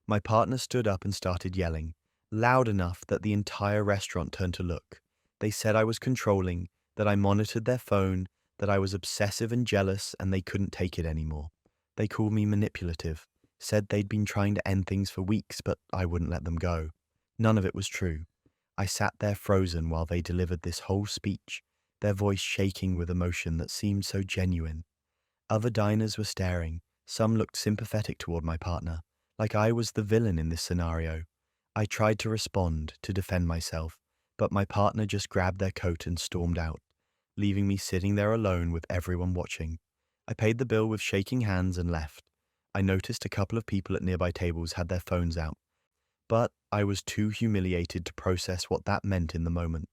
my partner stood up and started yelling, loud enough that the entire restaurant turned to look. They said I was controlling, that I monitored their phone, that I was obsessive and jealous, and they couldn't take it anymore. They called me manipulative, said they'd been trying to end things for weeks, but I wouldn't let them go. None of it was true. I sat there frozen while they delivered this whole speech, their voice shaking with emotion that seemed so genuine. Other diners were staring. Some looked sympathetic toward my partner, like I was the villain in this scenario. I tried to respond, to defend myself, but my partner just grabbed their coat and stormed out, leaving me sitting there alone with everyone watching. I paid the bill with shaking hands and left. I noticed a couple of people at nearby tables had their phones out, but I was too humiliated to process what that meant in the moment.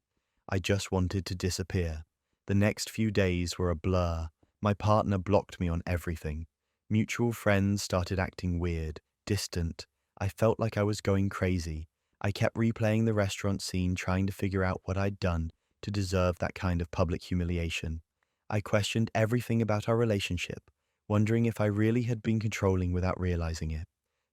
I just wanted to disappear. The next few days were a blur. My partner blocked me on everything. Mutual friends started acting weird, distant. I felt like I was going crazy. I kept replaying the restaurant scene, trying to figure out what I'd done to deserve that kind of public humiliation. I questioned everything about our relationship, wondering if I really had been controlling without realizing it.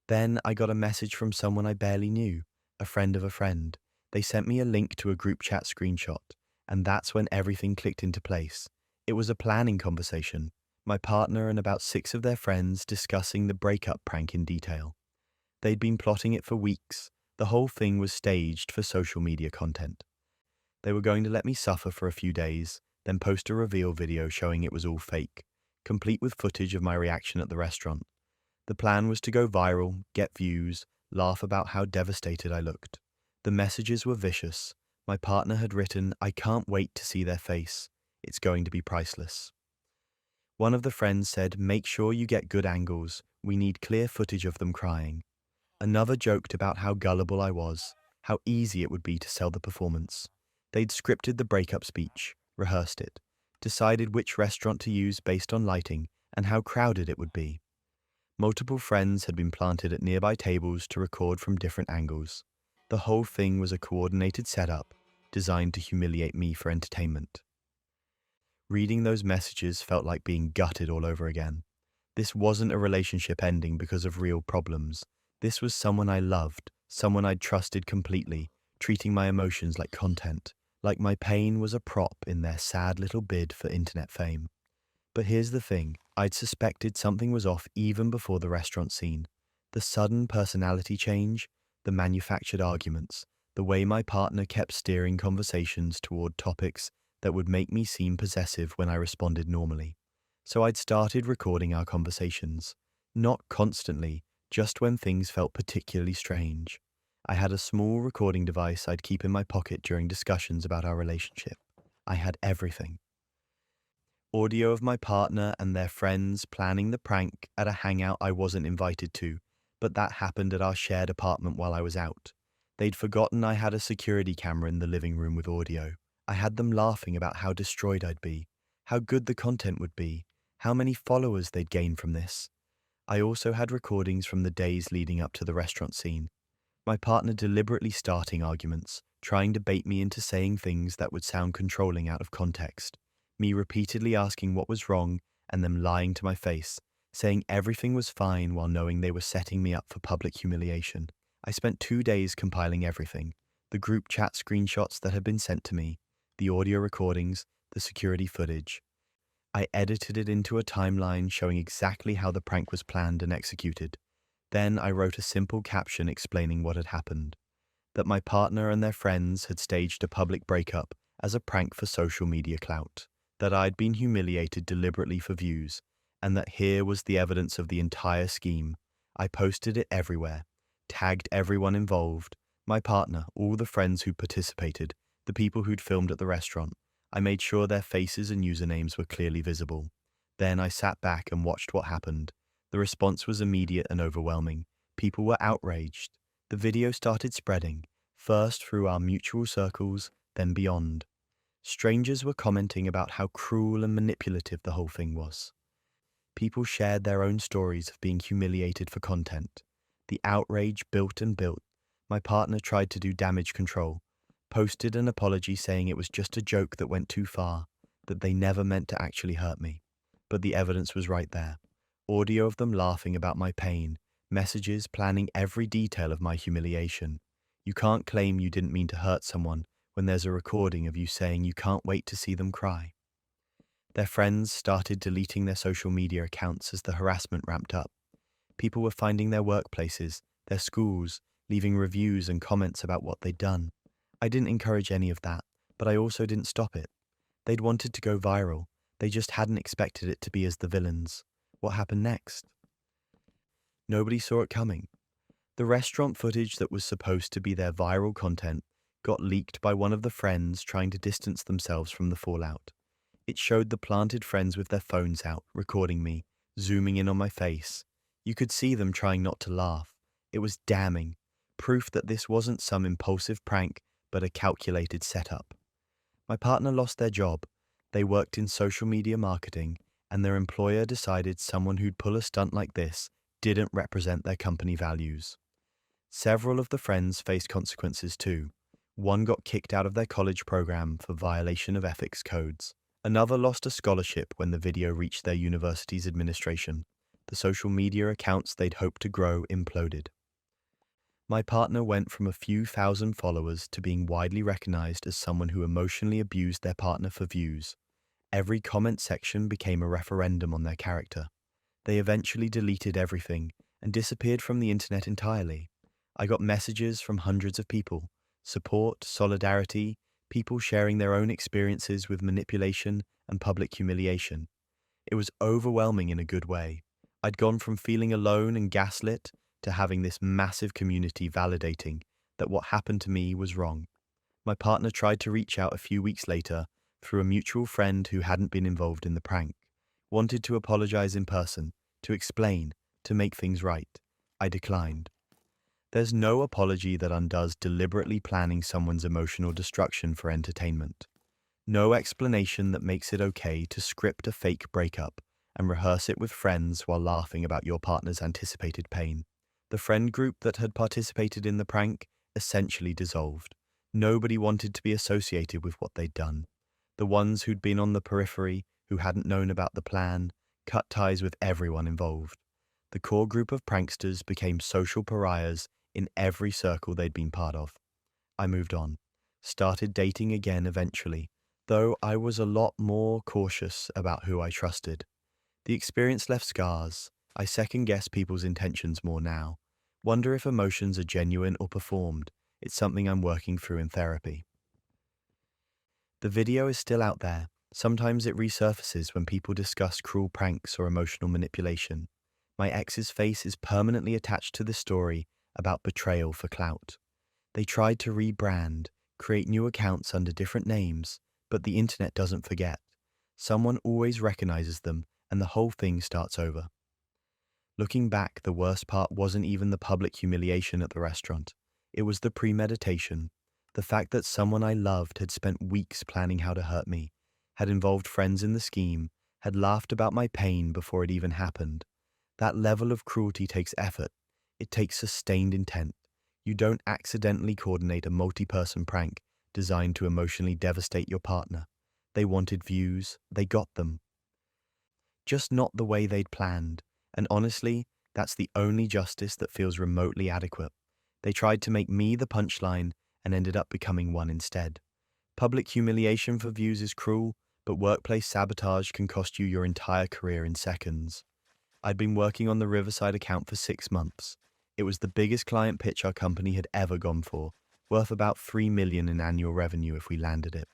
Then I got a message from someone I barely knew, a friend of a friend. They sent me a link to a group chat screenshot, and that's when everything clicked into place. It was a planning conversation, my partner and about 6 of their friends discussing the breakup prank in detail. They'd been plotting it for weeks. The whole thing was staged for social media content. They were going to let me suffer for a few days, then post a reveal video showing it was all fake, complete with footage of my reaction at the restaurant. The plan was to go viral, get views, laugh about how devastated I looked. The messages were vicious. My partner had written, "I can't wait to see their face. It's going to be priceless." One of the friends said, "Make sure you get good angles. We need clear footage of them crying." Another joked about how gullible I was, how easy it would be to sell the performance. They'd scripted the breakup speech, rehearsed it, decided which restaurant to use based on lighting and how crowded it would be. Multiple friends had been planted at nearby tables to record from different angles. The whole thing was a coordinated setup designed to humiliate me for entertainment. Reading those messages felt like being gutted all over again. This wasn't a relationship ending because of real problems. This was someone I loved, someone I'd trusted completely, treating my emotions like content, like my pain was a prop in their sad little bid for internet fame. But here's the thing, I'd suspected something was off even before the restaurant scene. The sudden personality change, the manufactured arguments, the way my partner kept steering conversations toward topics that would make me seem possessive when I responded normally. So I'd started recording our conversations. Not constantly, just when things felt particularly strange. I had a small recording device I'd keep in my pocket during discussions about our relationship. I had everything. Audio of my partner and their friends planning the prank at a hangout I wasn't invited to, but that happened at our shared apartment while I was out. They'd forgotten I had a security camera in the living room with audio. I had them laughing about how destroyed I'd be, how good the content would be, how many followers they'd gain from this. I also had recordings from the days leading up to the restaurant scene. My partner deliberately starting arguments, trying to bait me into saying things that would sound controlling out of context. Me repeatedly asking what was wrong and them lying to my face, saying everything was fine while knowing they were setting me up for public humiliation. I spent 2 days compiling everything, the group chat screenshots that had been sent to me, the audio recordings, the security footage. I edited it into a timeline showing exactly how the prank was planned and executed. Then I wrote a simple caption explaining what had happened, that my partner and their friends had staged a public breakup as a prank for social media clout, that I'd been humiliated deliberately for views, and that here was the evidence of the entire scheme. I posted it everywhere, tagged everyone involved, my partner, all the friends who participated, the people who'd filmed at the restaurant. I made sure their faces and usernames were clearly visible. Then I sat back and watched what happened. The response was immediate and overwhelming. People were outraged. The video started spreading, first through our mutual circles, then beyond. Strangers were commenting about how cruel and manipulative the whole thing was. People shared their own stories of being humiliated for content. The outrage built and built. My partner tried to do damage control, posted an apology saying it was just a joke that went too far, that they never meant to actually hurt me. But the evidence was right there. Audio of them laughing about my pain, messages planning every detail of my humiliation. You can't claim you didn't mean to hurt someone when there's a recording of you saying you can't wait to see them cry. Their friends started deleting their social media accounts as the harassment ramped up. People were finding their workplaces, their schools, leaving reviews and comments about what they'd done. I didn't encourage any of that, but I also didn't stop it. They'd wanted to go viral. They just hadn't expected it to be as the villains. What happened next? Nobody saw it coming. The restaurant footage that was supposed to be their viral content got leaked by one of the friends trying to distance themselves from the fallout. It showed the planted friends with their phones out, recording me, zooming in on my face. You could see them trying not to laugh. It was damning, proof that this wasn't some impulsive prank, but a calculated setup. My partner lost their job. They worked in social media marketing, and their employer decided someone who'd pull a stunt like this didn't represent their company values. Several of the friends faced consequences too. One got kicked out of their college program for violation of ethics codes. Another lost a scholarship when the video reached their university's administration. The social media accounts they'd hoped to grow imploded. My partner went from a few thousand followers to being widely recognized as someone who emotionally abused their partner for views. Every comment section became a referendum on their character. They eventually deleted everything and disappeared from the internet entirely. I got messages from hundreds of people, support, solidarity, people sharing their own experiences with manipulation and public humiliation. It was overwhelming in a good way. I'd gone from feeling alone and gaslit to having this massive community validating that what happened to me was wrong. My partner tried to reach out a few weeks later through a mutual friend who hadn't been involved in the prank, wanted to apologize in person, to explain, to make things right. I declined. There's no apology that undoes deliberately planning someone's emotional destruction for entertainment. No explanation that makes it okay to script a fake breakup and rehearse it with friends while laughing about your partner's anticipated pain. The friend group that had participated in the prank essentially dissolved. Nobody wanted to be associated with what they'd done. The ones who'd been on the periphery, who hadn't known about the plan, cut ties with everyone involved. The core group of pranksters became social pariahs in every circle they'd been part of. I moved on, started dating again eventually, though I was a lot more cautious about who I trusted. The experience left scars. I second-guess people's intentions more now. Wonder if emotions are genuine or performed. It's something I'm working through in therapy. The video is still out there. Sometimes it resurfaces when people discuss cruel pranks or emotional manipulation. My ex's face is permanently attached to this story about betrayal for clout. They tried to rebrand, create new accounts under different names, but the internet doesn't forget. Someone always recognizes them, and the whole thing starts over. Looking back, the worst part wasn't even the public humiliation at the restaurant. It was the premeditation. The fact that someone I loved had spent weeks planning how to hurt me, had involved friends in the scheme, had laughed about my pain before it even happened. That level of cruelty takes effort. It takes sustained intent. You don't accidentally coordinate a multi-person prank designed to emotionally devastate your partner. They wanted views. They got them. Just not the way they'd planned. And honestly, that's the only justice that feels remotely adequate. They tried to make me the punchline and ended up becoming one instead. Public humiliation for views is cruel, but workplace sabotage can cost you your entire career in seconds. I'd been working on the Riverside account for 6 months. It was the biggest client pitch our company had ever gone for, worth about $3 million in annual revenue if we landed it.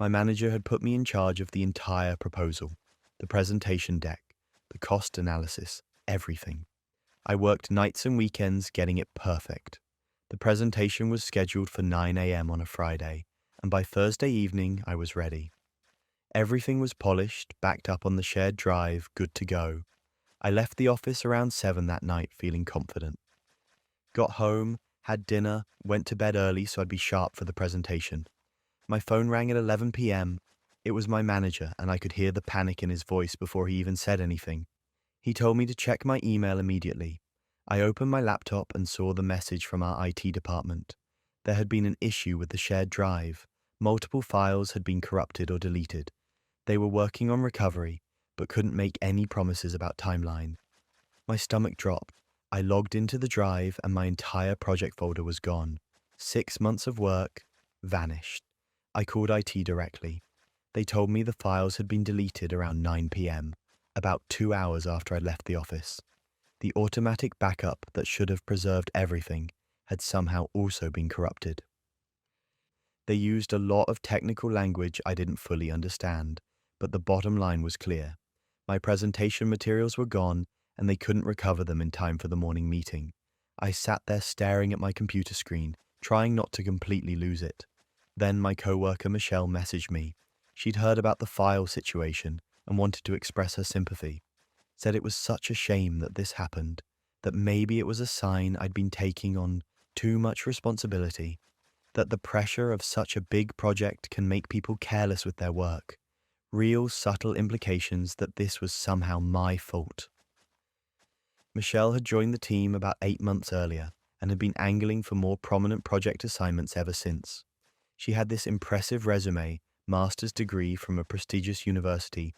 My manager had put me in charge of the entire proposal, the presentation deck, the cost analysis, everything. I worked nights and weekends getting it perfect. The presentation was scheduled for 9 a.m. on a Friday, and by Thursday evening I was ready. Everything was polished, backed up on the shared drive, good to go. I left the office around 7 that night feeling confident. Got home, had dinner, went to bed early so I'd be sharp for the presentation. My phone rang at 11 p.m. It was my manager, and I could hear the panic in his voice before he even said anything. He told me to check my email immediately. I opened my laptop and saw the message from our IT department. There had been an issue with the shared drive. Multiple files had been corrupted or deleted. They were working on recovery, but couldn't make any promises about timeline. My stomach dropped. I logged into the drive and my entire project folder was gone. 6 months of work vanished. I called IT directly. They told me the files had been deleted around 9 p.m., about 2 hours after I left the office. The automatic backup that should have preserved everything had somehow also been corrupted. They used a lot of technical language I didn't fully understand, but the bottom line was clear. My presentation materials were gone, and they couldn't recover them in time for the morning meeting. I sat there staring at my computer screen, trying not to completely lose it. Then my coworker Michelle messaged me. She'd heard about the file situation and wanted to express her sympathy. Said it was such a shame that this happened, that maybe it was a sign I'd been taking on too much responsibility, that the pressure of such a big project can make people careless with their work. Real subtle implications that this was somehow my fault. Michelle had joined the team about 8 months earlier and had been angling for more prominent project assignments ever since. She had this impressive resume, master's degree from a prestigious university,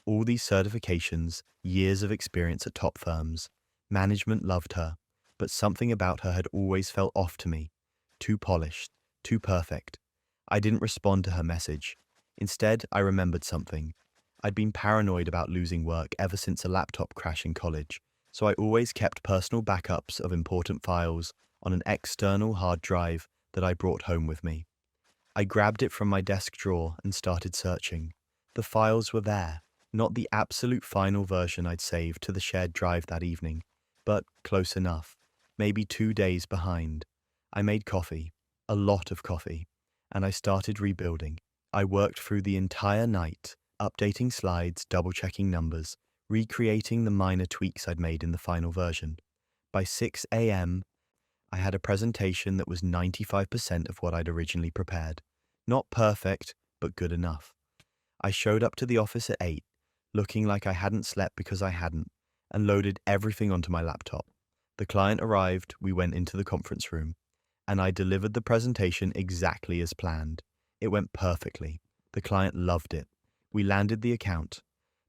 all these certifications, years of experience at top firms. Management loved her, but something about her had always felt off to me. Too polished, too perfect. I didn't respond to her message. Instead, I remembered something. I'd been paranoid about losing work ever since a laptop crash in college, so I always kept personal backups of important files on an external hard drive that I brought home with me. I grabbed it from my desk drawer and started searching. The files were there, not the absolute final version I'd saved to the shared drive that evening, but close enough, maybe 2 days behind. I made coffee, a lot of coffee, and I started rebuilding. I worked through the entire night, updating slides, double-checking numbers, recreating the minor tweaks I'd made in the final version. By 6 a.m., I had a presentation that was 95% of what I'd originally prepared. Not perfect, but good enough. I showed up to the office at 8, looking like I hadn't slept because I hadn't, and loaded everything onto my laptop. The client arrived, we went into the conference room, and I delivered the presentation exactly as planned. It went perfectly. The client loved it. We landed the account.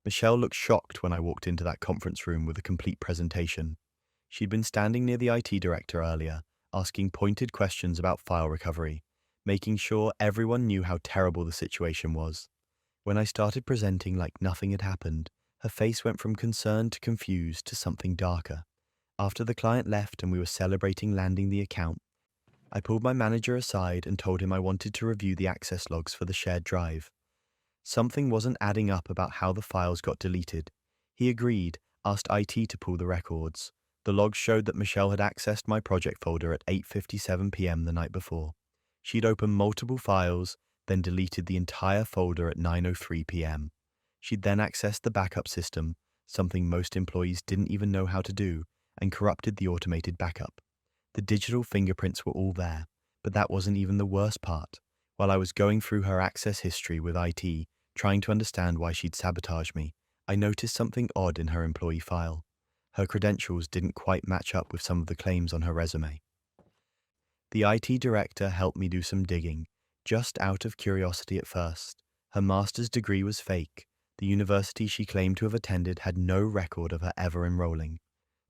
Michelle looked shocked when I walked into that conference room with a complete presentation. She'd been standing near the IT director earlier, asking pointed questions about file recovery, making sure everyone knew how terrible the situation was. When I started presenting like nothing had happened, her face went from concerned to confused to something darker. After the client left and we were celebrating landing the account, I pulled my manager aside and told him I wanted to review the access logs for the shared drive. Something wasn't adding up about how the files got deleted. He agreed, asked IT to pull the records. The logs showed that Michelle had accessed my project folder at 8:57 p.m. the night before. She'd opened multiple files, then deleted the entire folder at 9:03 p.m. She'd then accessed the backup system, something most employees didn't even know how to do, and corrupted the automated backup. The digital fingerprints were all there, but that wasn't even the worst part. While I was going through her access history with IT, trying to understand why she'd sabotaged me, I noticed something odd in her employee file. Her credentials didn't quite match up with some of the claims on her resume. The IT director helped me do some digging, just out of curiosity at first. Her master's degree was fake. The university she claimed to have attended had no record of her ever enrolling.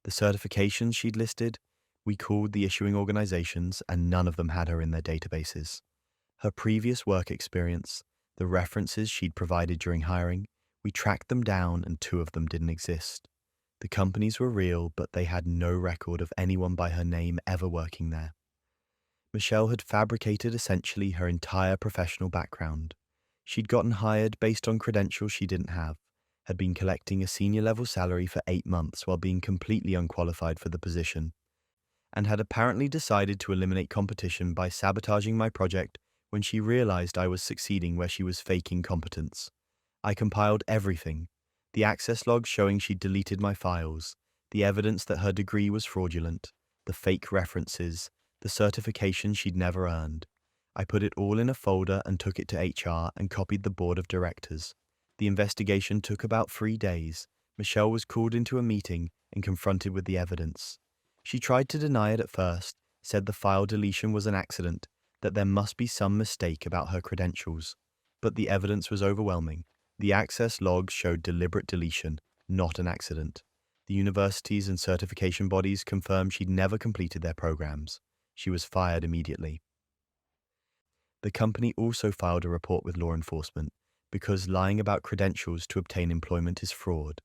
The certifications she'd listed, we called the issuing organizations, and none of them had her in their databases. Her previous work experience, the references she'd provided during hiring, we tracked them down and 2 of them didn't exist. The companies were real, but they had no record of anyone by her name ever working there. Michelle had fabricated essentially her entire professional background. She'd gotten hired based on credentials she didn't have, had been collecting a senior-level salary for 8 months while being completely unqualified for the position, and had apparently decided to eliminate competition by sabotaging my project when she realized I was succeeding where she was faking competence. I compiled everything, the access logs showing she'd deleted my files, the evidence that her degree was fraudulent, the fake references, the certification she'd never earned. I put it all in a folder and took it to HR and copied the board of directors. The investigation took about 3 days. Michelle was called into a meeting and confronted with the evidence. She tried to deny it at first, said the file deletion was an accident, that there must be some mistake about her credentials. But the evidence was overwhelming. The access logs showed deliberate deletion, not an accident. The universities and certification bodies confirmed she'd never completed their programs. She was fired immediately. The company also filed a report with law enforcement because lying about credentials to obtain employment is fraud.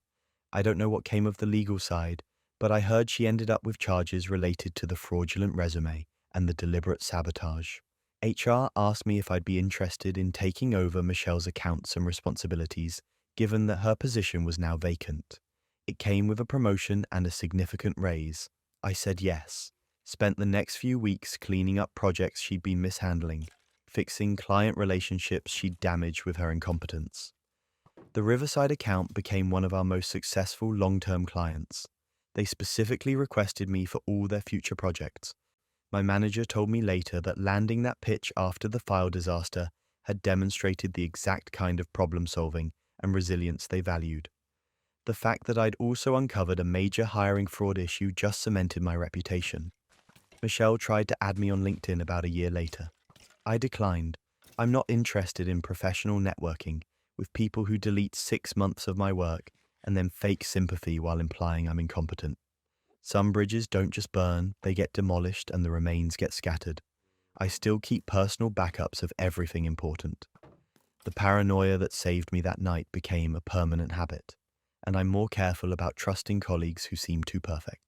I don't know what came of the legal side, but I heard she ended up with charges related to the fraudulent resume and the deliberate sabotage. HR asked me if I'd be interested in taking over Michelle's accounts and responsibilities, given that her position was now vacant. It came with a promotion and a significant raise. I said yes. Spent the next few weeks cleaning up projects she'd been mishandling, fixing client relationships she'd damaged with her incompetence. The Riverside account became one of our most successful long-term clients. They specifically requested me for all their future projects. My manager told me later that landing that pitch after the file disaster had demonstrated the exact kind of problem-solving and resilience they valued. The fact that I'd also uncovered a major hiring fraud issue just cemented my reputation. Michelle tried to add me on LinkedIn about a year later. I declined. I'm not interested in professional networking with people who delete 6 months of my work and then fake sympathy while implying I'm incompetent. Some bridges don't just burn, they get demolished and the remains get scattered. I still keep personal backups of everything important. The paranoia that saved me that night became a permanent habit, and I'm more careful about trusting colleagues who seem too perfect.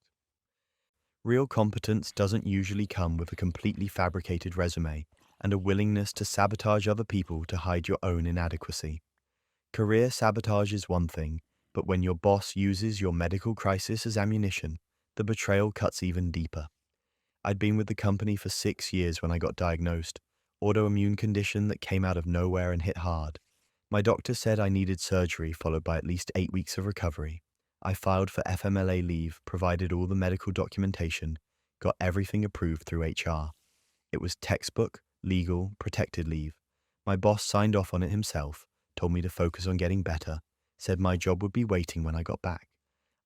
Real competence doesn't usually come with a completely fabricated resume and a willingness to sabotage other people to hide your own inadequacy. Career sabotage is one thing, but when your boss uses your medical crisis as ammunition, the betrayal cuts even deeper. I'd been with the company for 6 years when I got diagnosed, autoimmune condition that came out of nowhere and hit hard. My doctor said I needed surgery followed by at least 8 weeks of recovery. I filed for FMLA leave, provided all the medical documentation, got everything approved through HR. It was textbook, legal, protected leave. My boss signed off on it himself, told me to focus on getting better, said my job would be waiting when I got back.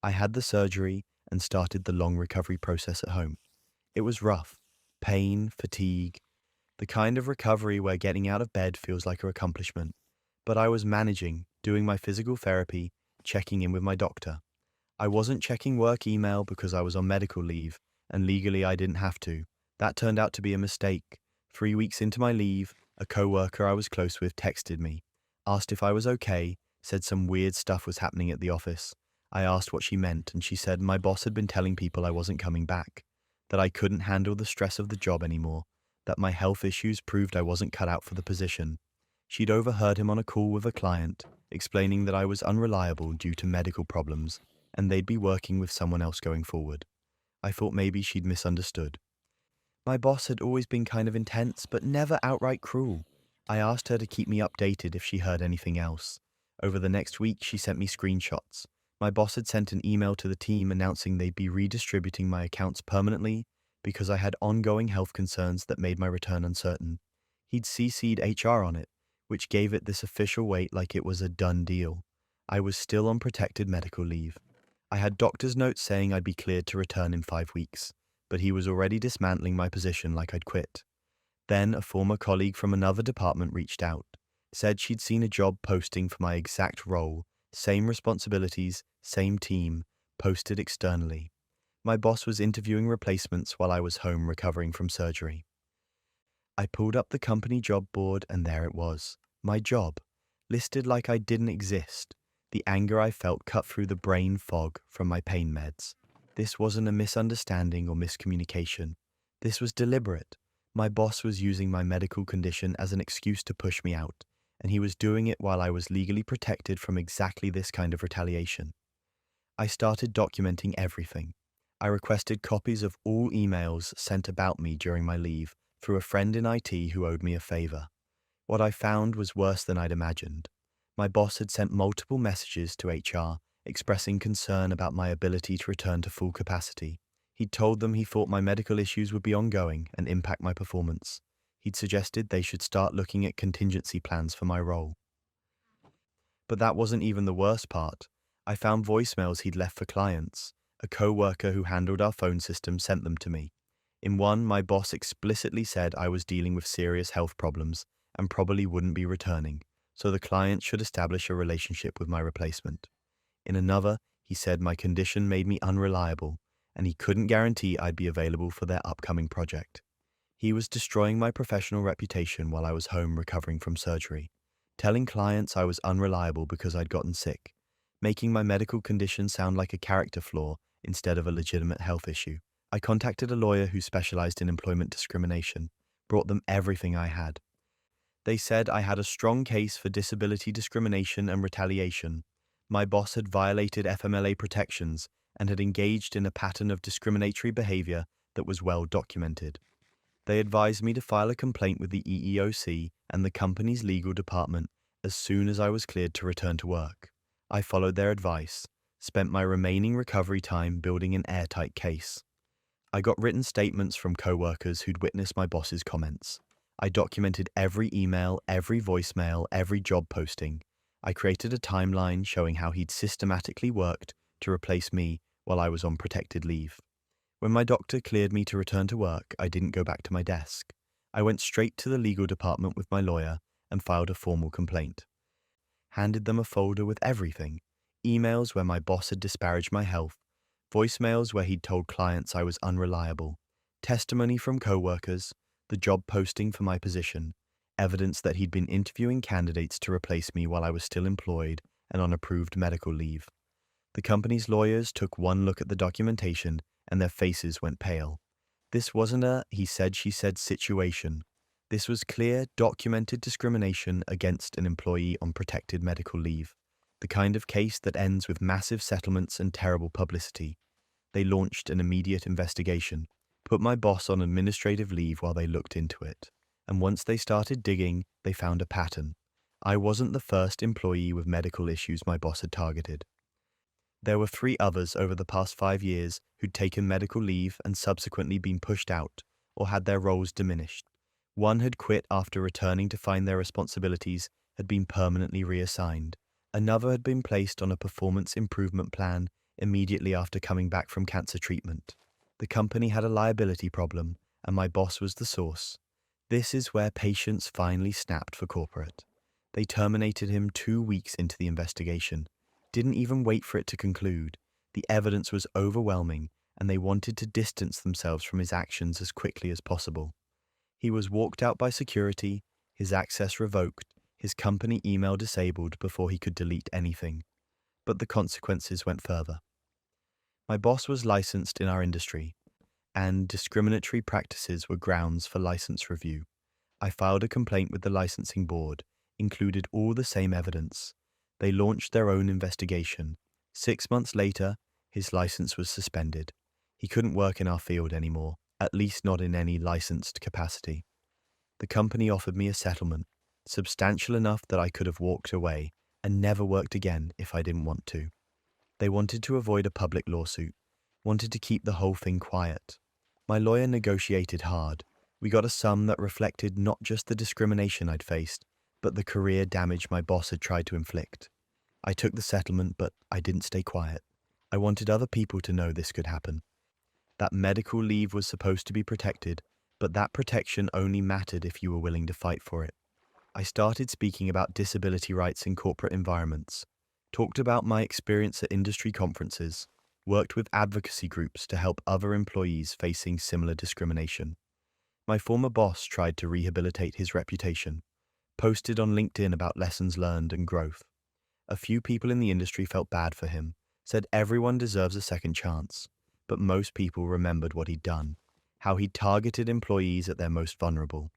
I had the surgery and started the long recovery process at home. It was rough. Pain, fatigue, the kind of recovery where getting out of bed feels like an accomplishment. But I was managing, doing my physical therapy, checking in with my doctor. I wasn't checking work email because I was on medical leave, and legally I didn't have to. That turned out to be a mistake. 3 weeks into my leave, a coworker I was close with texted me, asked if I was okay, said some weird stuff was happening at the office. I asked what she meant, and she said my boss had been telling people I wasn't coming back, that I couldn't handle the stress of the job anymore, that my health issues proved I wasn't cut out for the position. She'd overheard him on a call with a client, explaining that I was unreliable due to medical problems, and they'd be working with someone else going forward. I thought maybe she'd misunderstood. My boss had always been kind of intense, but never outright cruel. I asked her to keep me updated if she heard anything else. Over the next week, she sent me screenshots. My boss had sent an email to the team announcing they'd be redistributing my accounts permanently because I had ongoing health concerns that made my return uncertain. He'd CC'd HR on it, which gave it this official weight like it was a done deal. I was still on protected medical leave. I had doctor's notes saying I'd be cleared to return in 5 weeks, but he was already dismantling my position like I'd quit. Then a former colleague from another department reached out, said she'd seen a job posting for my exact role, same responsibilities, same team, posted externally. My boss was interviewing replacements while I was home recovering from surgery. I pulled up the company job board and there it was, my job, listed like I didn't exist. The anger I felt cut through the brain fog from my pain meds. This wasn't a misunderstanding or miscommunication. This was deliberate. My boss was using my medical condition as an excuse to push me out, and he was doing it while I was legally protected from exactly this kind of retaliation. I started documenting everything. I requested copies of all emails sent about me during my leave through a friend in IT who owed me a favor. What I found was worse than I'd imagined. My boss had sent multiple messages to HR expressing concern about my ability to return to full capacity. He'd told them he thought my medical issues would be ongoing and impact my performance. He'd suggested they should start looking at contingency plans for my role. But that wasn't even the worst part. I found voicemails he'd left for clients, A co-worker who handled our phone system sent them to me. In one, my boss explicitly said I was dealing with serious health problems and probably wouldn't be returning, so the client should establish a relationship with my replacement. In another, he said my condition made me unreliable and he couldn't guarantee I'd be available for their upcoming project. He was destroying my professional reputation while I was home recovering from surgery, telling clients I was unreliable because I'd gotten sick, making my medical condition sound like a character flaw instead of a legitimate health issue. I contacted a lawyer who specialized in employment discrimination, brought them everything I had. They said I had a strong case for disability discrimination and retaliation. My boss had violated FMLA protections and had engaged in a pattern of discriminatory behavior that was well documented. They advised me to file a complaint with the EEOC and the company's legal department as soon as I was cleared to return to work. I followed their advice, spent my remaining recovery time building an airtight case. I got written statements from co-workers who'd witnessed my boss's comments. I documented every email, every voicemail, every job posting. I created a timeline showing how he'd systematically worked to replace me while I was on protected leave. When my doctor cleared me to return to work, I didn't go back to my desk. I went straight to the legal department with my lawyer and filed a formal complaint. Handed them a folder with everything: emails where my boss had disparaged my health, voicemails where he'd told clients I was unreliable, testimony from co-workers, the job posting for my position, evidence that he'd been interviewing candidates to replace me while I was still employed and on approved medical leave. The company's lawyers took one look at the documentation and their faces went pale. This wasn't a he said, she said situation. This was clear, documented discrimination against an employee on protected medical leave, the kind of case that ends with massive settlements and terrible publicity. They launched an immediate investigation, put my boss on administrative leave while they looked into it. And once they started digging, they found a pattern. I wasn't the first employee with medical issues my boss had targeted. There were 3 others over the past 5 years who'd taken medical leave and subsequently been pushed out or had their roles diminished. One had quit after returning to find their responsibilities had been permanently reassigned. Another had been placed on a performance improvement plan immediately after coming back from cancer treatment. The company had a liability problem, and my boss was the source. This is where patience finally snapped for corporate. They terminated him 2 weeks into the investigation. Didn't even wait for it to conclude. The evidence was overwhelming, and they wanted to distance themselves from his actions as quickly as possible. He was walked out by security, his access revoked, his company email disabled before he could delete anything. But the consequences went further. My boss was licensed in our industry, and discriminatory practices were grounds for license review. I filed a complaint with the licensing board, included all the same evidence. They launched their own investigation. 6 months later, his license was suspended. He couldn't work in our field anymore, at least not in any licensed capacity. The company offered me a settlement, substantial enough that I could have walked away and never worked again if I didn't want to. They wanted to avoid a public lawsuit, wanted to keep the whole thing quiet. My lawyer negotiated hard. We got a sum that reflected not just the discrimination I'd faced, but the career damage my boss had tried to inflict. I took the settlement, but I didn't stay quiet. I wanted other people to know this could happen. That medical leave was supposed to be protected, but that protection only mattered if you were willing to fight for it. I started speaking about disability rights in corporate environments, talked about my experience at industry conferences, worked with advocacy groups to help other employees facing similar discrimination. My former boss tried to rehabilitate his reputation, posted on LinkedIn about lessons learned and growth. A few people in the industry felt bad for him, said everyone deserves a second chance, but most people remembered what he'd done, how he'd targeted employees at their most vulnerable,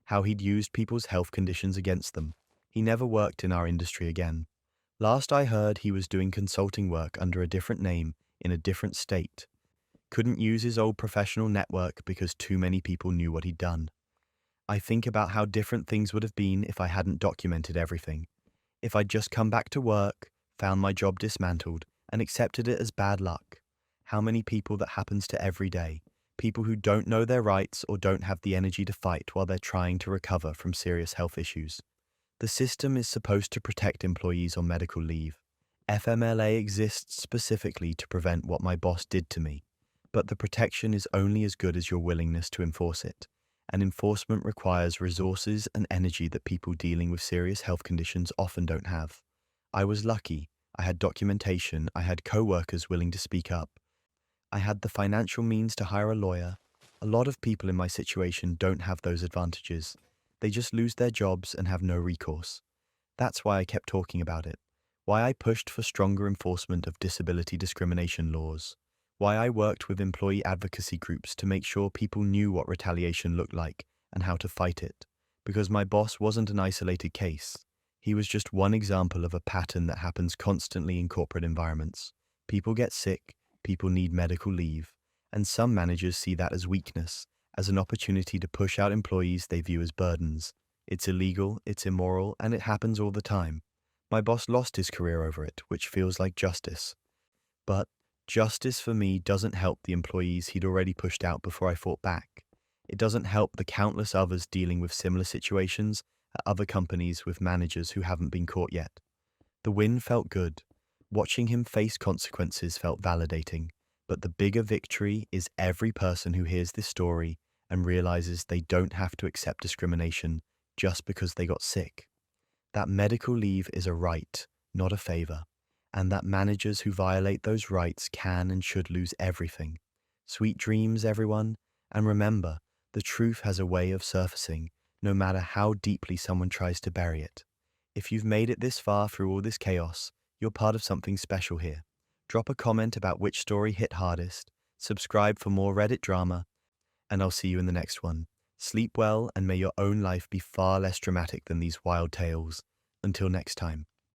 how he'd used people's health conditions against them. He never worked in our industry again. Last I heard, he was doing consulting work under a different name in a different state. Couldn't use his old professional network because too many people knew what he'd done. I think about how different things would have been if I hadn't documented everything. If I'd just come back to work, found my job dismantled, and accepted it as bad luck. How many people that happens to every day. People who don't know their rights or don't have the energy to fight while they're trying to recover from serious health issues. The system is supposed to protect employees on medical leave. FMLA exists specifically to prevent what my boss did to me, but the protection is only as good as your willingness to enforce it, and enforcement requires resources and energy that people dealing with serious health conditions often don't have. I was lucky. I had documentation, I had co-workers willing to speak up, I had the financial means to hire a lawyer. A lot of people in my situation don't have those advantages. They just lose their jobs and have no recourse. That's why I kept talking about it. Why I pushed for stronger enforcement of disability discrimination laws. Why I worked with employee advocacy groups to make sure people knew what retaliation looked like and how to fight it. Because my boss wasn't an isolated case. He was just one example of a pattern that happens constantly in corporate environments. People get sick, people need medical leave, and some managers see that as weakness, as an opportunity to push out employees they view as burdens. It's illegal, it's immoral, and it happens all the time. My boss lost his career over it, which feels like justice. But justice for me doesn't help the employees he'd already pushed out before I fought back. It doesn't help the countless others dealing with similar situations at other companies with managers who haven't been caught yet. The win felt good. Watching him face consequences felt validating. But the bigger victory is every person who hears this story and realizes they don't have to accept discrimination just because they got sick. That medical leave is a right, not a favor, and that managers who violate those rights can and should lose everything. Sweet dreams, everyone, and remember, the truth has a way of surfacing, no matter how deeply someone tries to bury it. If you've made it this far through all this chaos, you're part of something special here. Drop a comment about which story hit hardest, subscribe for more Reddit drama, and I'll see you in the next one. Sleep well, and may your own life be far less dramatic than these wild tales. Until next time.